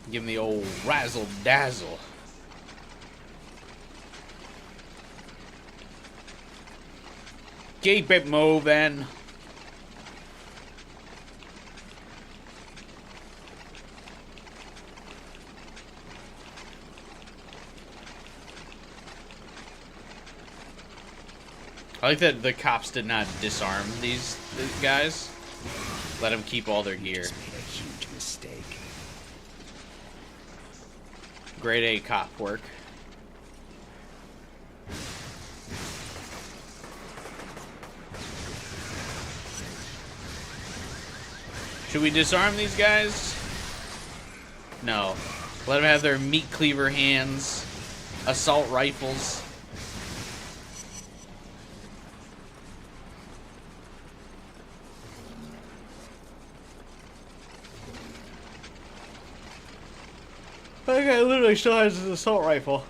Give him the old razzle-dazzle. Keep it moving. I like that the cops did not disarm these guys. Let them keep all their gear. Just made a huge mistake. Grade A cop work. Should we disarm these guys? No. Let them have their meat cleaver hands, assault rifles. That guy literally still has his assault rifle.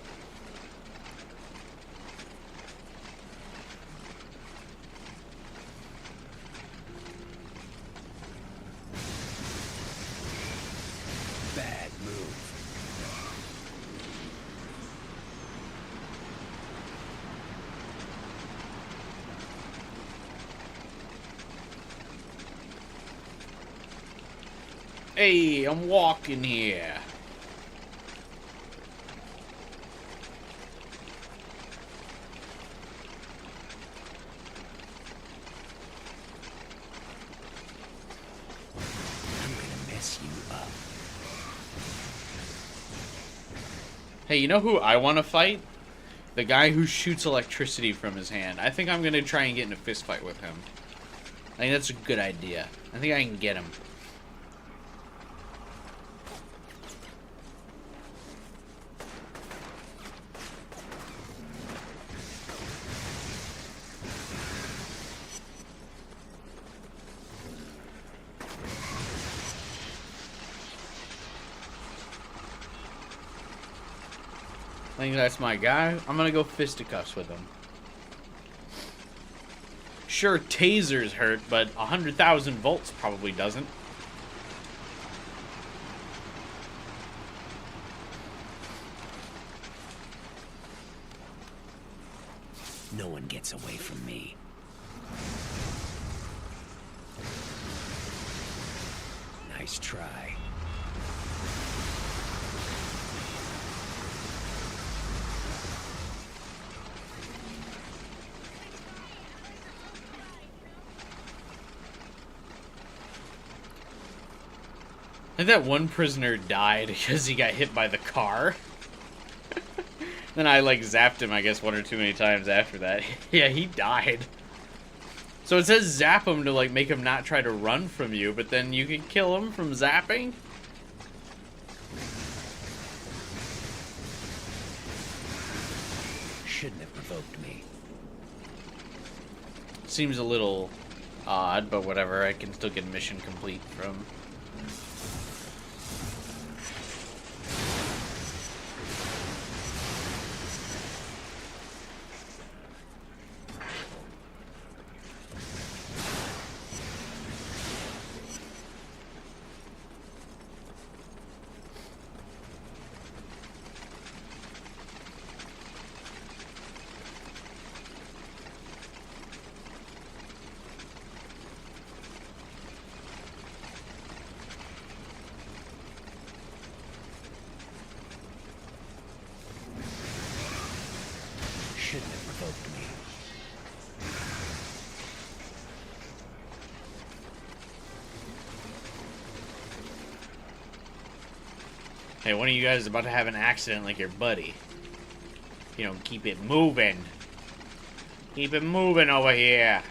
Bad move. Hey, I'm walking here. Hey, you know who I want to fight? The guy who shoots electricity from his hand. I think I'm going to try and get in a fist fight with him. I think that's a good idea. I think I can get him. I think that's my guy. I'm gonna go fisticuffs with him. Sure, tasers hurt, but 100,000 volts probably doesn't. No one gets away from me. Nice try. I think that one prisoner died because he got hit by the car. Then I, like, zapped him, I guess, one or too many times after that. Yeah, he died. So it says zap him to, like, make him not try to run from you, but then you can kill him from zapping? Shouldn't have provoked me. Seems a little odd, but whatever. I can still get mission complete from... Hey, one of you guys is about to have an accident like your buddy. You know, keep it moving. Keep it moving over here.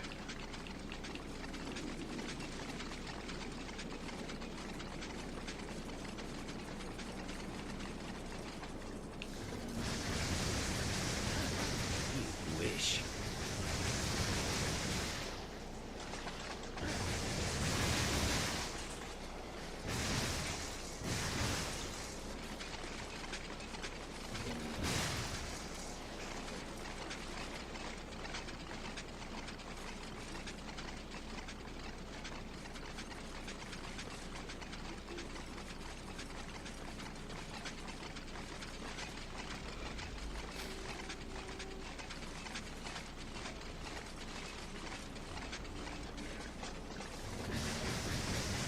Wish.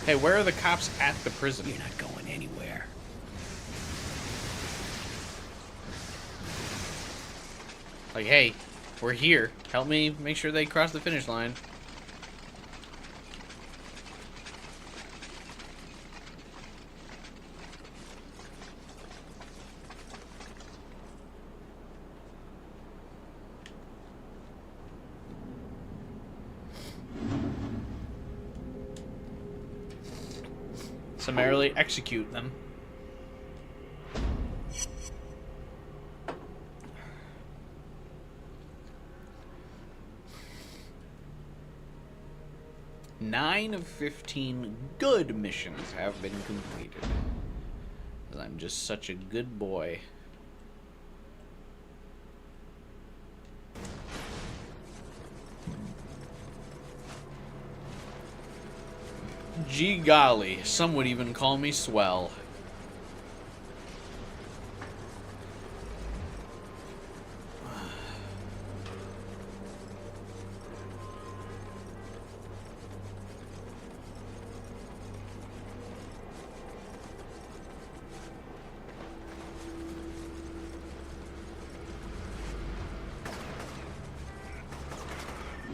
Hey, where are the cops at the prison? You're not going anywhere. Like, hey, we're here. Help me make sure they cross the finish line. Summarily execute them. Nine of 15 good missions have been completed. 'Cause I'm just such a good boy. Gee golly, some would even call me swell.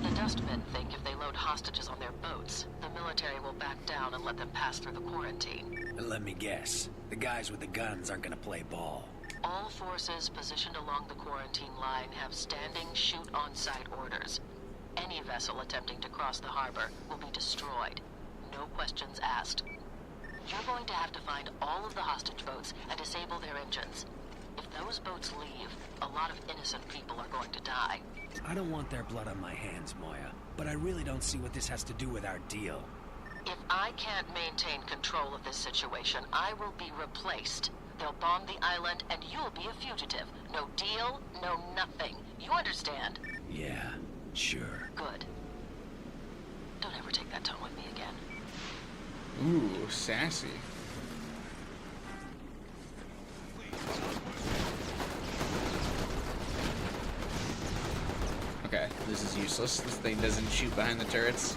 The dustmen think if they load hostages on their boats, the military will back down and let them pass through the quarantine. And let me guess, the guys with the guns aren't gonna play ball. All forces positioned along the quarantine line have standing shoot-on-sight orders. Any vessel attempting to cross the harbor will be destroyed. No questions asked. You're going to have to find all of the hostage boats and disable their engines. If those boats leave, a lot of innocent people are going to die. I don't want their blood on my hands, Moya, but I really don't see what this has to do with our deal. If I can't maintain control of this situation, I will be replaced. They'll bomb the island and you'll be a fugitive. No deal, no nothing. You understand? Yeah, sure. Good. Don't ever take that tone with me again. Ooh, sassy. Okay, this is useless. This thing doesn't shoot behind the turrets.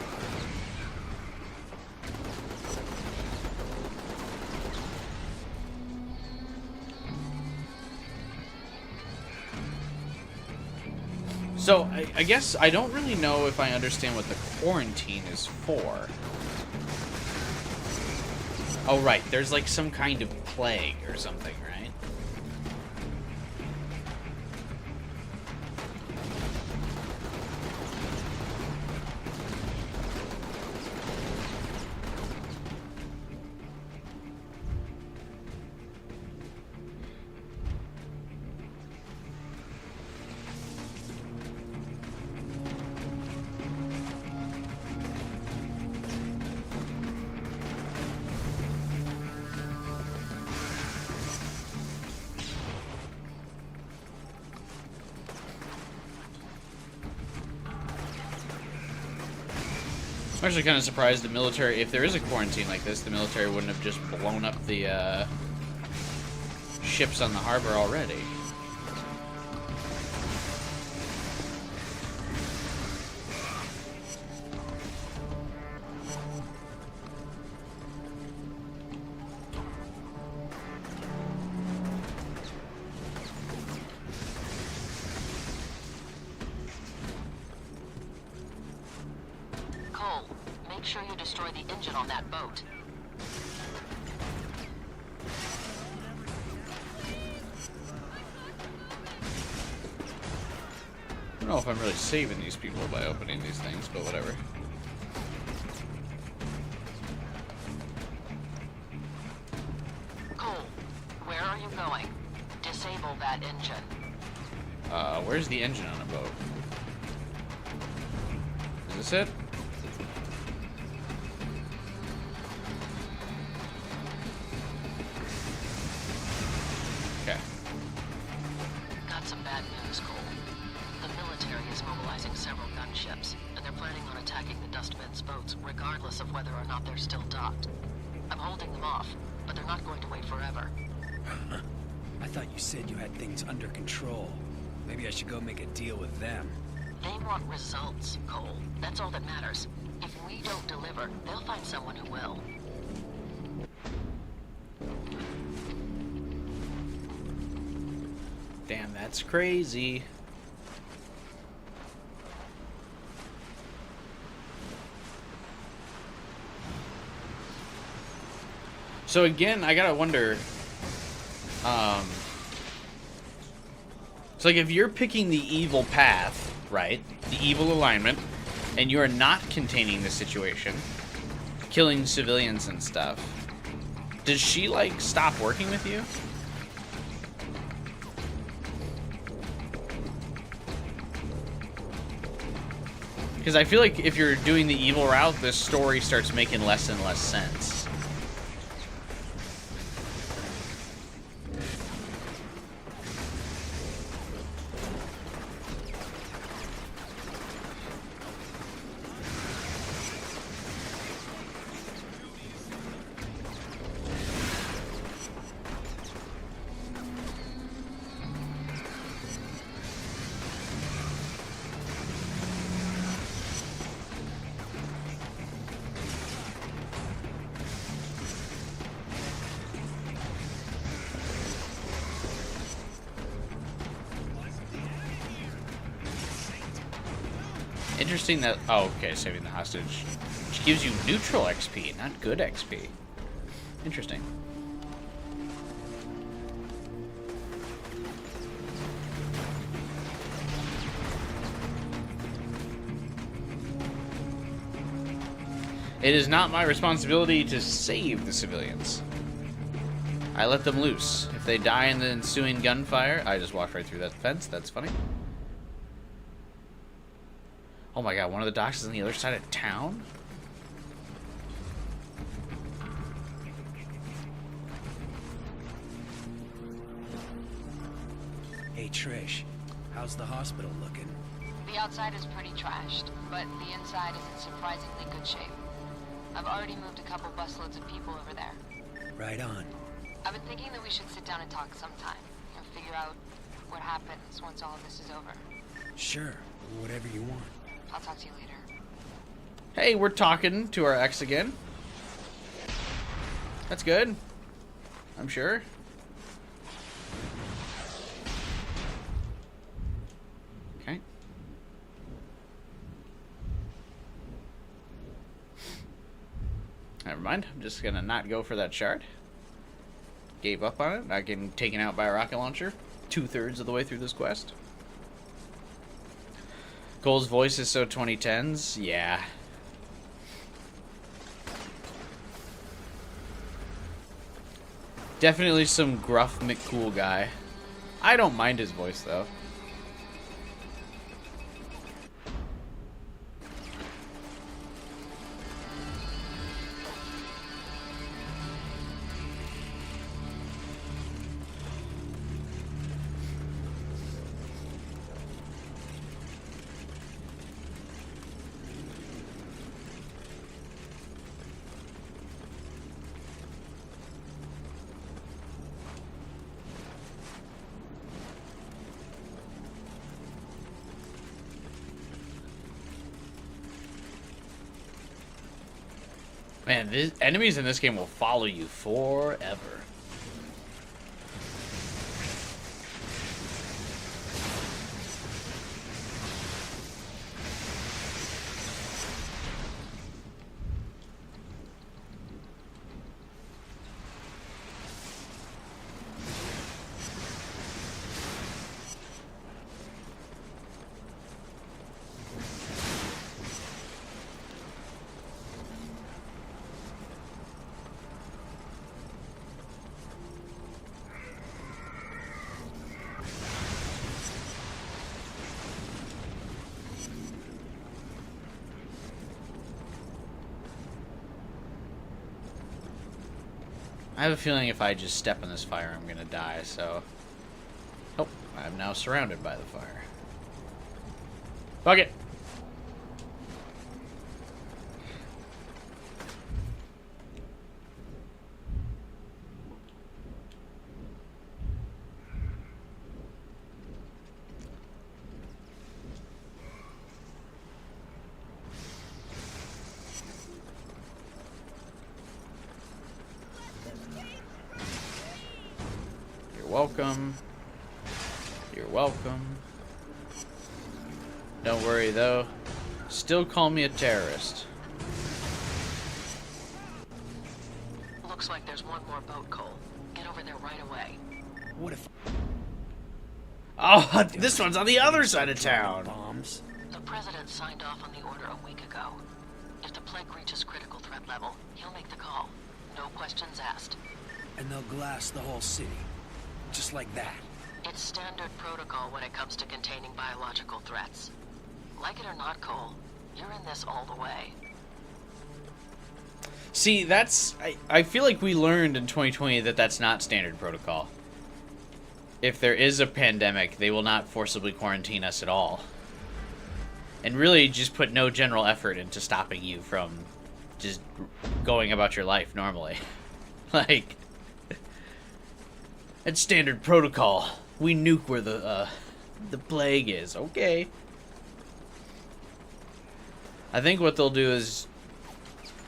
So, I guess I don't really know if I understand what the quarantine is for. Oh, right. There's like some kind of plague or something, right? I'm actually kind of surprised the military, if there is a quarantine like this, the military wouldn't have just blown up the ships on the harbor already. Make sure you destroy the engine on that boat. know if I'm really saving these people by opening these things, but whatever. Cole, where are you going? Disable that engine. Where's the engine on a boat? Is this it? Okay. Got some bad news, Cole. The military is mobilizing several gunships, and they're planning on attacking the Dustman's boats, regardless of whether or not they're still docked. I'm holding them off, but they're not going to wait forever. I thought you said you had things under control. Maybe I should go make a deal with them. They want results, Cole. That's all that matters. If we don't deliver, they'll find someone who will. Damn, that's crazy. So again, I gotta wonder, so like if you're picking the evil path, right, the evil alignment, and you're not containing the situation, killing civilians and stuff, does she like stop working with you? Because I feel like if you're doing the evil route, this story starts making less and less sense. Interesting that... Oh, okay, saving the hostage. Which gives you neutral XP, not good XP. Interesting. It is not my responsibility to save the civilians. I let them loose. If they die in the ensuing gunfire... I just walked right through that fence. That's funny. Oh my god, one of the docks is on the other side of town? Hey Trish, how's the hospital looking? The outside is pretty trashed, but the inside is in surprisingly good shape. I've already moved a couple busloads of people over there. Right on. I've been thinking that we should sit down and talk sometime. You know, figure out what happens once all of this is over. Sure, whatever you want. I'll talk to you later. Hey, we're talking to our ex again. That's good. I'm sure. Okay. Never mind. I'm just gonna not go for that shard. Gave up on it. Not getting taken out by a rocket launcher. 2/3 of the way through this quest. Cole's voice is so 2010s. Yeah. Definitely some gruff McCool guy. I don't mind his voice though. Man, enemies in this game will follow you forever. I have a feeling if I just step in this fire, I'm gonna die, so... Oh, I'm now surrounded by the fire. Fuck it! Welcome. You're welcome. Don't worry though. Still call me a terrorist. Looks like there's one more boat, Cole. Get over there right away. What if... Oh, this one's on the other side of town. Bombs? The president signed off on the order a week ago. If the plague reaches critical threat level, he'll make the call. No questions asked. And they'll glass the whole city. Just like that. It's standard protocol when it comes to containing biological threats. Like it or not, Cole, you're in this all the way. See, that's... I feel like we learned in 2020 that that's not standard protocol. If there is a pandemic, they will not forcibly quarantine us at all. And really just put no general effort into stopping you from just going about your life normally. Like... It's standard protocol. We nuke where the plague is. Okay. I think what they'll do is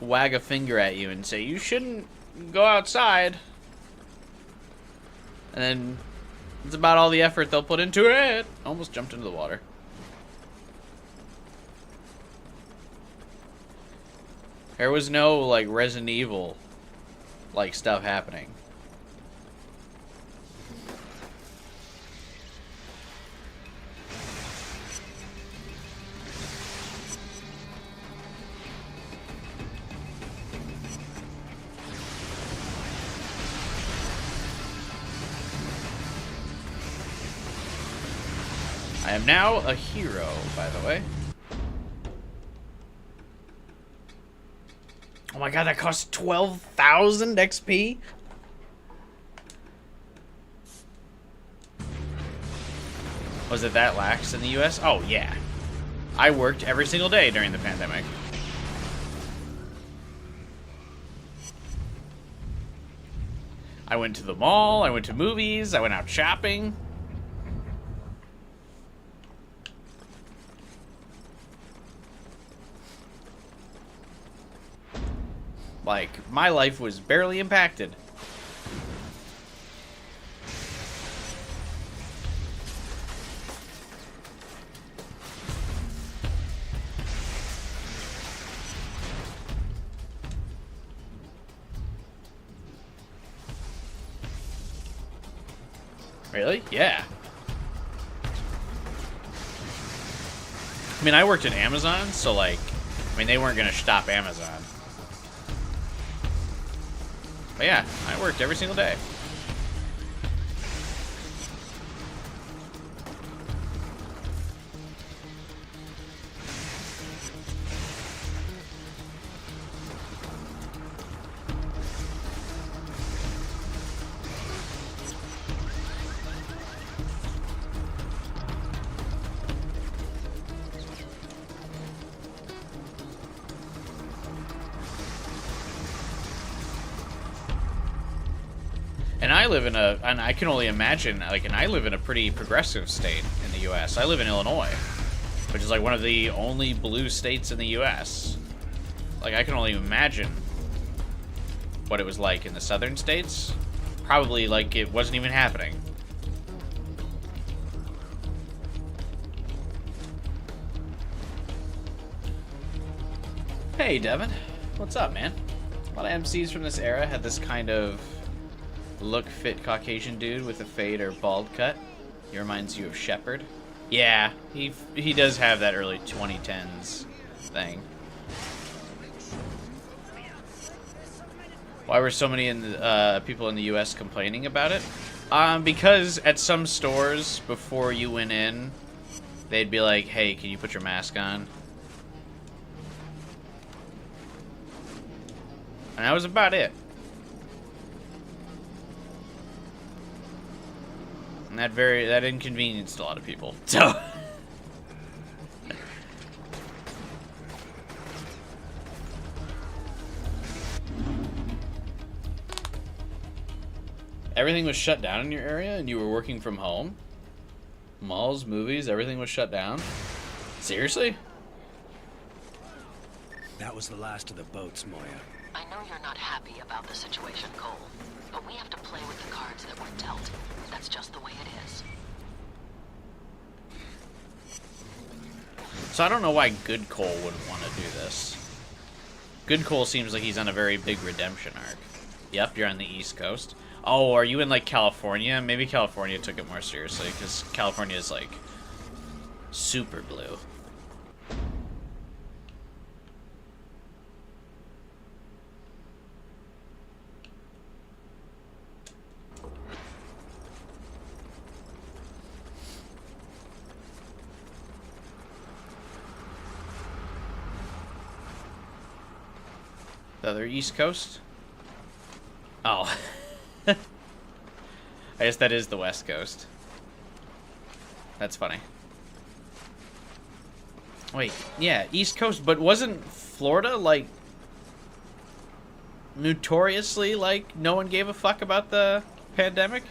wag a finger at you and say, you shouldn't go outside. And then it's about all the effort they'll put into it. Almost jumped into the water. There was no, like, Resident Evil, like, stuff happening. I am now a hero, by the way. Oh my god, that costs 12,000 XP? Was it that lax in the US? Oh, yeah. I worked every single day during the pandemic. I went to the mall, I went to movies, I went out shopping. Like, my life was barely impacted. Really? Yeah. I mean, I worked at Amazon, so like, I mean, they weren't gonna stop Amazon. But yeah, I worked every single day. And I live in a, and I can only imagine, like, and I live in a pretty progressive state in the U.S. I live in Illinois, which is like one of the only blue states in the U.S. Like, I can only imagine what it was like in the southern states. Probably like it wasn't even happening. Hey, Devin. What's up, man? A lot of MCs from this era had this kind of look fit Caucasian dude with a fade or bald cut. He reminds you of Shepard. Yeah, he does have that early 2010s thing. Why were so many people in the U.S. complaining about it? Because at some stores, before you went in, they'd be like, hey, can you put your mask on? And that was about it. And that inconvenienced a lot of people. So everything was shut down in your area and you were working from home? Malls, movies, everything was shut down? Seriously? That was the last of the boats, Moya. I know you're not happy about the situation, Cole, but we have to play with the cards that were dealt. That's just the way it is. So I don't know why Good Cole wouldn't want to do this. Good Cole seems like he's on a very big redemption arc. Yep, you're on the East Coast. Oh, are you in, like, California? Maybe California took it more seriously, because California is, like, super blue. The other East Coast? Oh. I guess that is the West Coast. That's funny. Wait, yeah, East Coast, but wasn't Florida, like, notoriously, like, no one gave a fuck about the pandemic?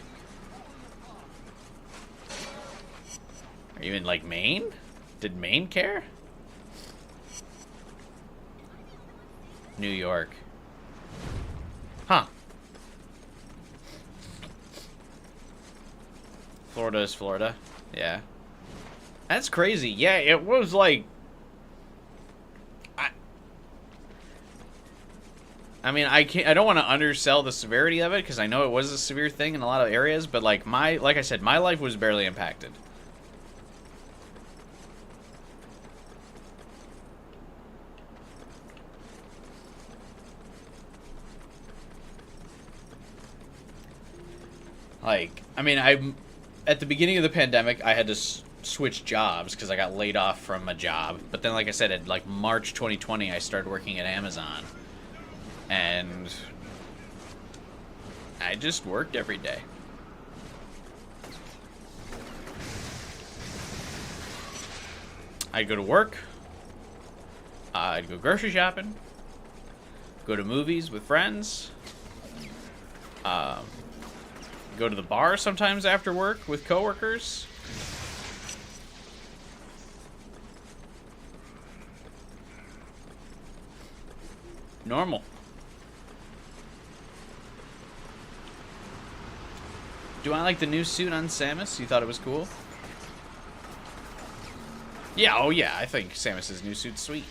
Or even, like, Maine? Did Maine care? New York. Huh. Florida is Florida. Yeah. That's crazy. Yeah, it was like... I mean, I don't want to undersell the severity of it, because I know it was a severe thing in a lot of areas, but like I said, my life was barely impacted. Like, I mean, at the beginning of the pandemic, I had to switch jobs because I got laid off from a job. But then, like I said, at like March 2020, I started working at Amazon. And I just worked every day. I'd go to work. I'd go grocery shopping. Go to movies with friends. Go to the bar sometimes after work with coworkers. Normal. Do I like the new suit on Samus? You thought it was cool? Yeah, oh yeah, I think Samus's new suit's sweet.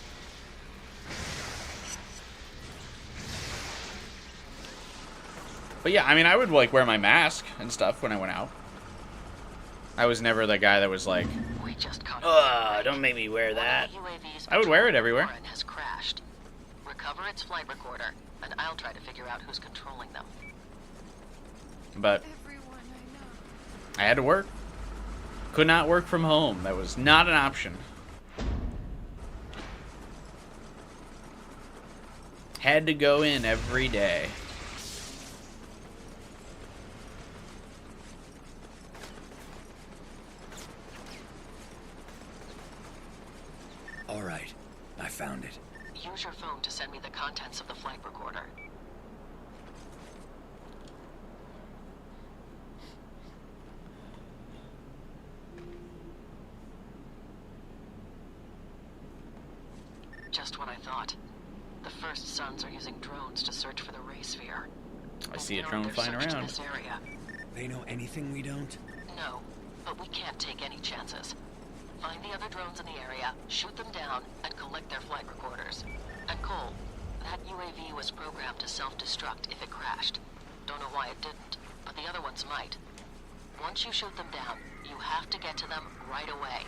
But yeah, I mean, I would like wear my mask and stuff when I went out. I was never the guy that was like, don't make me wear that. I would wear it everywhere. Has crashed. Recover its flight recorder, and I'll try to figure out who's controlling them. But I had to work. Could not work from home. That was not an option. Had to go in every day. All right, I found it. Use your phone to send me the contents of the flight recorder. Just what I thought. The First Sons are using drones to search for the Ray Sphere. I see a drone flying around. This area. They know anything we don't? No, but we can't take any chances. Find the other drones in the area, shoot them down, and collect their flight recorders. And Cole, that UAV was programmed to self-destruct if it crashed. Don't know why it didn't, but the other ones might. Once you shoot them down, you have to get to them right away.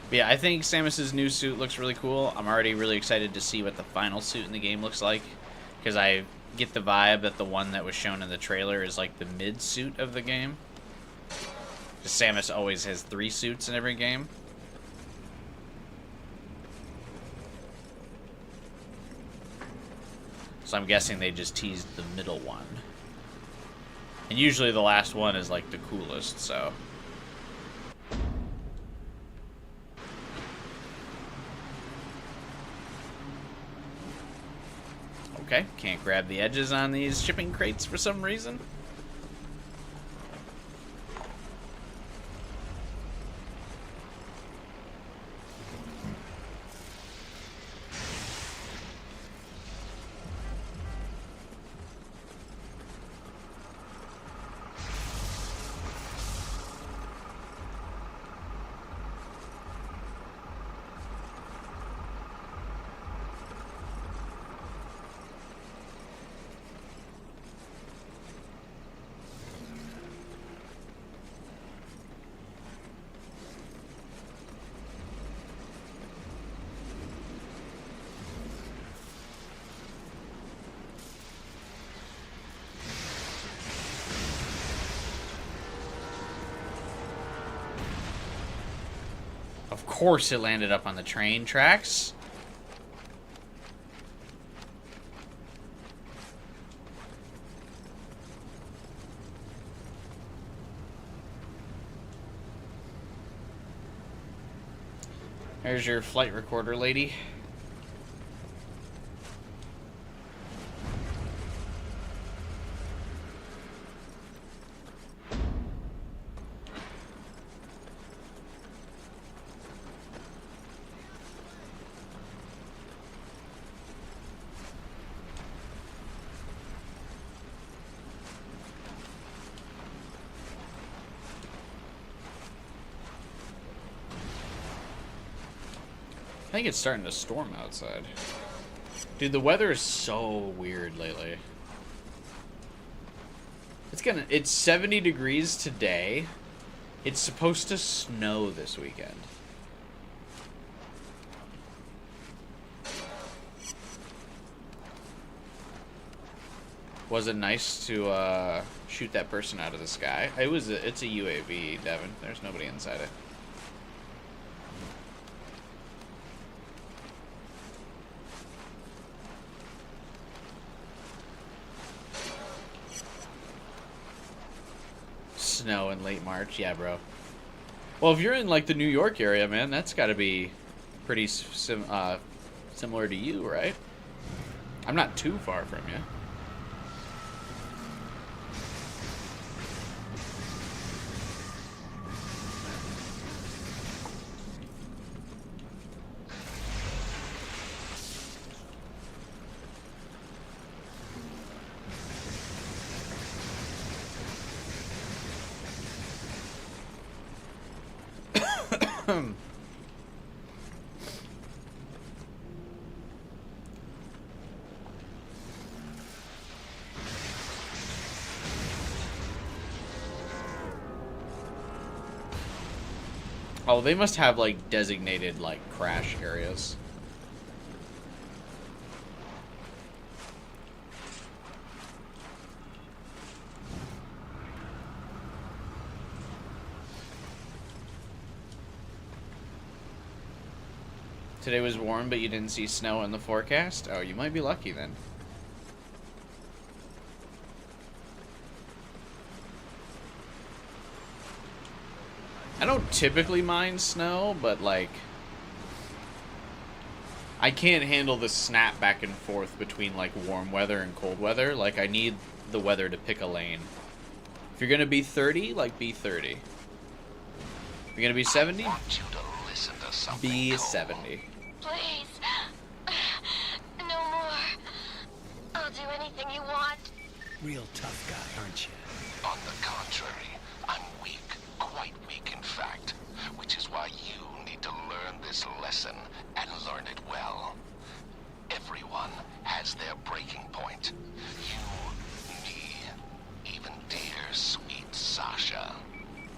But yeah, I think Samus's new suit looks really cool. I'm already really excited to see what the final suit in the game looks like, because I get the vibe that the one that was shown in the trailer is like the mid suit of the game. Samus always has 3 suits in every game. So I'm guessing they just teased the middle one. And usually the last one is like the coolest, so. Okay, can't grab the edges on these shipping crates for some reason. Of course it landed up on the train tracks. There's your flight recorder, lady. I think it's starting to storm outside. Dude, the weather is so weird lately. It's 70 degrees today. It's supposed to snow this weekend. Was it nice to shoot that person out of the sky? It's a UAV, Devin. There's nobody inside it. Snow in late March, yeah, bro. Well, if you're in like the New York area, man, that's got to be pretty similar to you, right? I'm not too far from you. Oh, they must have like designated like crash areas. Today was warm, but you didn't see snow in the forecast? Oh, you might be lucky then. I don't typically mind snow, but like I can't handle the snap back and forth between like warm weather and cold weather. Like I need the weather to pick a lane. If you're gonna be 30, like be 30. If you're gonna be 70, be 70. Please. No more. I'll do anything you want. Real tough guy, aren't you? On the contrary, I'm weak. Quite weak, in fact. Which is why you need to learn this lesson, and learn it well. Everyone has their breaking point. You, me, even dear, sweet Sasha.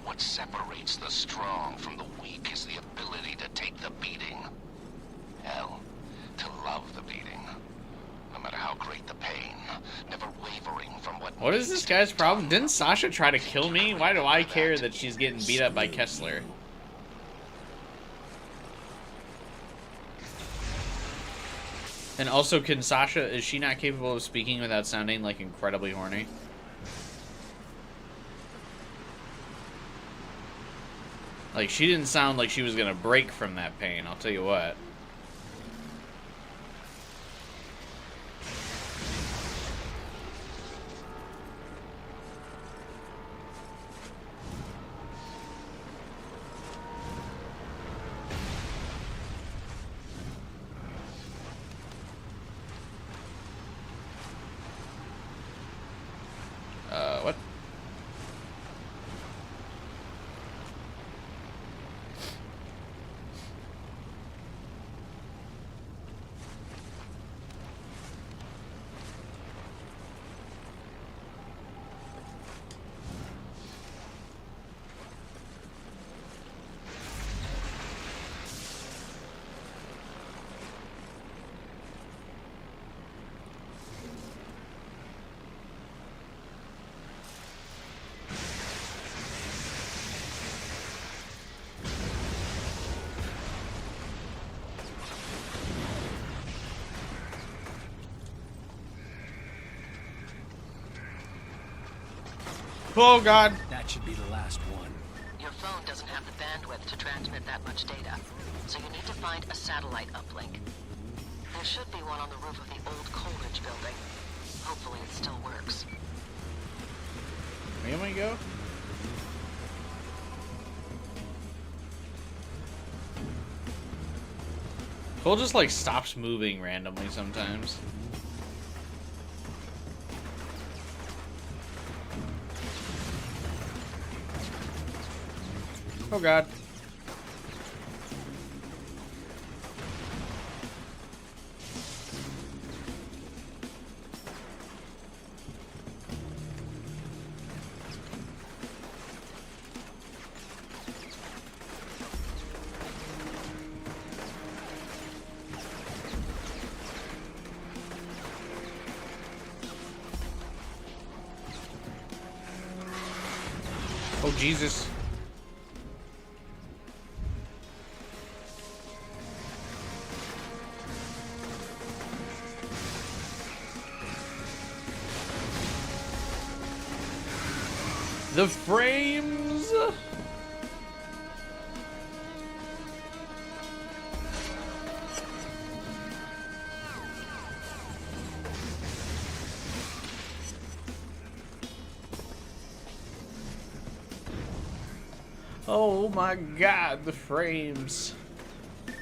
What separates the strong from the weak is the ability to take the beating. Hell, to love the beating. No matter how great the pain, never wavering from What is this guy's problem? Didn't Sasha try to kill me? Why do I care that she's getting beat up by Kessler? And also, can Sasha, is she not capable of speaking without sounding, like, incredibly horny? Like, she didn't sound like she was gonna break from that pain, I'll tell you what. What? Oh god. That should be the last one. Your phone doesn't have the bandwidth to transmit that much data, so you need to find a satellite uplink. There should be one on the roof of the old Coleridge building. Hopefully it still works. Here we go. Cole just like stops moving randomly sometimes. Oh god. Oh Jesus. The frames. Oh my god, the frames.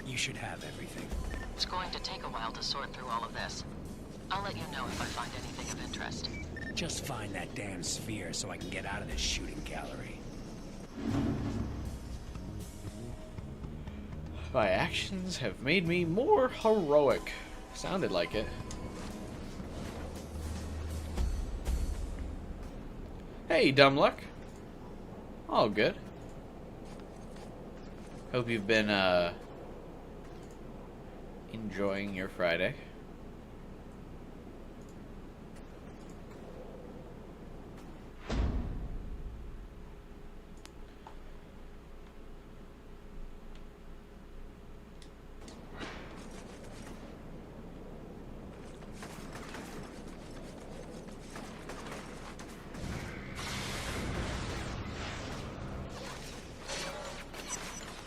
You should have everything. It's going to take a while to sort through all of this. I'll let you know if I find anything of interest. Just find that damn sphere so I can get out of this shooting gallery. My actions have made me more heroic. Sounded like it. Hey, dumb luck. All good. Hope you've been, enjoying your Friday.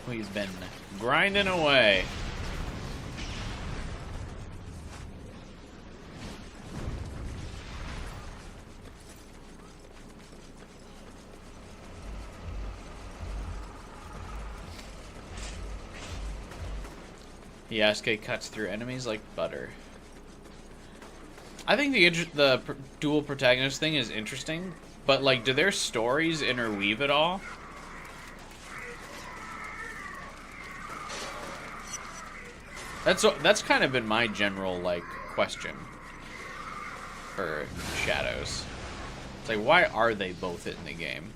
He's been grinding away. Yasuke cuts through enemies like butter. I think the dual protagonist thing is interesting, but like, do their stories interweave at all? That's kind of been my general, like, question for Shadows. It's like, why are they both in the game?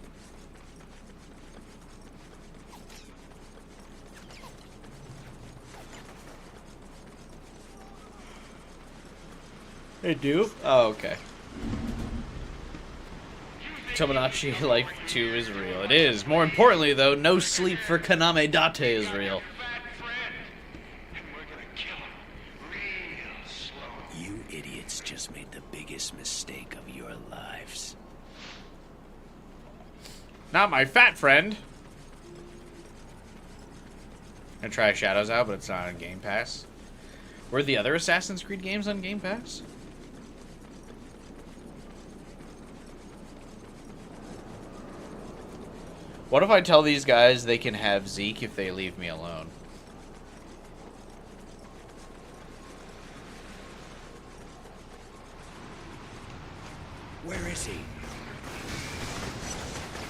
They do? Oh, okay. Tomodachi Life 2 is real. It is. More importantly, though, no sleep for Kaname Date is real. idiots just made the biggest mistake of your lives. Not my fat friend. Gonna try Shadows out, but it's not on Game Pass. Were the other Assassin's Creed games on Game Pass? What if I tell these guys they can have Zeke if they leave me alone? Where is he?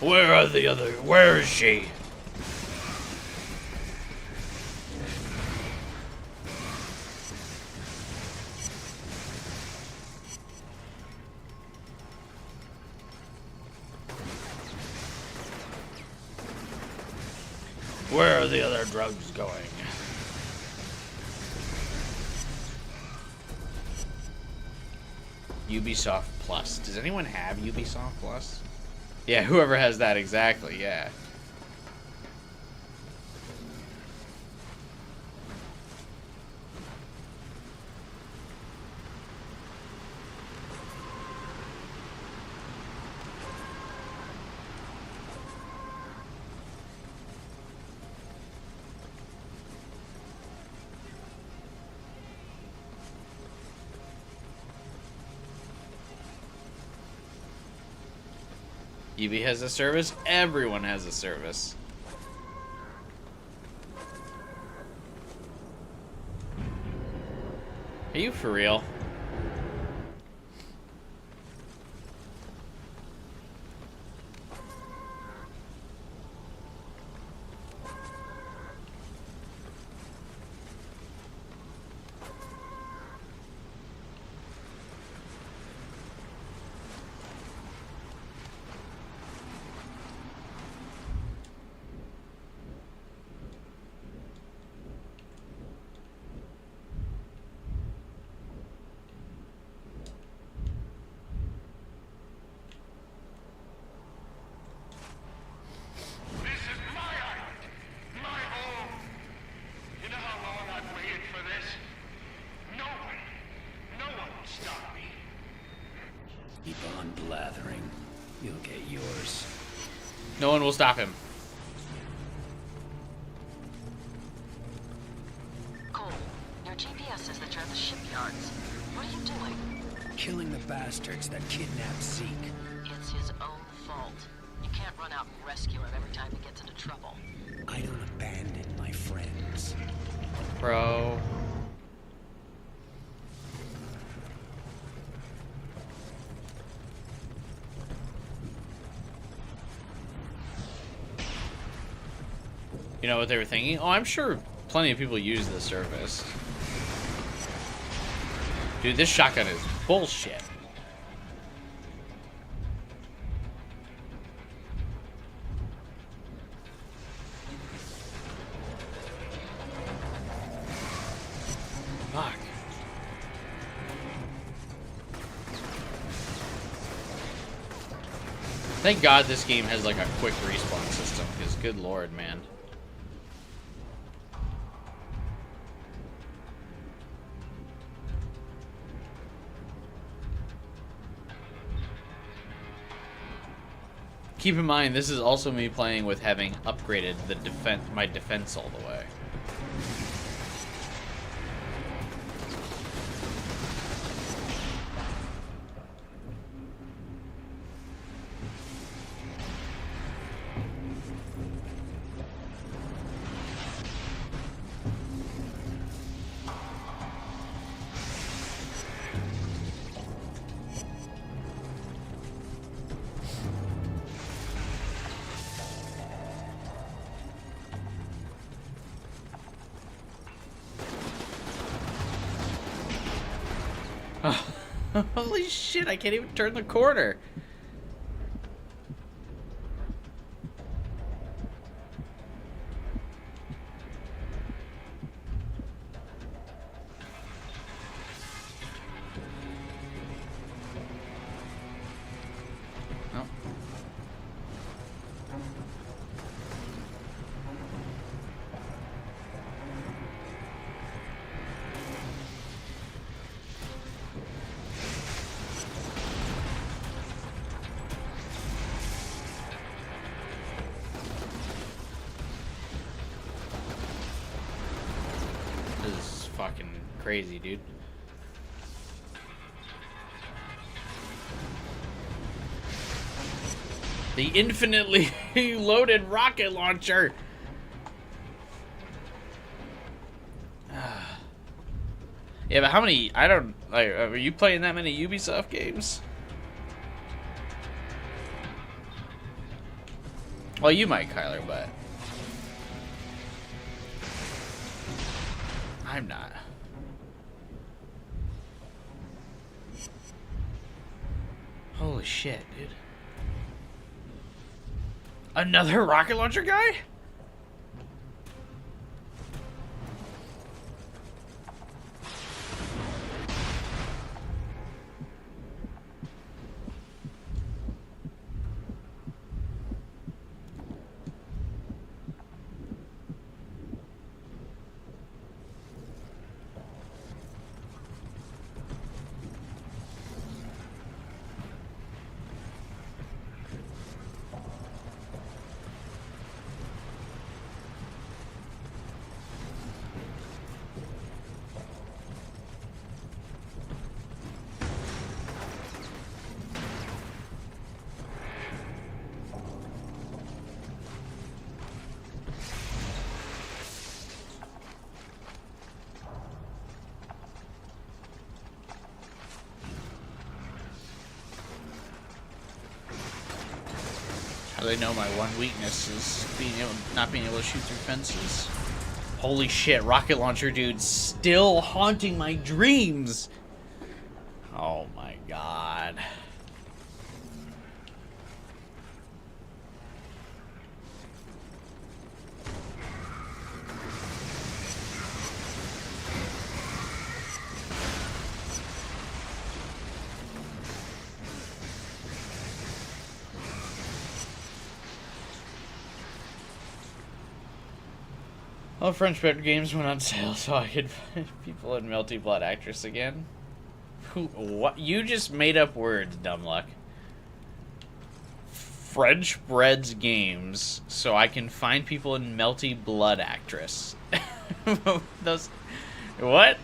Where are the other? Where is she? Where are the other drugs going? Ubisoft Plus. Does anyone have Ubisoft Plus? Yeah, whoever has that, exactly, yeah. Ubi has a service. Everyone has a service. Are you for real? Keep on blathering. You'll get yours. No one will stop him. Cole, your GPS says that you're at the shipyards. What are you doing? Killing the bastards that kidnapped Zeke. It's his own fault. You can't run out and rescue him every time he gets into trouble. I don't abandon my friends. Bro. You know what they were thinking? Oh, I'm sure plenty of people use this service. Dude, this shotgun is bullshit. Fuck. Thank God this game has like a quick respawn system, because good lord, man. Keep in mind, this is also me playing with having upgraded the my defense all the way. Holy shit, I can't even turn the corner. Oh. fucking crazy, dude. The infinitely loaded rocket launcher. Yeah, but how many? I don't like. Are you playing that many Ubisoft games? Well, you might, Kyler, but I'm not. Holy shit, dude. Another rocket launcher guy? How do they know my one weakness is not being able to shoot through fences? Holy shit, rocket launcher dude still haunting my dreams. Oh my god. All French Better games went on sale so I could find people in Melty Blood Actress again. Who? What? You just made up words, dumb luck. French Bread's games so I can find people in Melty Blood Actress. Those. What?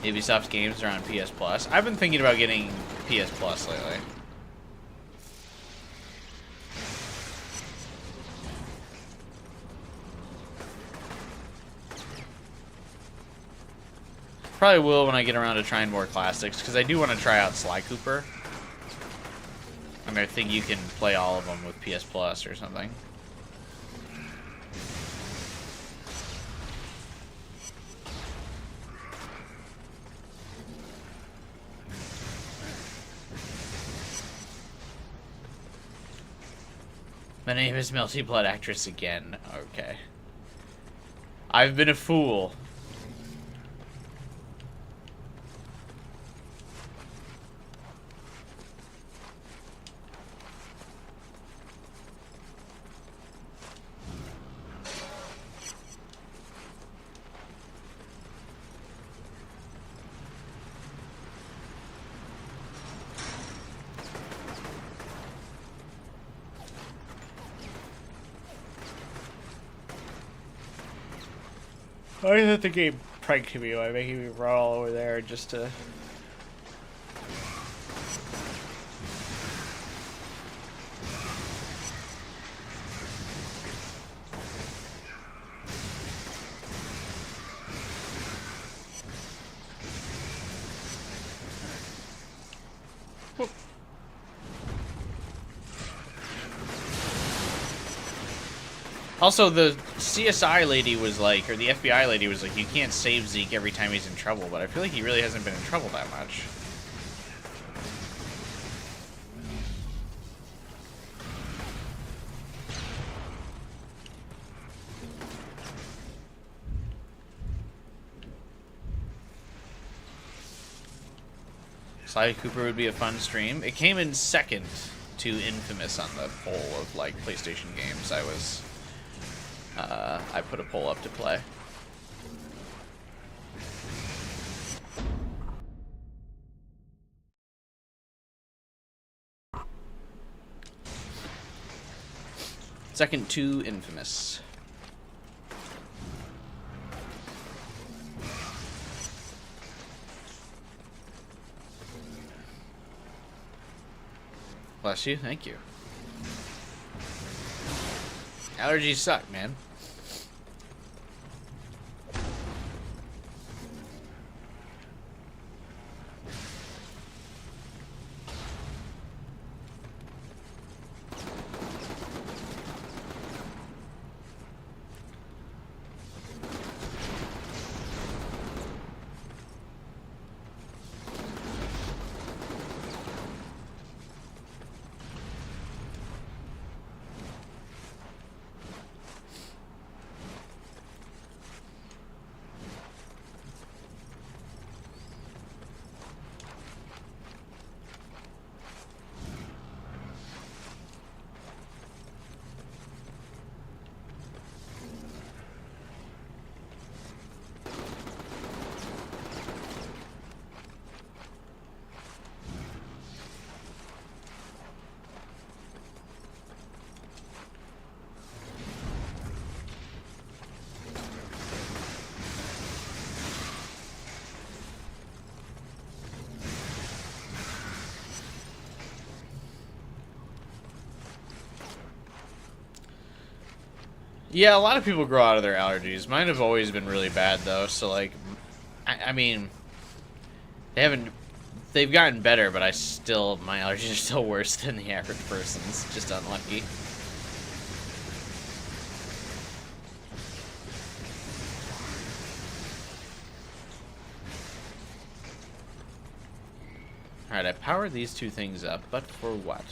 Ubisoft's games are on PS Plus. I've been thinking about getting PS Plus lately. Probably will when I get around to trying more classics, because I do want to try out Sly Cooper. I mean, I think you can play all of them with PS Plus or something. My name is Melty Blood Actress again. Okay. I've been a fool. I thought the game pranked me by making me run all over there just to... Also, the CSI lady was like, or the FBI lady was like, you can't save Zeke every time he's in trouble, but I feel like he really hasn't been in trouble that much. Sly Cooper would be a fun stream. It came in second to inFAMOUS on the poll of like PlayStation games. I put a poll up to play. Second to Infamous. Bless you, thank you. Allergies suck, man. Yeah, a lot of people grow out of their allergies. Mine have always been really bad, though. So, like, I mean, they've gotten better, but my allergies are still worse than the average person's. Just unlucky. Alright, I powered these two things up, but for what?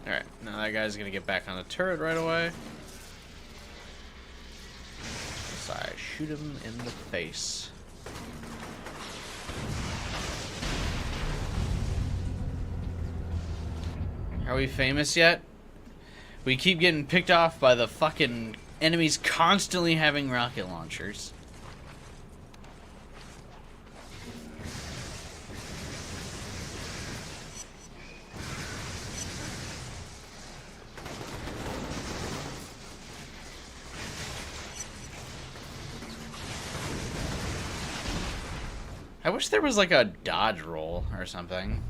Alright, now that guy's gonna get back on the turret right away. So I shoot him in the face. Are we famous yet? We keep getting picked off by the fucking enemies constantly having rocket launchers. I wish there was like a dodge roll or something.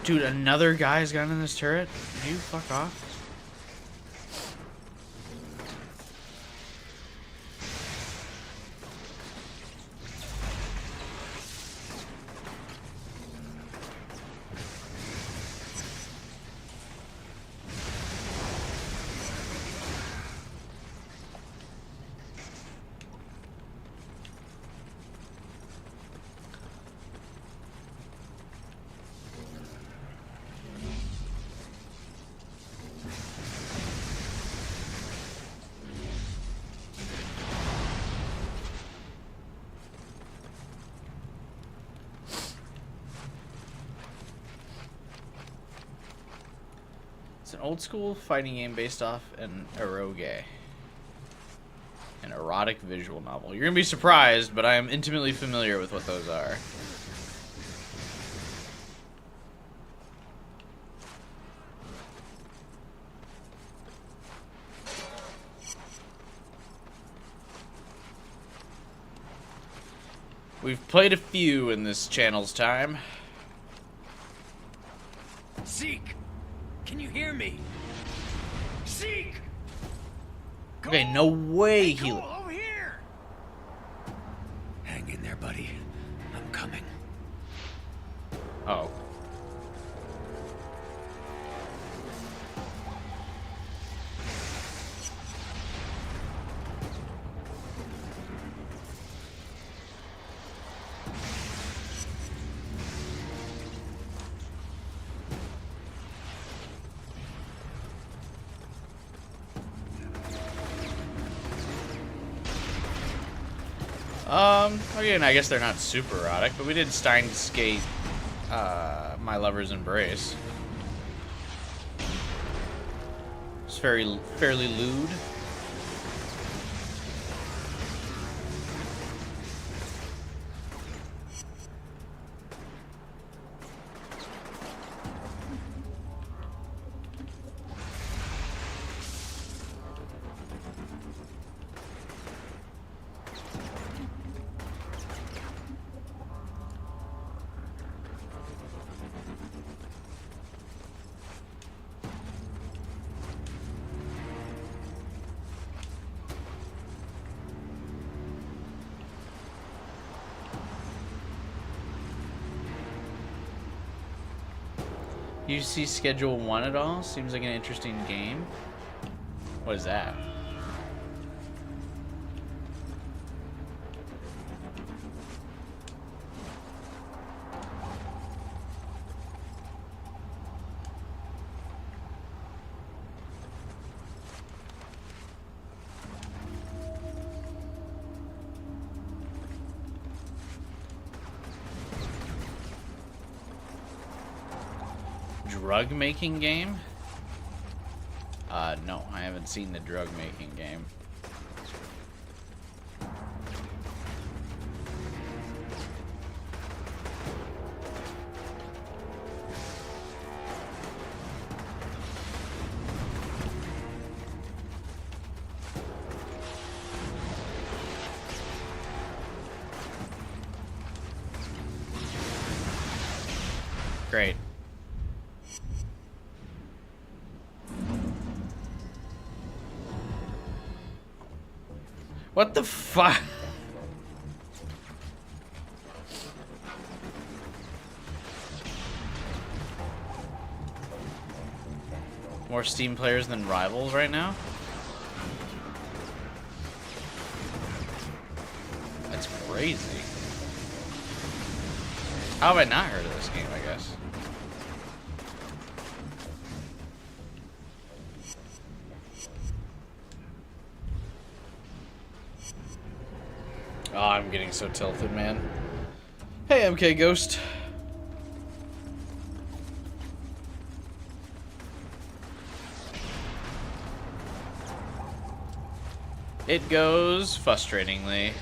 Dude, another guy's got in this turret? You fuck off. An old school fighting game based off an eroge, an erotic visual novel. You're gonna be surprised, but I am intimately familiar with what those are. We've played a few in this channel's time. Zeke! Can you hear me? Zeke! Okay, no way he... Over here! Hang in there, buddy. I'm coming. Oh. Again, I guess they're not super erotic, but we did Steins Skate, My Lover's Embrace. It's fairly lewd. You see Schedule 1 at all? Seems like an interesting game. What is that? Drug making game? No, I haven't seen the drug making game. Great. What the fuck? More Steam players than Rivals right now? That's crazy. How have I not heard of this game, I guess? Oh, I'm getting so tilted, man. Hey, MK Ghost. It goes frustratingly.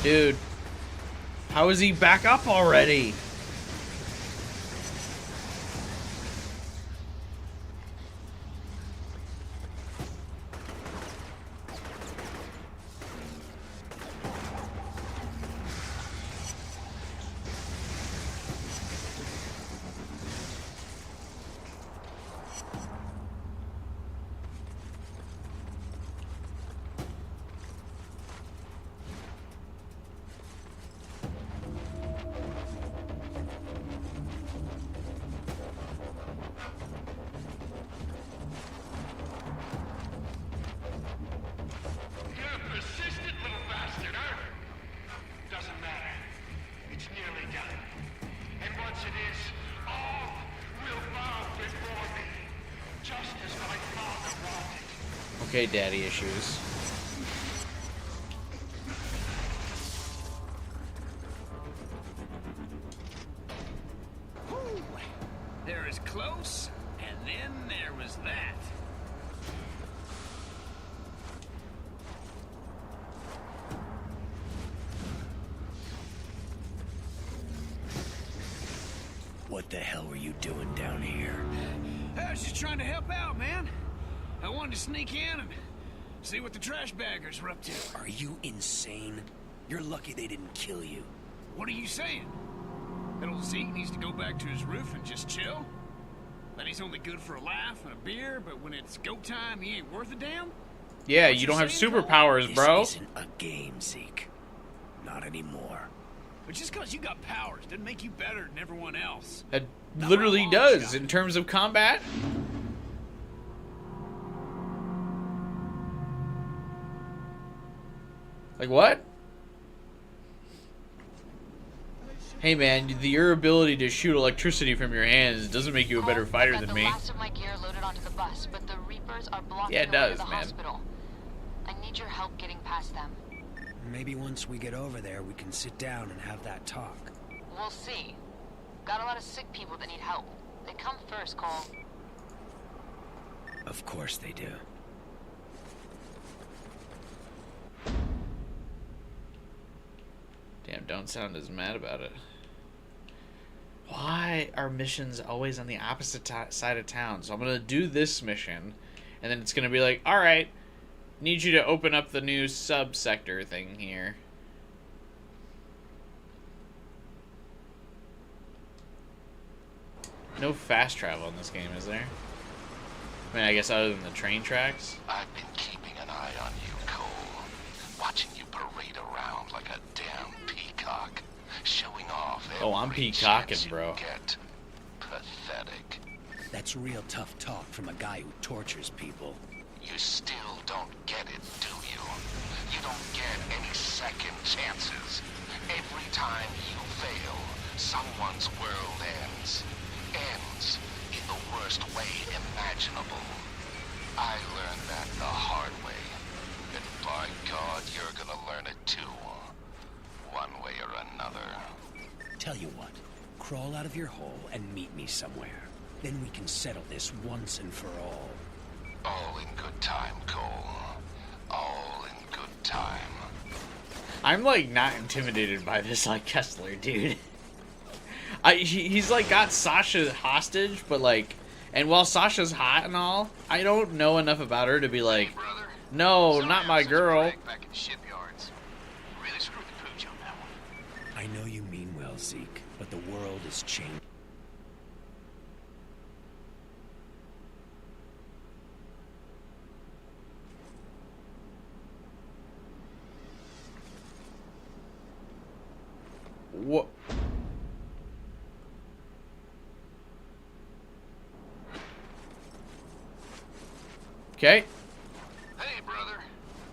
Dude, how is he back up already? Okay, daddy issues. They're as close, and then there was that. What the hell were you doing down here? I was just trying to help out, man. I wanted to sneak in and see what the trash baggers were up to. Are you insane? You're lucky they didn't kill you. What are you saying? That old Zeke needs to go back to his roof and just chill? That he's only good for a laugh and a beer, but when it's go time, he ain't worth a damn? Yeah, you don't have superpowers, bro. This isn't a game, Zeke. Not anymore. But just because you got powers doesn't make you better than everyone else. It literally does in terms of combat. Like what? Hey man, your ability to shoot electricity from your hands doesn't make you a better fighter than me. Last of my gear loaded onto the bus, but the Reapers are blocking Yeah, it the way to does, the man. hospital. I need your help getting past them. Maybe once we get over there, we can sit down and have that talk. We'll see. Got a lot of sick people that need help. They come first, Cole. Of course they do. Damn, don't sound as mad about it. Why are missions always on the opposite side of town? So I'm going to do this mission, and then it's going to be like, alright, need you to open up the new sub-sector thing here. No fast travel in this game, is there? I mean, I guess other than the train tracks. I've been keeping an eye on you, Cole. Watching you parade around like a damn peacock. Showing off every Oh, I'm peacocking, bro. Get. Pathetic. That's real tough talk from a guy who tortures people. You still don't get it, do you? You don't get any second chances. Every time you fail, someone's world ends. Ends in the worst way imaginable. I learned that the hard way. And by God, you're gonna learn it too. One way or another. Tell you what, crawl out of your hole and meet me somewhere. Then we can settle this once and for all. All in good time, Cole. All in good time. I'm like not intimidated by this like Kessler, dude. He's like got Sasha hostage, but like, and while Sasha's hot and all, I don't know enough about her to be like, no, not my girl. Back in the shipyards. Really screwed the pooch on that one. I know you mean well, Zeke, but the world is changing. What? Okay. Hey, brother.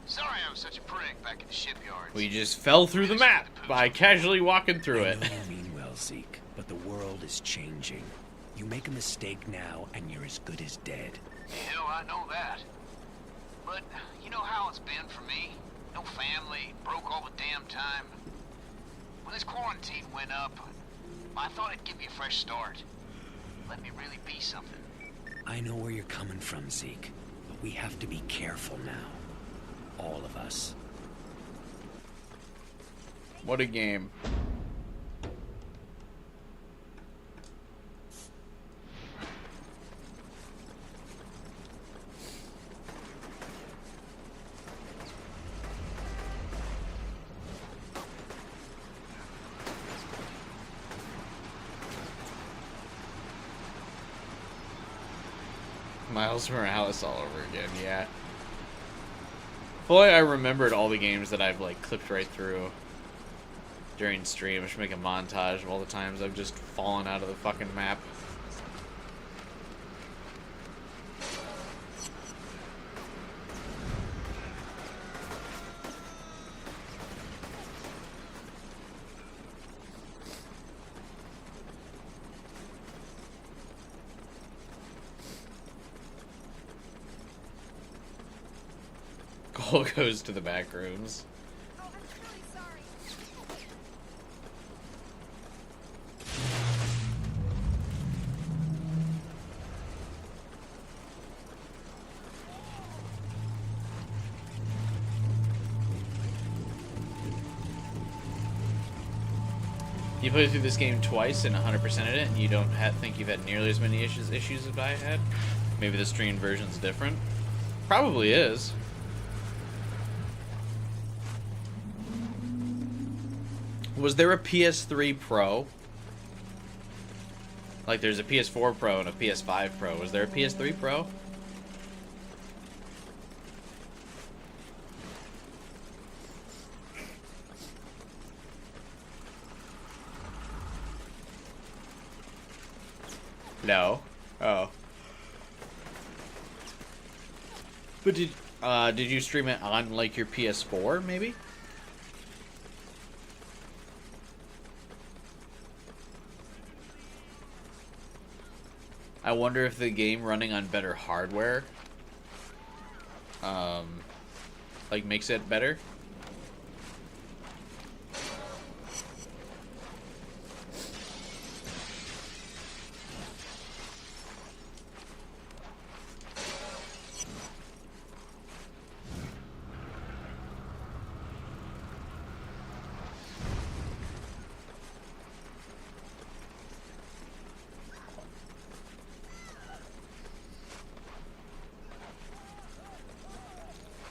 Sorry I was such a prick back in the shipyards. We just fell through the map by casually walking through it. I know you mean well, Zeke, but the world is changing. You make a mistake now, and you're as good as dead. Hell, I know that. But you know how it's been for me? No family, broke all the damn time. When this quarantine went up, I thought it'd give me a fresh start. Let me really be something. I know where you're coming from, Zeke, but we have to be careful now. All of us. What a game. Miles Morales all over again, yeah. If only I remembered all the games that I've like clipped right through during stream. I should make a montage of all the times I've just fallen out of the fucking map. Cole goes to the back rooms. You played through this game twice and 100%ed it, and you don't think you've had nearly as many issues as I had? Maybe the streamed version's different? Probably is. Was there a PS3 Pro? Like there's a PS4 Pro and a PS5 Pro. Was there a PS3 Pro? No. Oh. But did you stream it on like your PS4 maybe? I wonder if the game running on better hardware like makes it better.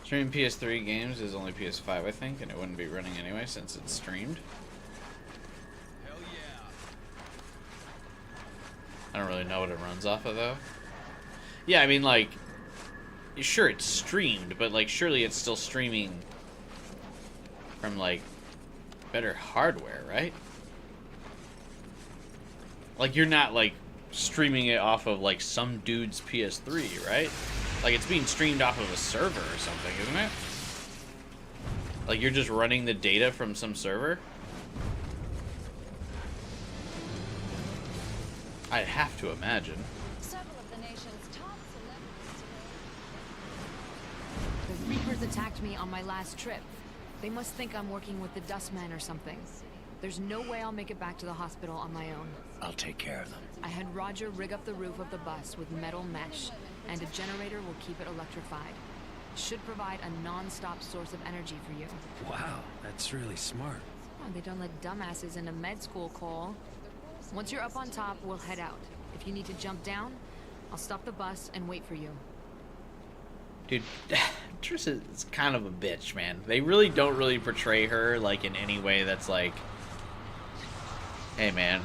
Streaming PS3 games is only PS5, I think, and it wouldn't be running anyway since it's streamed. Hell yeah. I don't really know what it runs off of, though. Yeah, I mean, like, sure, it's streamed, but, like, surely it's still streaming from, like, better hardware, right? Like, you're not, like, streaming it off of, like, some dude's PS3, right? Like, it's being streamed off of a server or something, isn't it? Like, you're just running the data from some server? I'd have to imagine. Several of the nation's top celebrities. The Reapers attacked me on my last trip. They must think I'm working with the Dustmen or something. There's no way I'll make it back to the hospital on my own. I'll take care of them. I had Roger rig up the roof of the bus with metal mesh, and a generator will keep it electrified. Should provide a non-stop source of energy for you. Wow, that's really smart. Oh, they don't let dumbasses into med school, Cole. Once you're up on top, we'll head out. If you need to jump down, I'll stop the bus and wait for you. Dude, Trish is kind of a bitch, man. They really don't really portray her, like, in any way that's like, hey, man.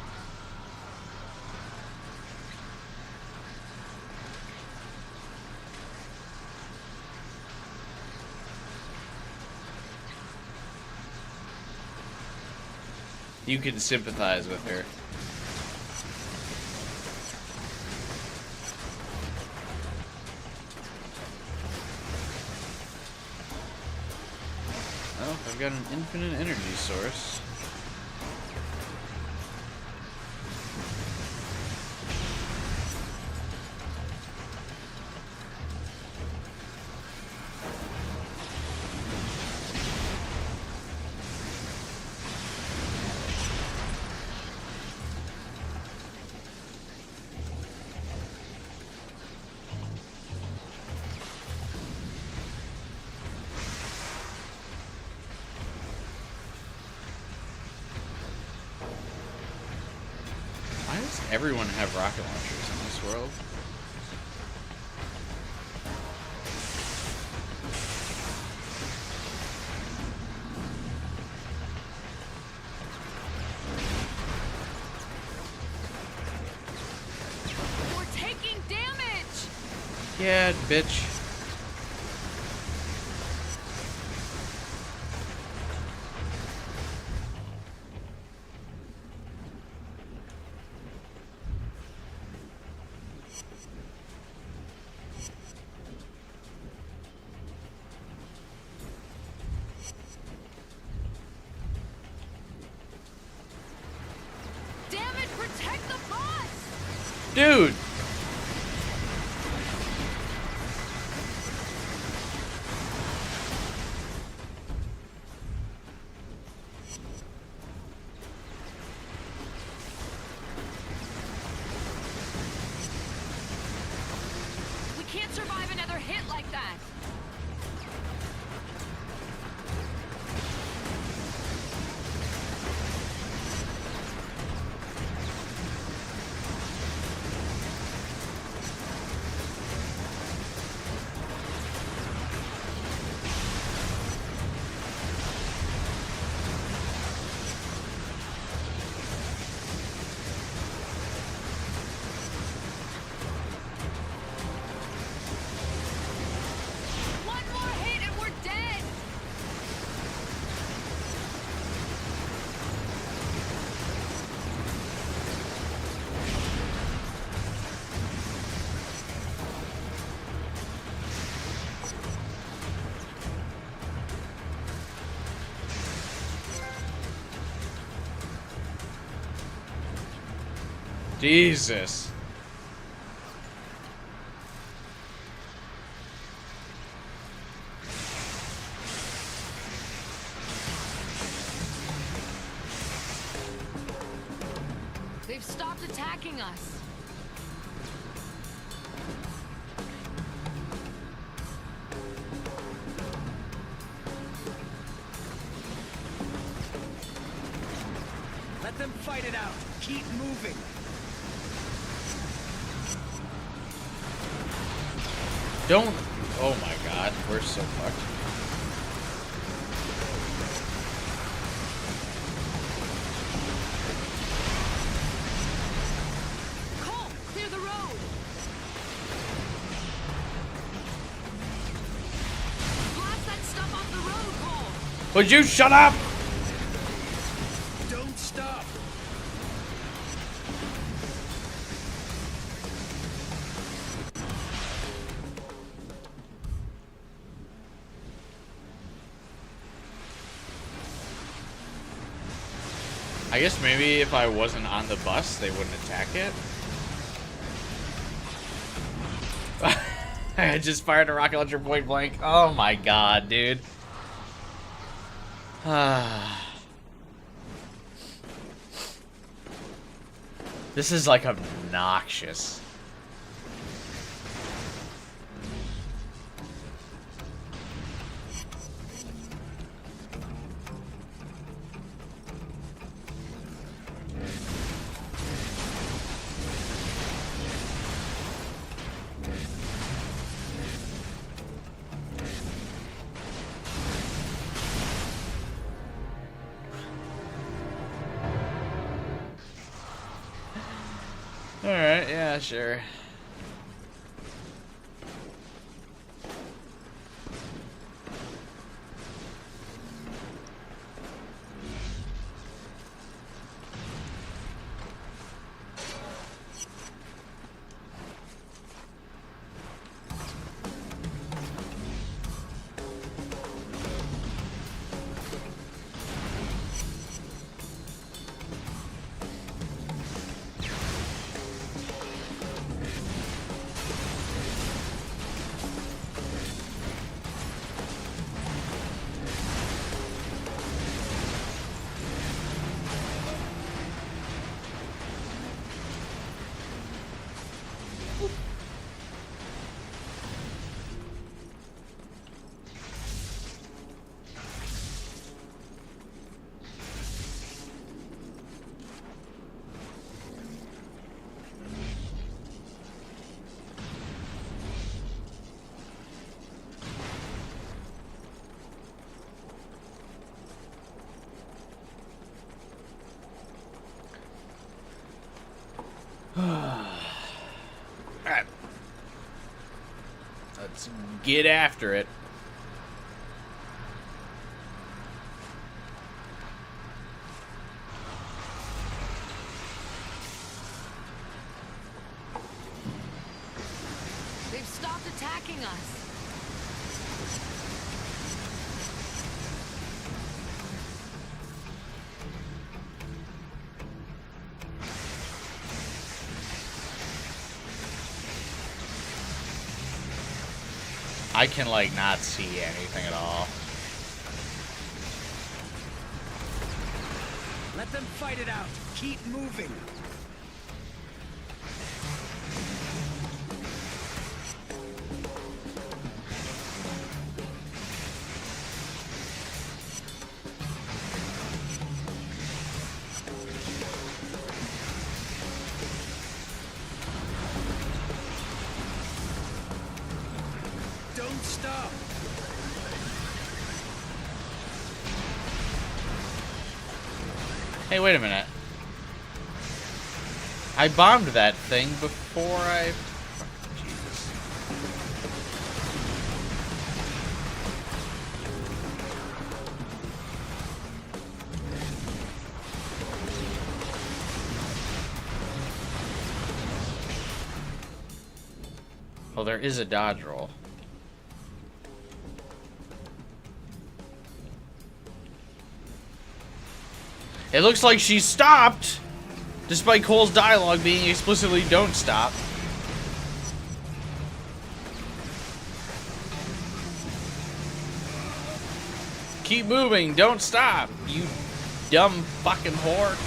You can sympathize with her. Oh, I've got an infinite energy source. Why does everyone have rocket launchers in this world? We're taking damage! Yeah, bitch. Damn it, protect the bus! Dude! Jesus. They've stopped attacking us. Let them fight it out. Keep moving. Don't. Oh my god, we're so fucked. Cole, clear the road. Blast that stuff off the road, Cole. Would you shut up? Don't stop. I guess maybe if I wasn't on the bus, they wouldn't attack it. I just fired a rocket launcher point blank. Oh my god, dude. This is like obnoxious. Alright, yeah, sure. Alright. Let's get after it. They've stopped attacking us. I can, like, not see anything at all. Let them fight it out. Keep moving. Don't stop. Hey, wait a minute. I bombed that thing before I... Jesus. Well, there is a dodge roll. It looks like she stopped, Despite Cole's dialogue being explicitly "don't stop." Keep moving, don't stop, you dumb fucking whore.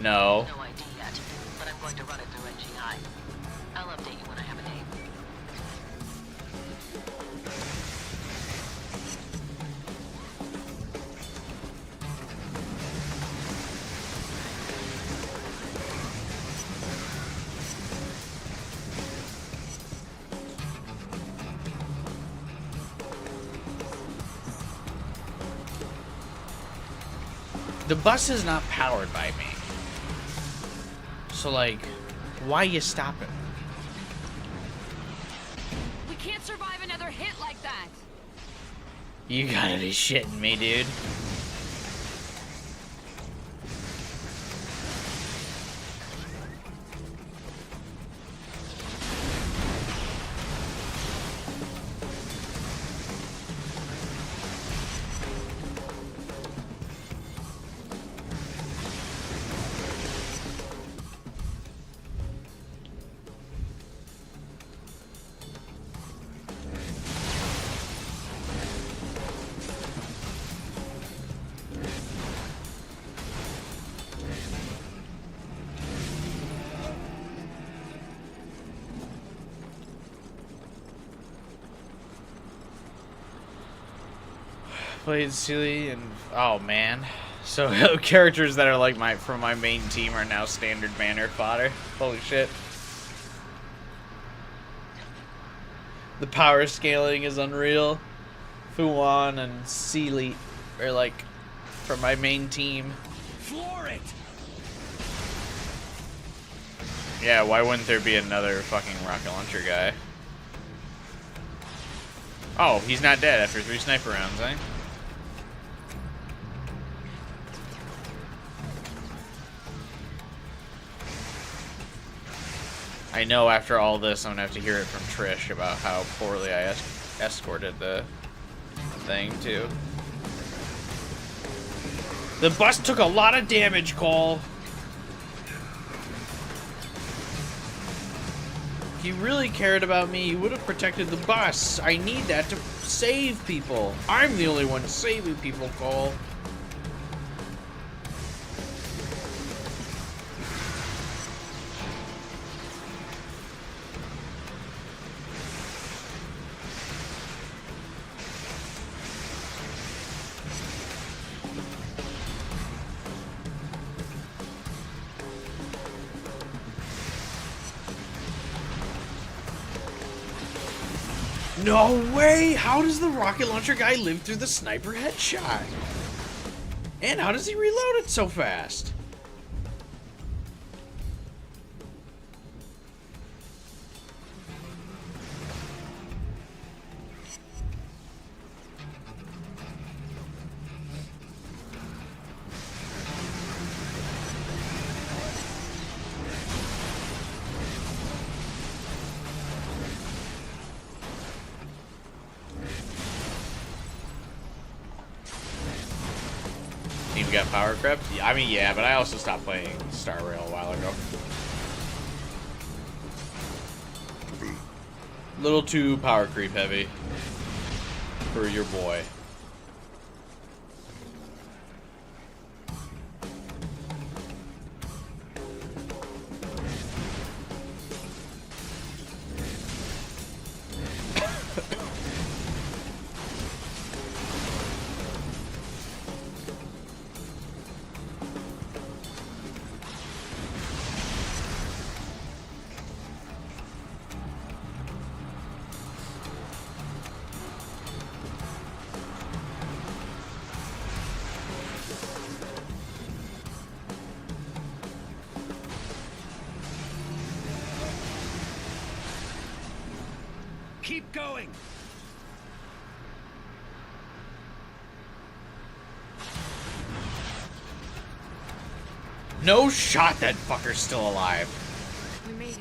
No. No ID yet, but I'm going to run it through NGI. I'll update you when I have a name. The bus is not powered by me. So, like, why you stopping? We can't survive another hit like that. You gotta be shitting me, dude. Played silly and oh man, so characters that are like from my main team are now standard banner fodder. Holy shit! The power scaling is unreal. Fuwan and Sealy are like from my main team. Floor it. Yeah, why wouldn't there be another fucking rocket launcher guy? Oh, he's not dead after 3 sniper rounds, eh? I know after all this, I'm gonna have to hear it from Trish about how poorly I escorted the thing, too. The bus took a lot of damage, Cole. If he really cared about me, he would have protected the bus. I need that to save people. I'm the only one saving people, Cole. No way! How does the rocket launcher guy live through the sniper headshot? And how does he reload it so fast? Team got power crept? Yeah, I mean, yeah, but I also stopped playing Star Rail a while ago. Little too power creep heavy for your boy. Keep going! No shot that fucker's still alive. We made it.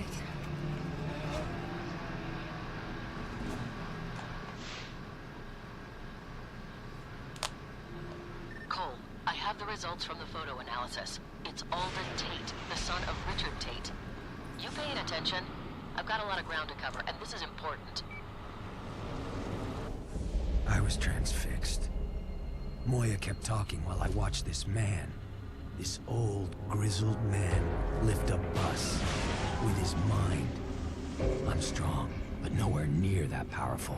Cole, I have the results from the photo analysis. It's Alden Tate, the son of Richard Tate. You paying attention? I've got a lot of ground to cover, and this is important. I was transfixed. Moya kept talking while I watched this man, this old, grizzled man, lift a bus with his mind. I'm strong, but nowhere near that powerful.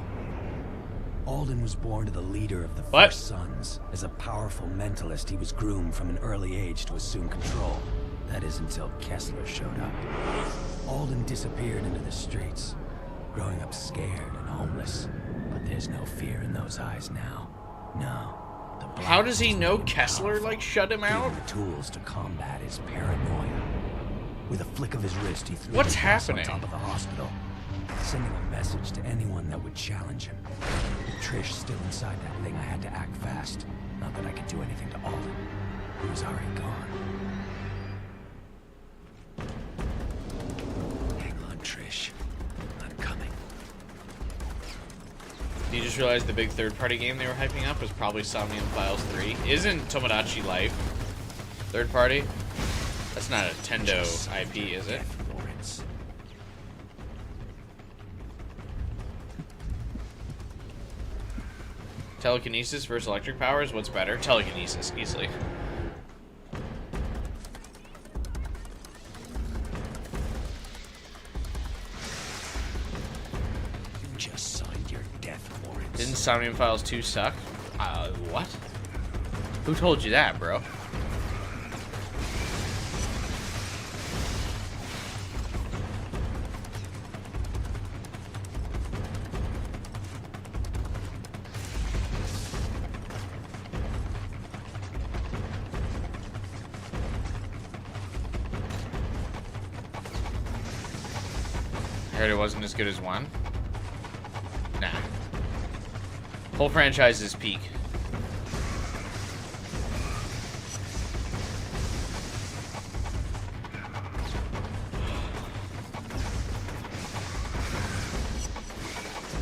Alden was born to the leader of the First Sons. As a powerful mentalist, he was groomed from an early age to assume control. That is until Kessler showed up. Alden disappeared into the streets, growing up scared and homeless. But there's no fear in those eyes now. No. How does he know Kessler, like, shut him out? The tools to combat his paranoia. With a flick of his wrist, he threw What's the bus happening? on top of the hospital, sending a message to anyone that would challenge him. With Trish still inside that thing, I had to act fast. Not that I could do anything to Alden. He was already gone. Hang on, Trish. I'm coming. You just realized the big third-party game they were hyping up was probably Somnium Files 3. Isn't Tomodachi Life third-party? That's not a Nintendo IP, is it? Telekinesis versus electric powers? What's better? Telekinesis, easily. You just signed your death warrants. Didn't Somnium Files 2 suck? What? Who told you that, bro? I heard it wasn't as good as 1. Nah. Whole franchise is peak.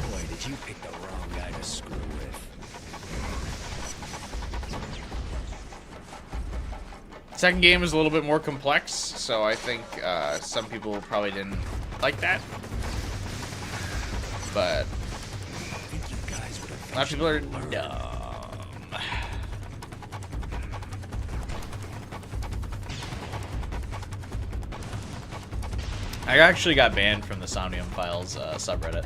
Boy, did you pick the wrong guy to screw with. Second game is a little bit more complex, so I think some people probably didn't like that. But a lot of people are dumb. I actually got banned from the Somnium Files subreddit.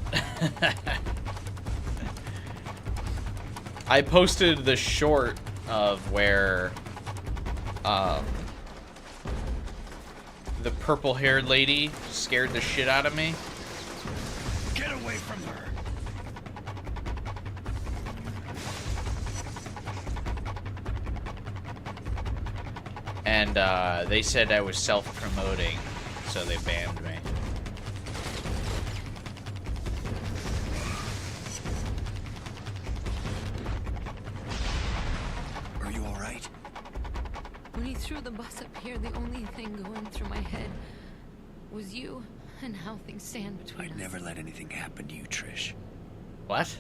I posted the short of where the purple-haired lady scared the shit out of me. Get away from her. And they said I was self-promoting, so they banned me. Are you all right? When he threw the bus up here, the only thing going through my head was you and how things stand between us. I'd never let anything happen to you, Trish. What?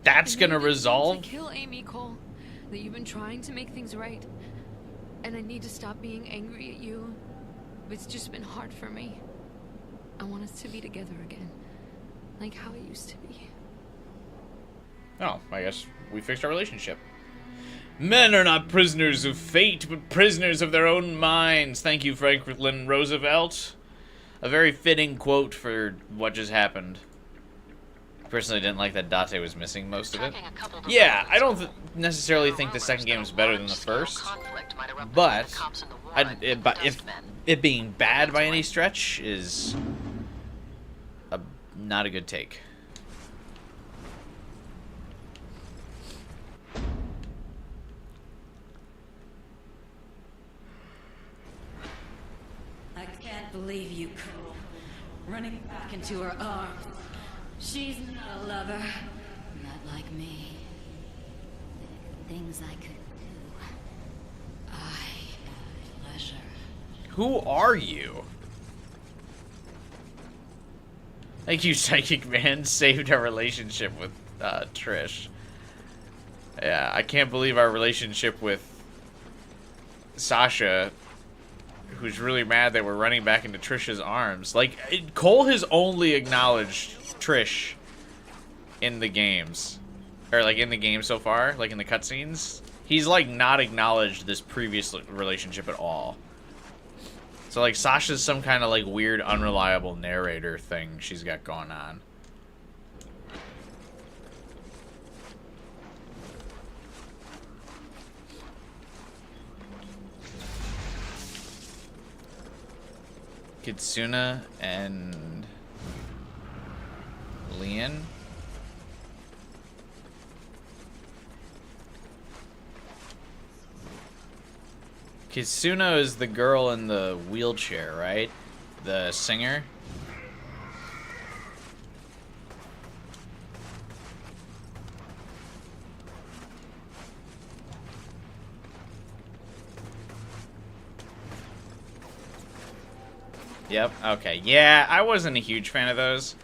That's gonna resolve? To kill Amy, Cole. That you've been trying to make things right. And I need to stop being angry at you. It's just been hard for me. I want us to be together again. Like how it used to be. Oh, I guess we fixed our relationship. Men are not prisoners of fate, but prisoners of their own minds. Thank you, Franklin Roosevelt. A very fitting quote for what just happened. Personally, didn't like that Date was missing most of it. Yeah, I don't necessarily think the second game is better than the first, but if it being bad by any stretch is not a good take. I can't believe you, Cole. Running back into her arms. She's not a lover. Not like me. Things I could do. I have pleasure. Who are you? Thank you, Psychic Man. Saved our relationship with Trish. Yeah, I can't believe our relationship with Sasha, who's really mad that we're running back into Trish's arms. Like, Cole has only acknowledged Trish in the games. Or, like, in the game so far, like, in the cutscenes. He's, like, not acknowledged this previous relationship at all. So, like, Sasha's some kind of, like, weird, unreliable narrator thing she's got going on. Kitsuna and Leon. Kitsuna is the girl in the wheelchair, right? The singer. Yep, okay. Yeah, I wasn't a huge fan of those.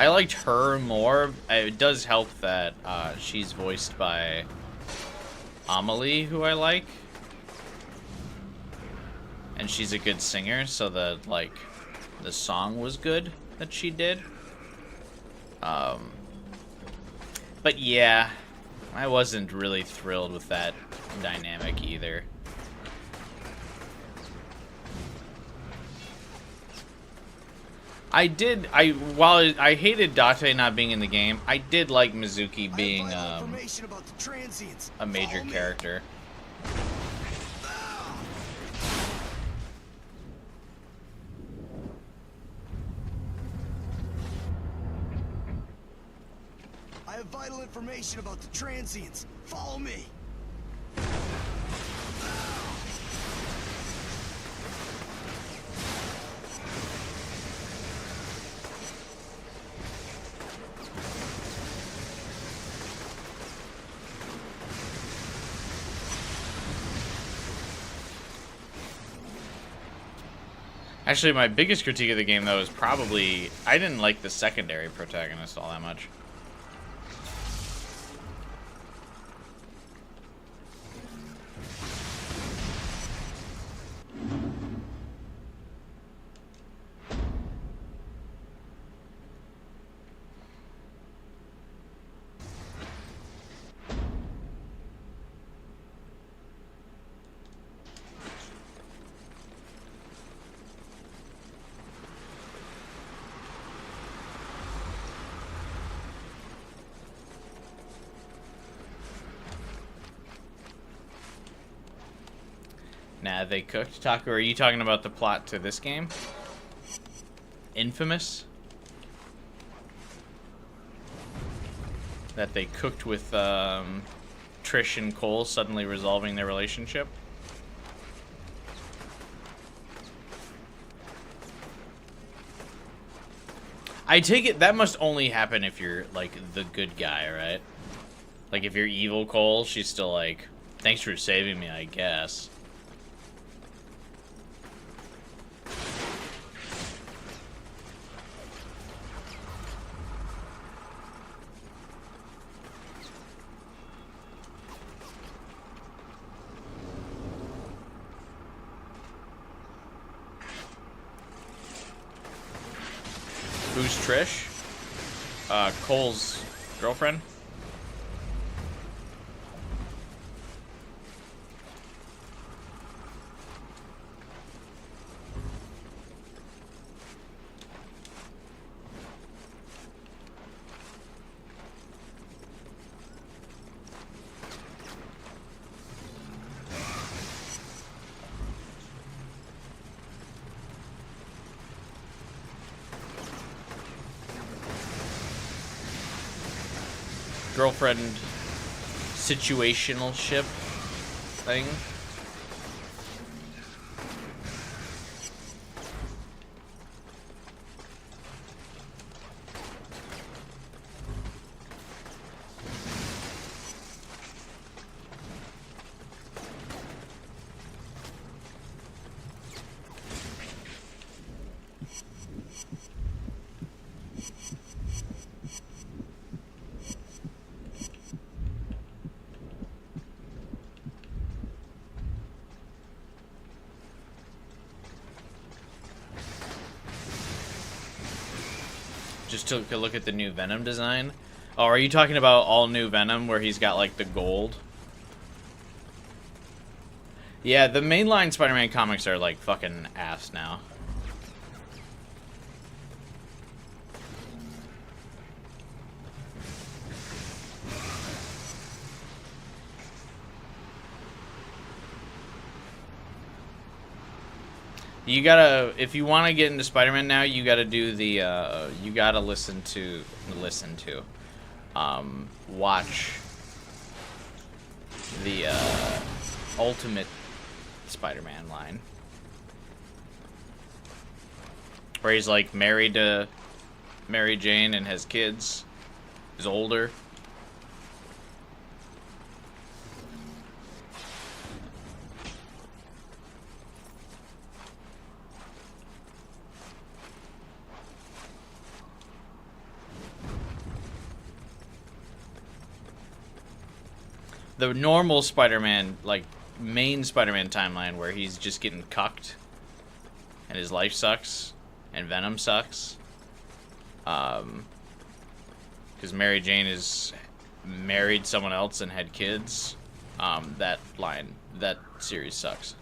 I liked her more. It does help that she's voiced by Amelie, who I like. And she's a good singer, so the song was good that she did. But yeah, I wasn't really thrilled with that dynamic either. While I hated Date not being in the game, I did like Mizuki being a major character. I have vital information about the transients. Follow me. Actually, my biggest critique of the game, though, is probably I didn't like the secondary protagonist all that much. Nah, they cooked. Taku, are you talking about the plot to this game? inFAMOUS? That they cooked with Trish and Cole suddenly resolving their relationship? I take it that must only happen if you're, like, the good guy, right? Like, if you're evil Cole, she's still like, thanks for saving me, I guess. Who's Trish? Cole's girlfriend? Girlfriend situational ship. thing. Just took a look at the new Venom design. Oh, are you talking about all new Venom where he's got like the gold? Yeah, the mainline Spider-Man comics are like fucking ass now. You gotta, if you want to get into Spider-Man now, you gotta do the, you gotta watch the, Ultimate Spider-Man line. Where he's, like, married to Mary Jane and has kids. He's older. The normal Spider-Man, like, main Spider-Man timeline where he's just getting cucked and his life sucks and Venom sucks. Because Mary Jane is married someone else and had kids. That series sucks.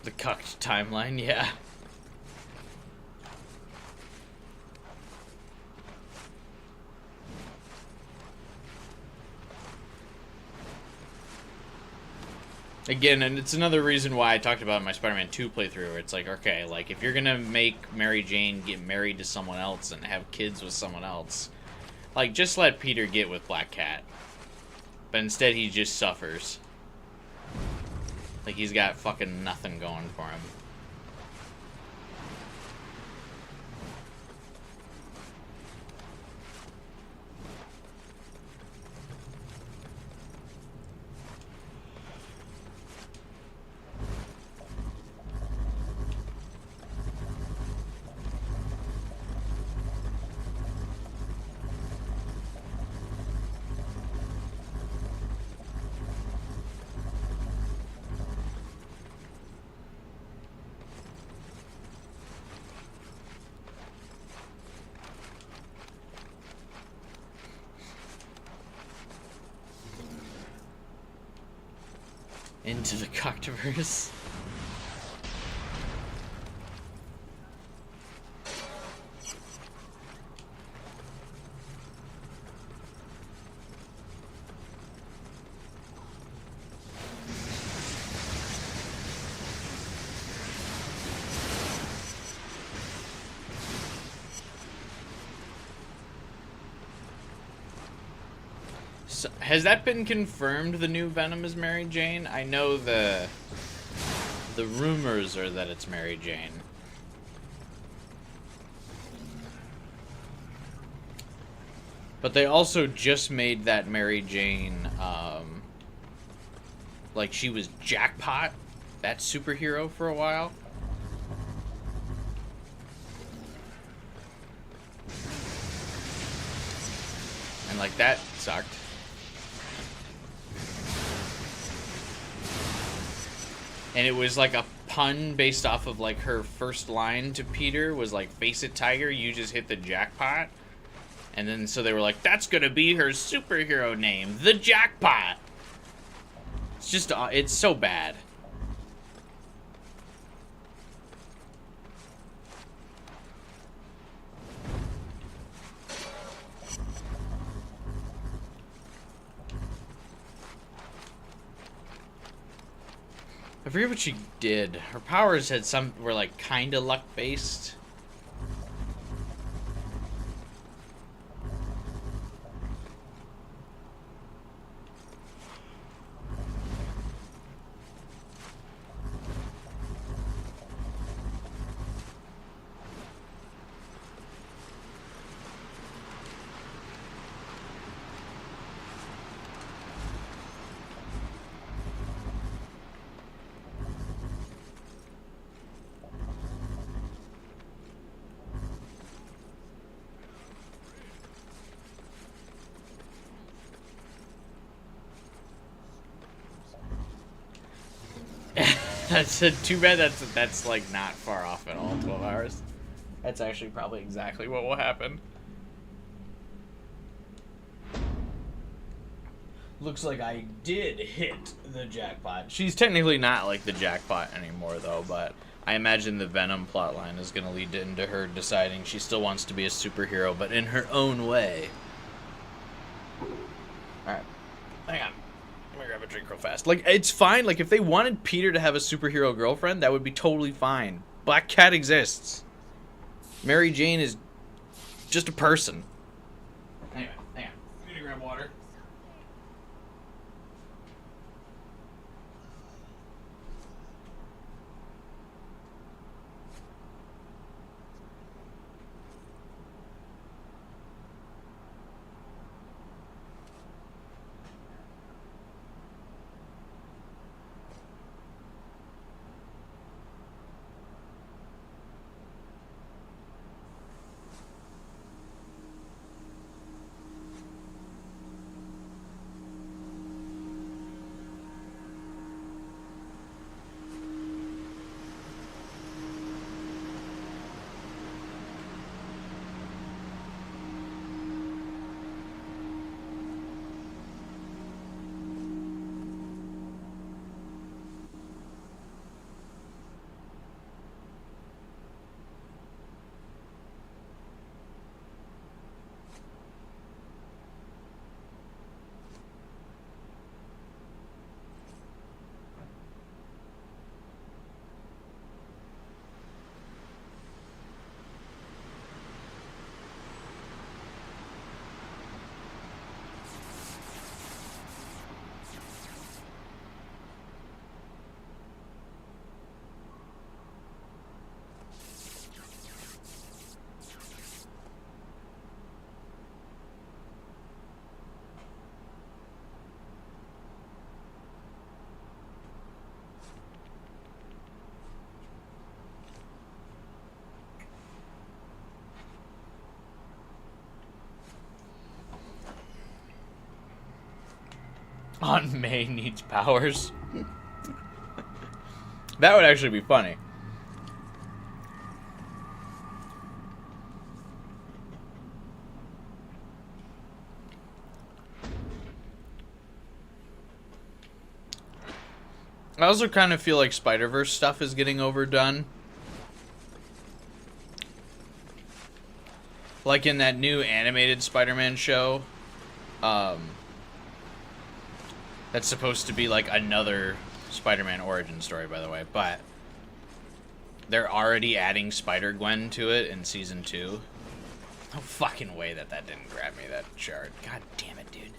The cucked timeline, yeah. Again, and it's another reason why I talked about my Spider-Man 2 playthrough, where it's like, okay, like, if you're gonna make Mary Jane get married to someone else and have kids with someone else, like, just let Peter get with Black Cat. But instead, he just suffers. Like, he's got fucking nothing going for him. Into the Coctoverse. So, has that been confirmed, the new Venom is Mary Jane? I know the rumors are that it's Mary Jane. But they also just made that Mary Jane, like she was Jackpot, that superhero, for a while. And like that sucked. And it was like a pun based off of like her first line to Peter was like, "Face it, Tiger, you just hit the jackpot." And then so they were like, that's gonna be her superhero name, the Jackpot. It's just, it's so bad. I forget what she did. Her powers had were like kinda luck based. That's too bad. That's like not far off at all. 12 hours. That's actually probably exactly what will happen. Looks like I did hit the jackpot. She's technically not like the jackpot anymore though, but I imagine the Venom plotline is going to lead into her deciding she still wants to be a superhero, but in her own way. Alright. Hang on. Let me grab a drink real fast. Like, it's fine. Like, if they wanted Peter to have a superhero girlfriend, that would be totally fine. Black Cat exists. Mary Jane is just a person. Anyway, hang on. I'm gonna grab water. Aunt May needs powers. That would actually be funny. I also kind of feel like Spider-Verse stuff is getting overdone. Like in that new animated Spider-Man show. That's supposed to be like another Spider-Man origin story, by the way. But they're already adding Spider-Gwen to it in Season 2. No fucking way that didn't grab me, that shard. God damn it, dude.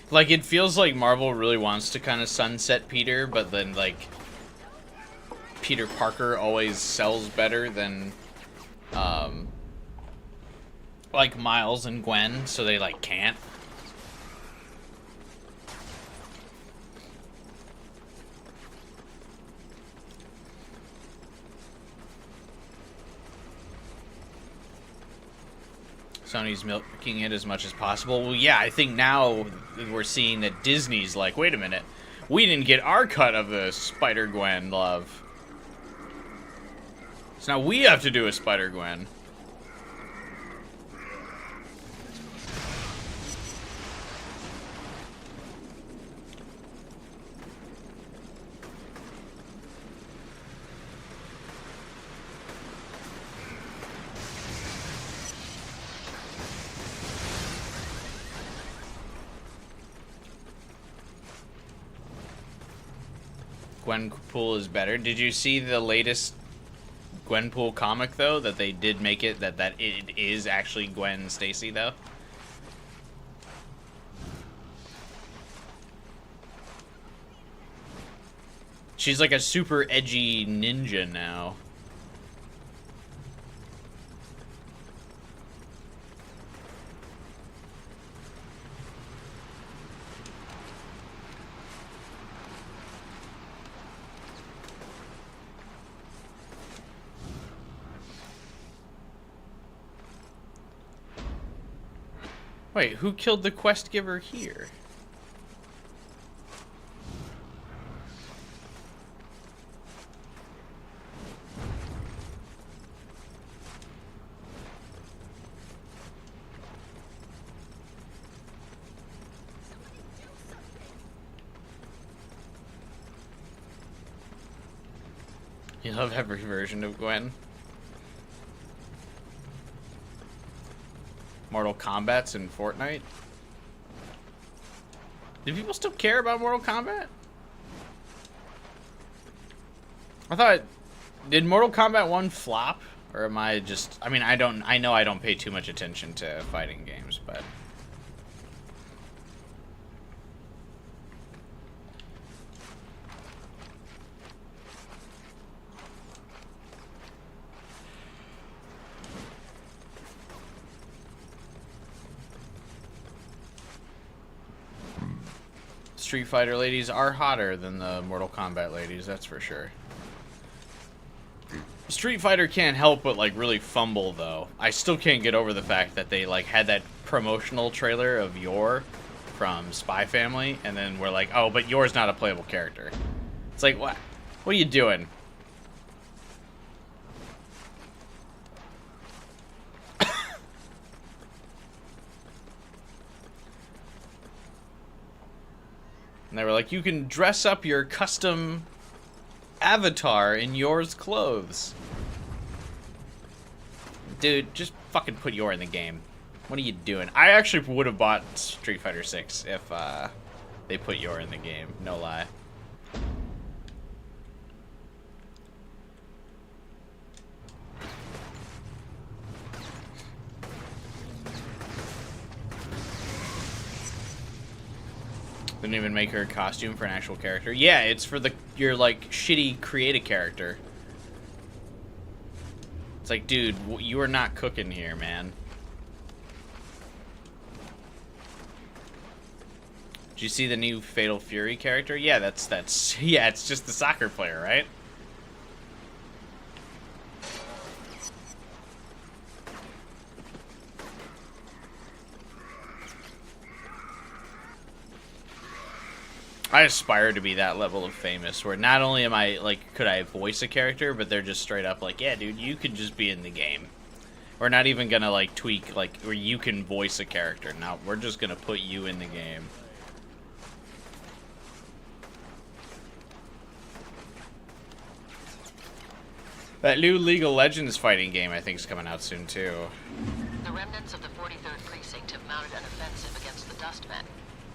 Like, it feels like Marvel really wants to kind of sunset Peter, but then, like, Peter Parker always sells better than, like, Miles and Gwen, so they, like, can't. Sony's milking it as much as possible. Well, yeah, I think now we're seeing that Disney's like, wait a minute, we didn't get our cut of the Spider-Gwen love. So now we have to do a Spider-Gwen. Gwenpool is better. Did you see the latest Gwenpool comic though? That they did make it that it is actually Gwen Stacy though. She's like a super edgy ninja now. Wait, who killed the quest giver here? You love every version of Gwen. Mortal Kombat's in Fortnite. Do people still care about Mortal Kombat? I thought, did Mortal Kombat 1 flop? Or am I just, I mean, I know I don't pay too much attention to fighting games, but Street Fighter ladies are hotter than the Mortal Kombat ladies, that's for sure. Street Fighter can't help but like really fumble though. I still can't get over the fact that they like had that promotional trailer of Yor from Spy Family and then we're like, oh, but Yor's not a playable character. It's like, what are you doing? And they were like, you can dress up your custom avatar in Yor's clothes. Dude, just fucking put Yor in the game. What are you doing? I actually would have bought Street Fighter 6 if they put Yor in the game. No lie. Didn't even make her a costume for an actual character. Yeah, it's for your like shitty create a character. It's like, dude, you are not cooking here, man. Did you see the new Fatal Fury character? Yeah, that's yeah, it's just the soccer player, right? I aspire to be that level of famous where not only am I like could I voice a character, but they're just straight up like, yeah, dude, you could just be in the game. We're not even gonna like tweak like where you can voice a character. Now we're just gonna put you in the game. That new League of Legends fighting game I think is coming out soon too. The remnants of the 43rd Precinct have mounted an offensive against the Dustmen.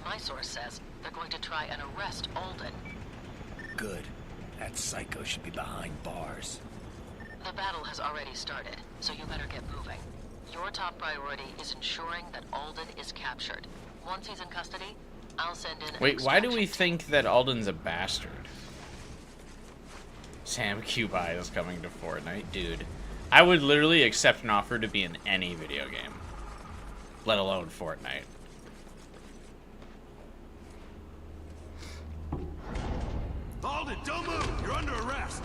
My source says they're going to try and arrest Alden. Good. That psycho should be behind bars. The battle has already started, so you better get moving. Your top priority is ensuring that Alden is captured. Once he's in custody, I'll send in... Wait, why do we think that Alden's a bastard? Sam Cubai is coming to Fortnite. Dude, I would literally accept an offer to be in any video game. Let alone Fortnite. Alden, don't move! You're under arrest!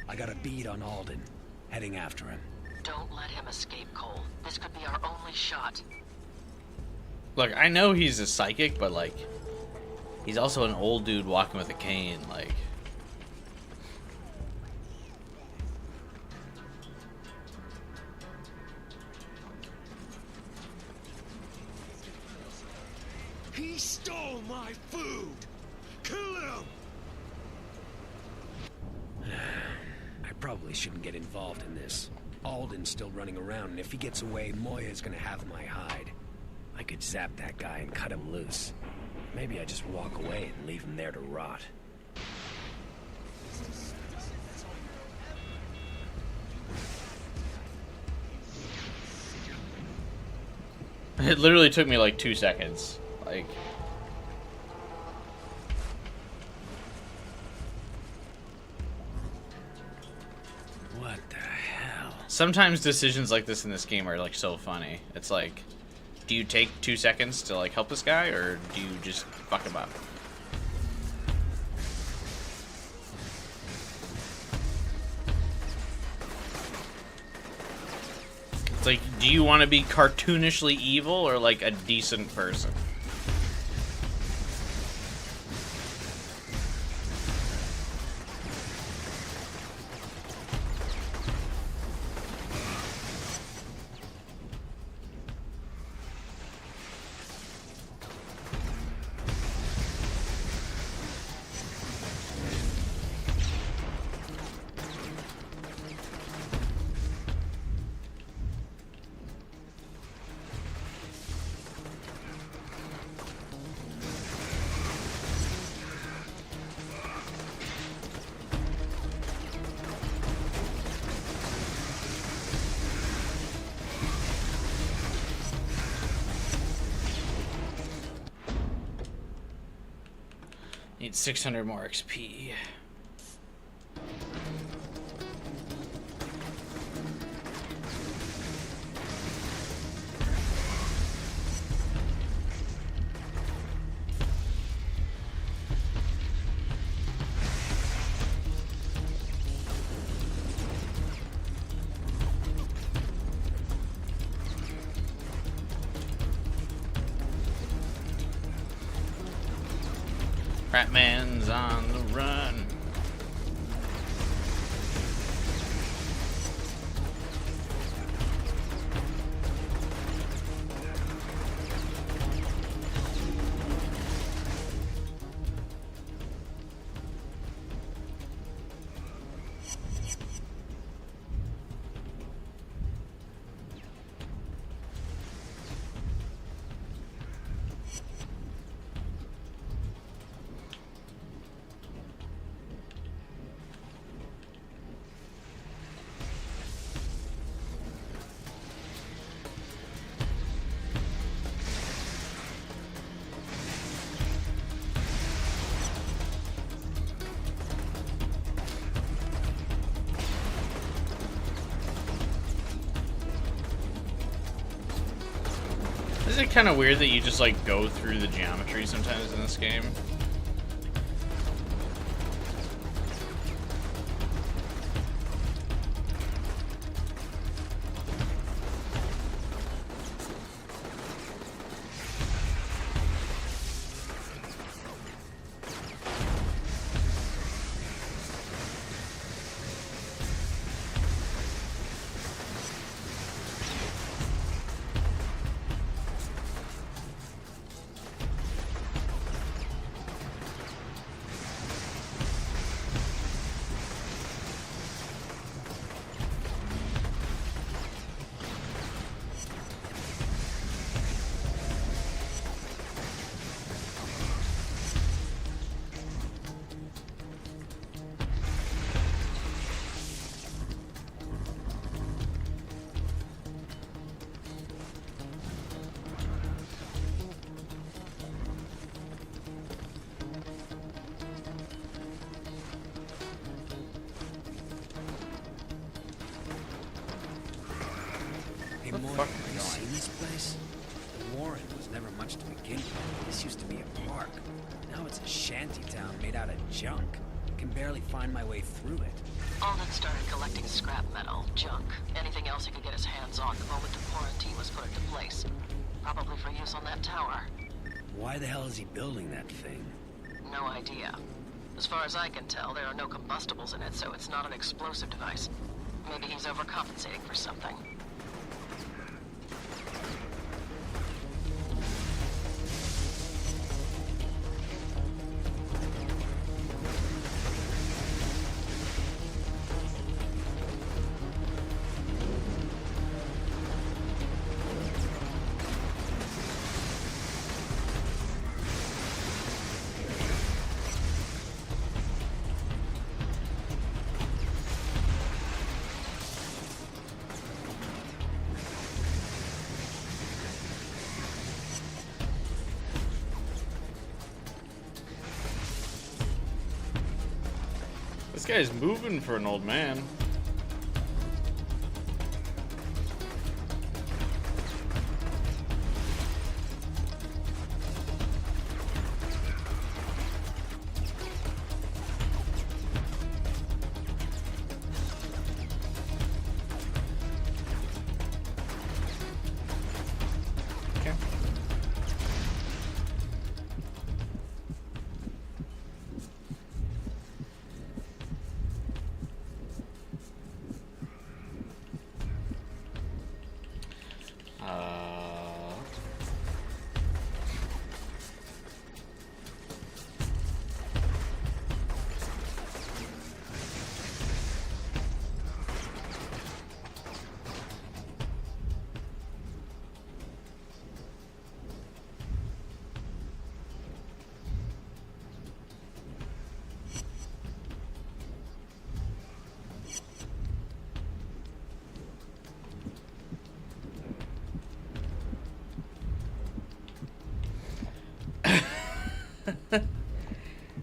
I got a bead on Alden. Heading after him. Don't let him escape, Cole. This could be our only shot. Look, I know he's a psychic, but like, he's also an old dude walking with a cane, like. He stole my food! Kill him! I probably shouldn't get involved in this. Alden's still running around, and if he gets away, Moya's gonna have my hide. I could zap that guy and cut him loose. Maybe I just walk away and leave him there to rot. It literally took me like 2 seconds. Like... What the hell? Sometimes decisions like this in this game are like so funny. It's like, do you take 2 seconds to like help this guy, or do you just fuck him up? It's like, do you want to be cartoonishly evil or like a decent person? Need 600 more XP. Ratman's on the run. Isn't it kind of weird that you just like go through the geometry sometimes in this game? Hey, Moy, have you seen this place? The Warren was never much to begin with. This used to be a park. Now it's a shanty town made out of junk. I can barely find my way through it. Alden started collecting scrap metal, junk, anything else he could get his hands on the moment the quarantine was put into place. Probably for use on that tower. Why the hell is he building that thing? No idea. As far as I can tell, there are no combustibles in it, so it's not an explosive device. Maybe he's overcompensating for something. This guy's moving for an old man.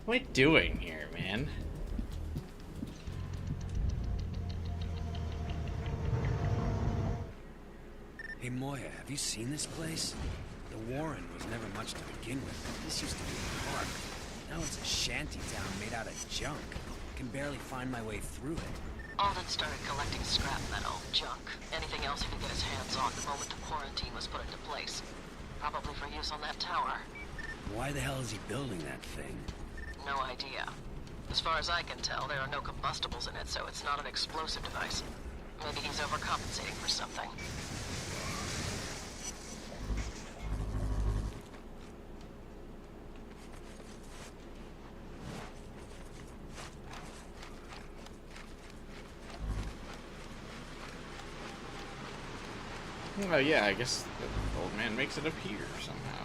What am I doing here, man? Hey Moya, have you seen this place? The Warren was never much to begin with. This used to be a park. Now it's a shanty town made out of junk. I can barely find my way through it. Alden started collecting scrap metal, junk, anything else he could get his hands on the moment the quarantine was put into place. Probably for use on that tower. Why the hell is he building that thing? No idea. As far as I can tell, there are no combustibles in it, so it's not an explosive device. Maybe he's overcompensating for something. Oh yeah, I guess the old man makes it appear somehow.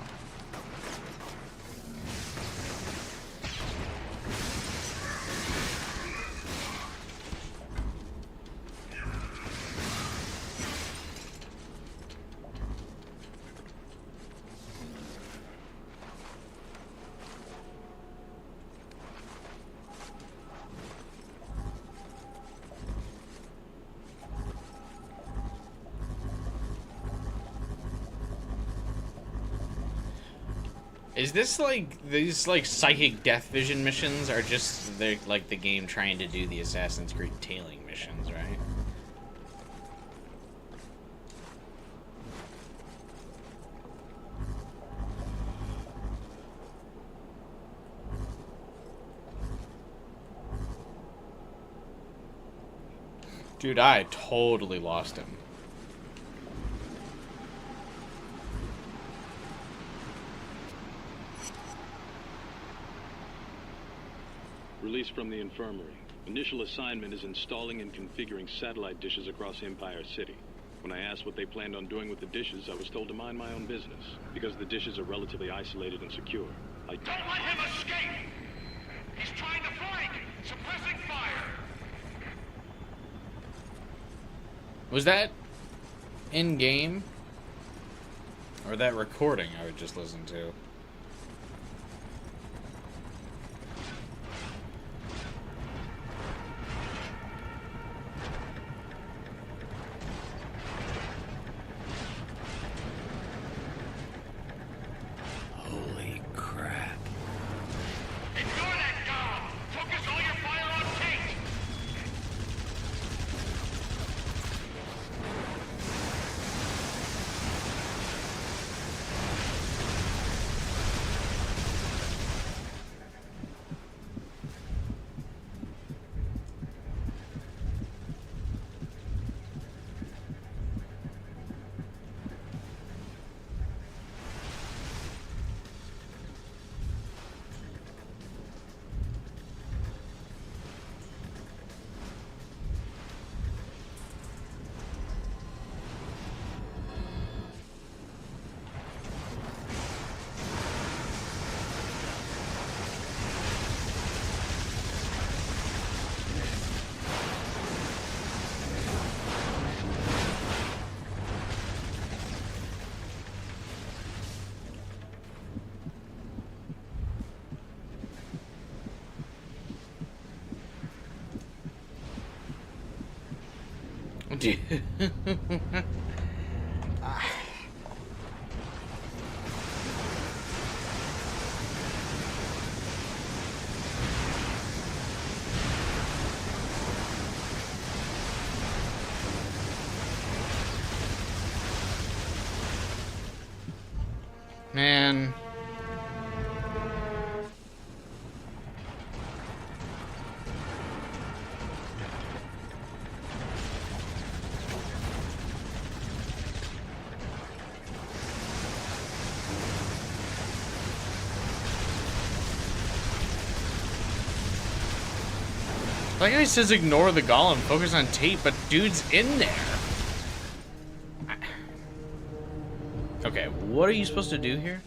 Is this like these like psychic death vision missions are just like the game trying to do the Assassin's Creed tailing missions, right? Dude, I totally lost him. Release from the infirmary. Initial assignment is installing and configuring satellite dishes across Empire City. When I asked what they planned on doing with the dishes, I was told to mind my own business. Because the dishes are relatively isolated and secure. Don't let him escape! He's trying to flank! Suppressing fire! Was that in-game? Or that recording I would just listen to? Holy crap. Ignore that dog! Focus all your fire on Kate! dude. Man. That guy says ignore the golem, focus on Tate, but dude's in there. Okay, what are you supposed to do here?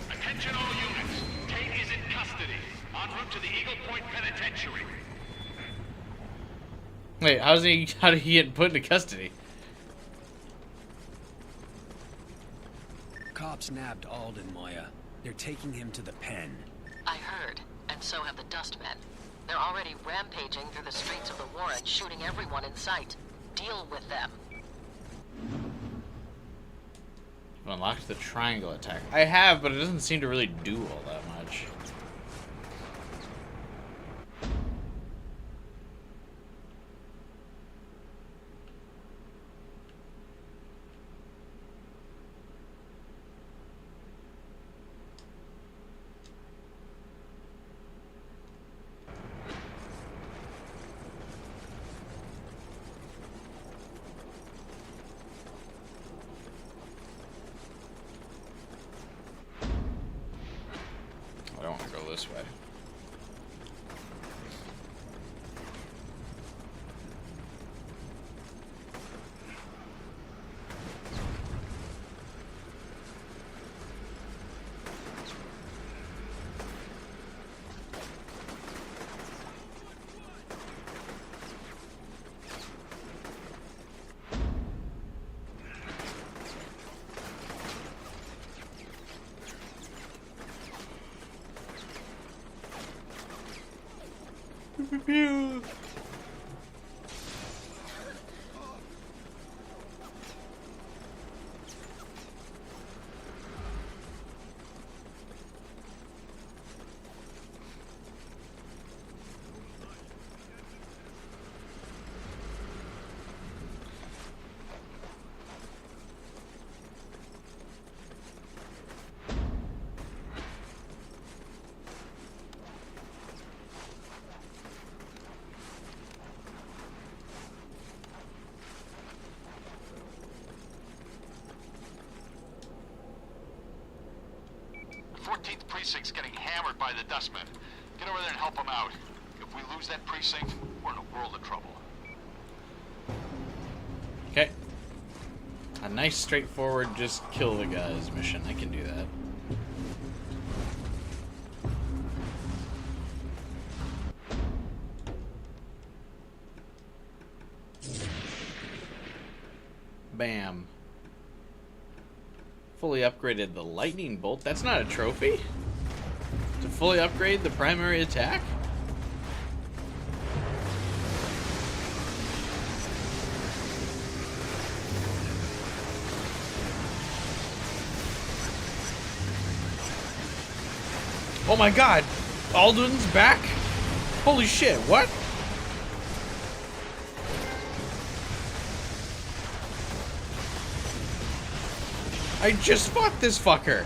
Attention all units. Tate is in custody. En route to the Eagle Point Penitentiary. Wait, how did he get put into custody? Cops nabbed Alden, Moya. They're taking him to the pen. I heard, and so have the Dustmen. They're already rampaging through the streets of the Warren, shooting everyone in sight. Deal with them. I've unlocked the triangle attack. I have, but it doesn't seem to really do all that much. this way. The 14th precinct's getting hammered by the dustmen. Get over there and help them out. If we lose that precinct, we're in a world of trouble. Okay. A nice, straightforward, just kill the guys mission. I can do that. Bam. Fully upgraded the lightning bolt. That's not a trophy? To fully upgrade the primary attack? Oh my god! Alden's back? Holy shit, what? I just fought this fucker!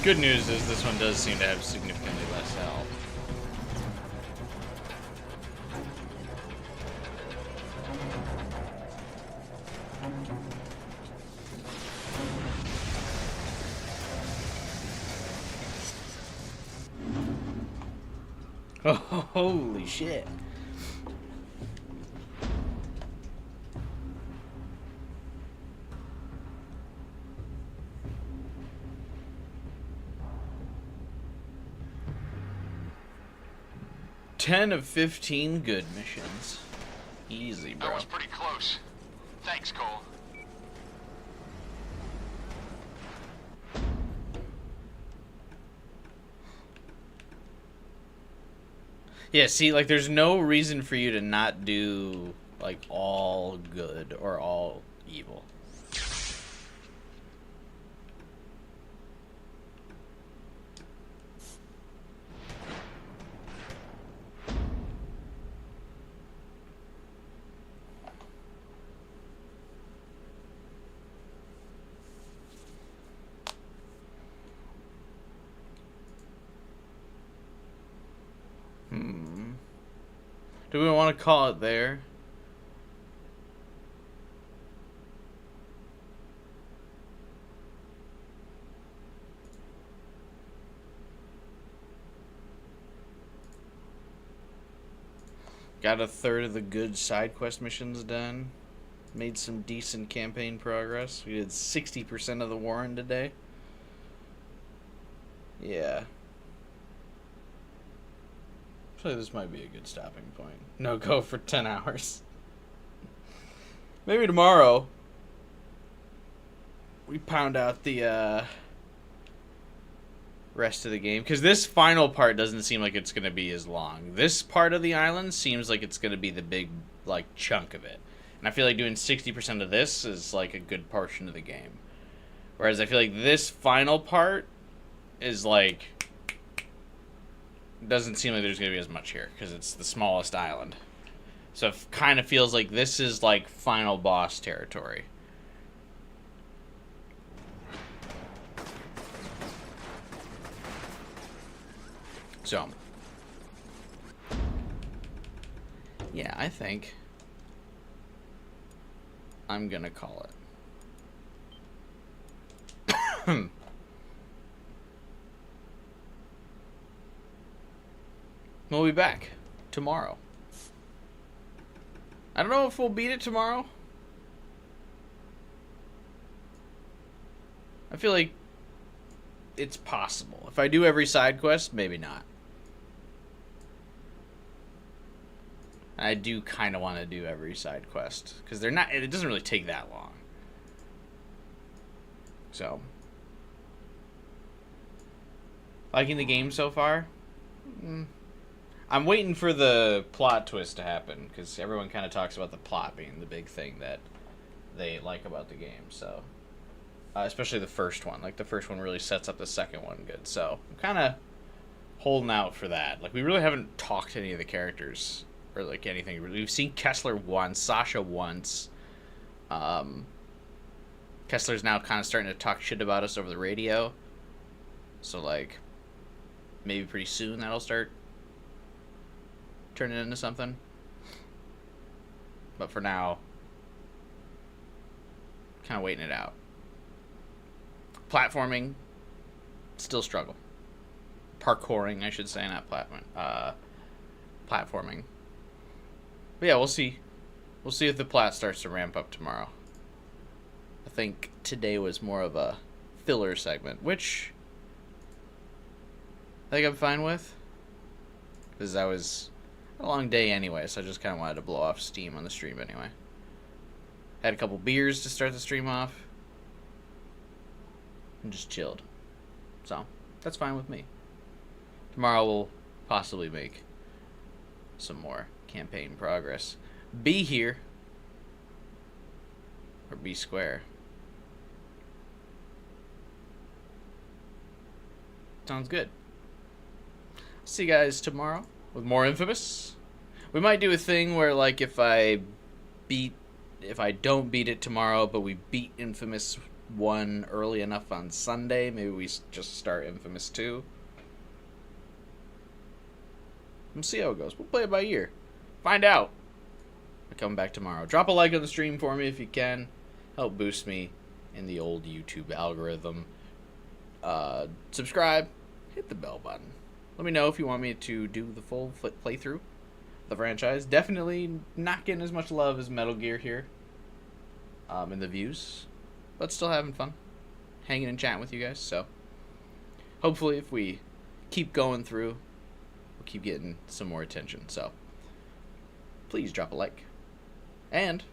Good news is this one does seem to have significantly less health. Oh, holy shit. Ten of 15 good missions. Easy, bro. That was pretty close. Thanks, Cole. Yeah, see, like, there's no reason for you to not do, like, all good or all evil. Do we want to call it there? Got a third of the good side quest missions done. Made some decent campaign progress. We did 60% of the Warren today. Yeah. I feel like this might be a good stopping point. No go for 10 hours. Maybe tomorrow we pound out the rest of the game. Because this final part doesn't seem like it's going to be as long. This part of the island seems like it's going to be the big, like, chunk of it. And I feel like doing 60% of this is, like, a good portion of the game. Whereas I feel like this final part is, like... doesn't seem like there's going to be as much here. Because it's the smallest island. So it kind of feels like this is, like, final boss territory. So, yeah, I think I'm gonna call it. We'll be back tomorrow. I don't know if we'll beat it tomorrow. I feel like it's possible. If I do every side quest, maybe not. I do kind of want to do every side quest because they're not. It doesn't really take that long. So, liking the game so far. I'm waiting for the plot twist to happen because everyone kind of talks about the plot being the big thing that they like about the game. So, especially the first one. Like the first one really sets up the second one good. So I'm kind of holding out for that. Like we really haven't talked to any of the characters. Or like anything. We've seen Kessler once, Sasha once. Kessler's now kind of starting to talk shit about us over the radio. So like, maybe pretty soon that'll start turning into something. But for now, kind of waiting it out. Platforming, still struggle. Parkouring, I should say, not platforming. But yeah, we'll see. We'll see if the plat starts to ramp up tomorrow. I think today was more of a filler segment, which I think I'm fine with. Because that was a long day anyway, so I just kind of wanted to blow off steam on the stream anyway. Had a couple beers to start the stream off. And just chilled. So, that's fine with me. Tomorrow we'll possibly make some more campaign progress. Be here. Or be square. Sounds good. See you guys tomorrow with more Infamous. We might do a thing where, like, if I don't beat it tomorrow, but we beat Infamous 1 early enough on Sunday, maybe we just start Infamous 2. We'll see how it goes. We'll play it by ear. Find out. I'll come back tomorrow. Drop a like on the stream for me if you can. Help boost me in the old YouTube algorithm. Subscribe. Hit the bell button. Let me know if you want me to do the full playthrough of the franchise. Definitely not getting as much love as Metal Gear here in the views. But still having fun. Hanging and chatting with you guys. So, hopefully if we keep going through, we'll keep getting some more attention. So, please drop a like. And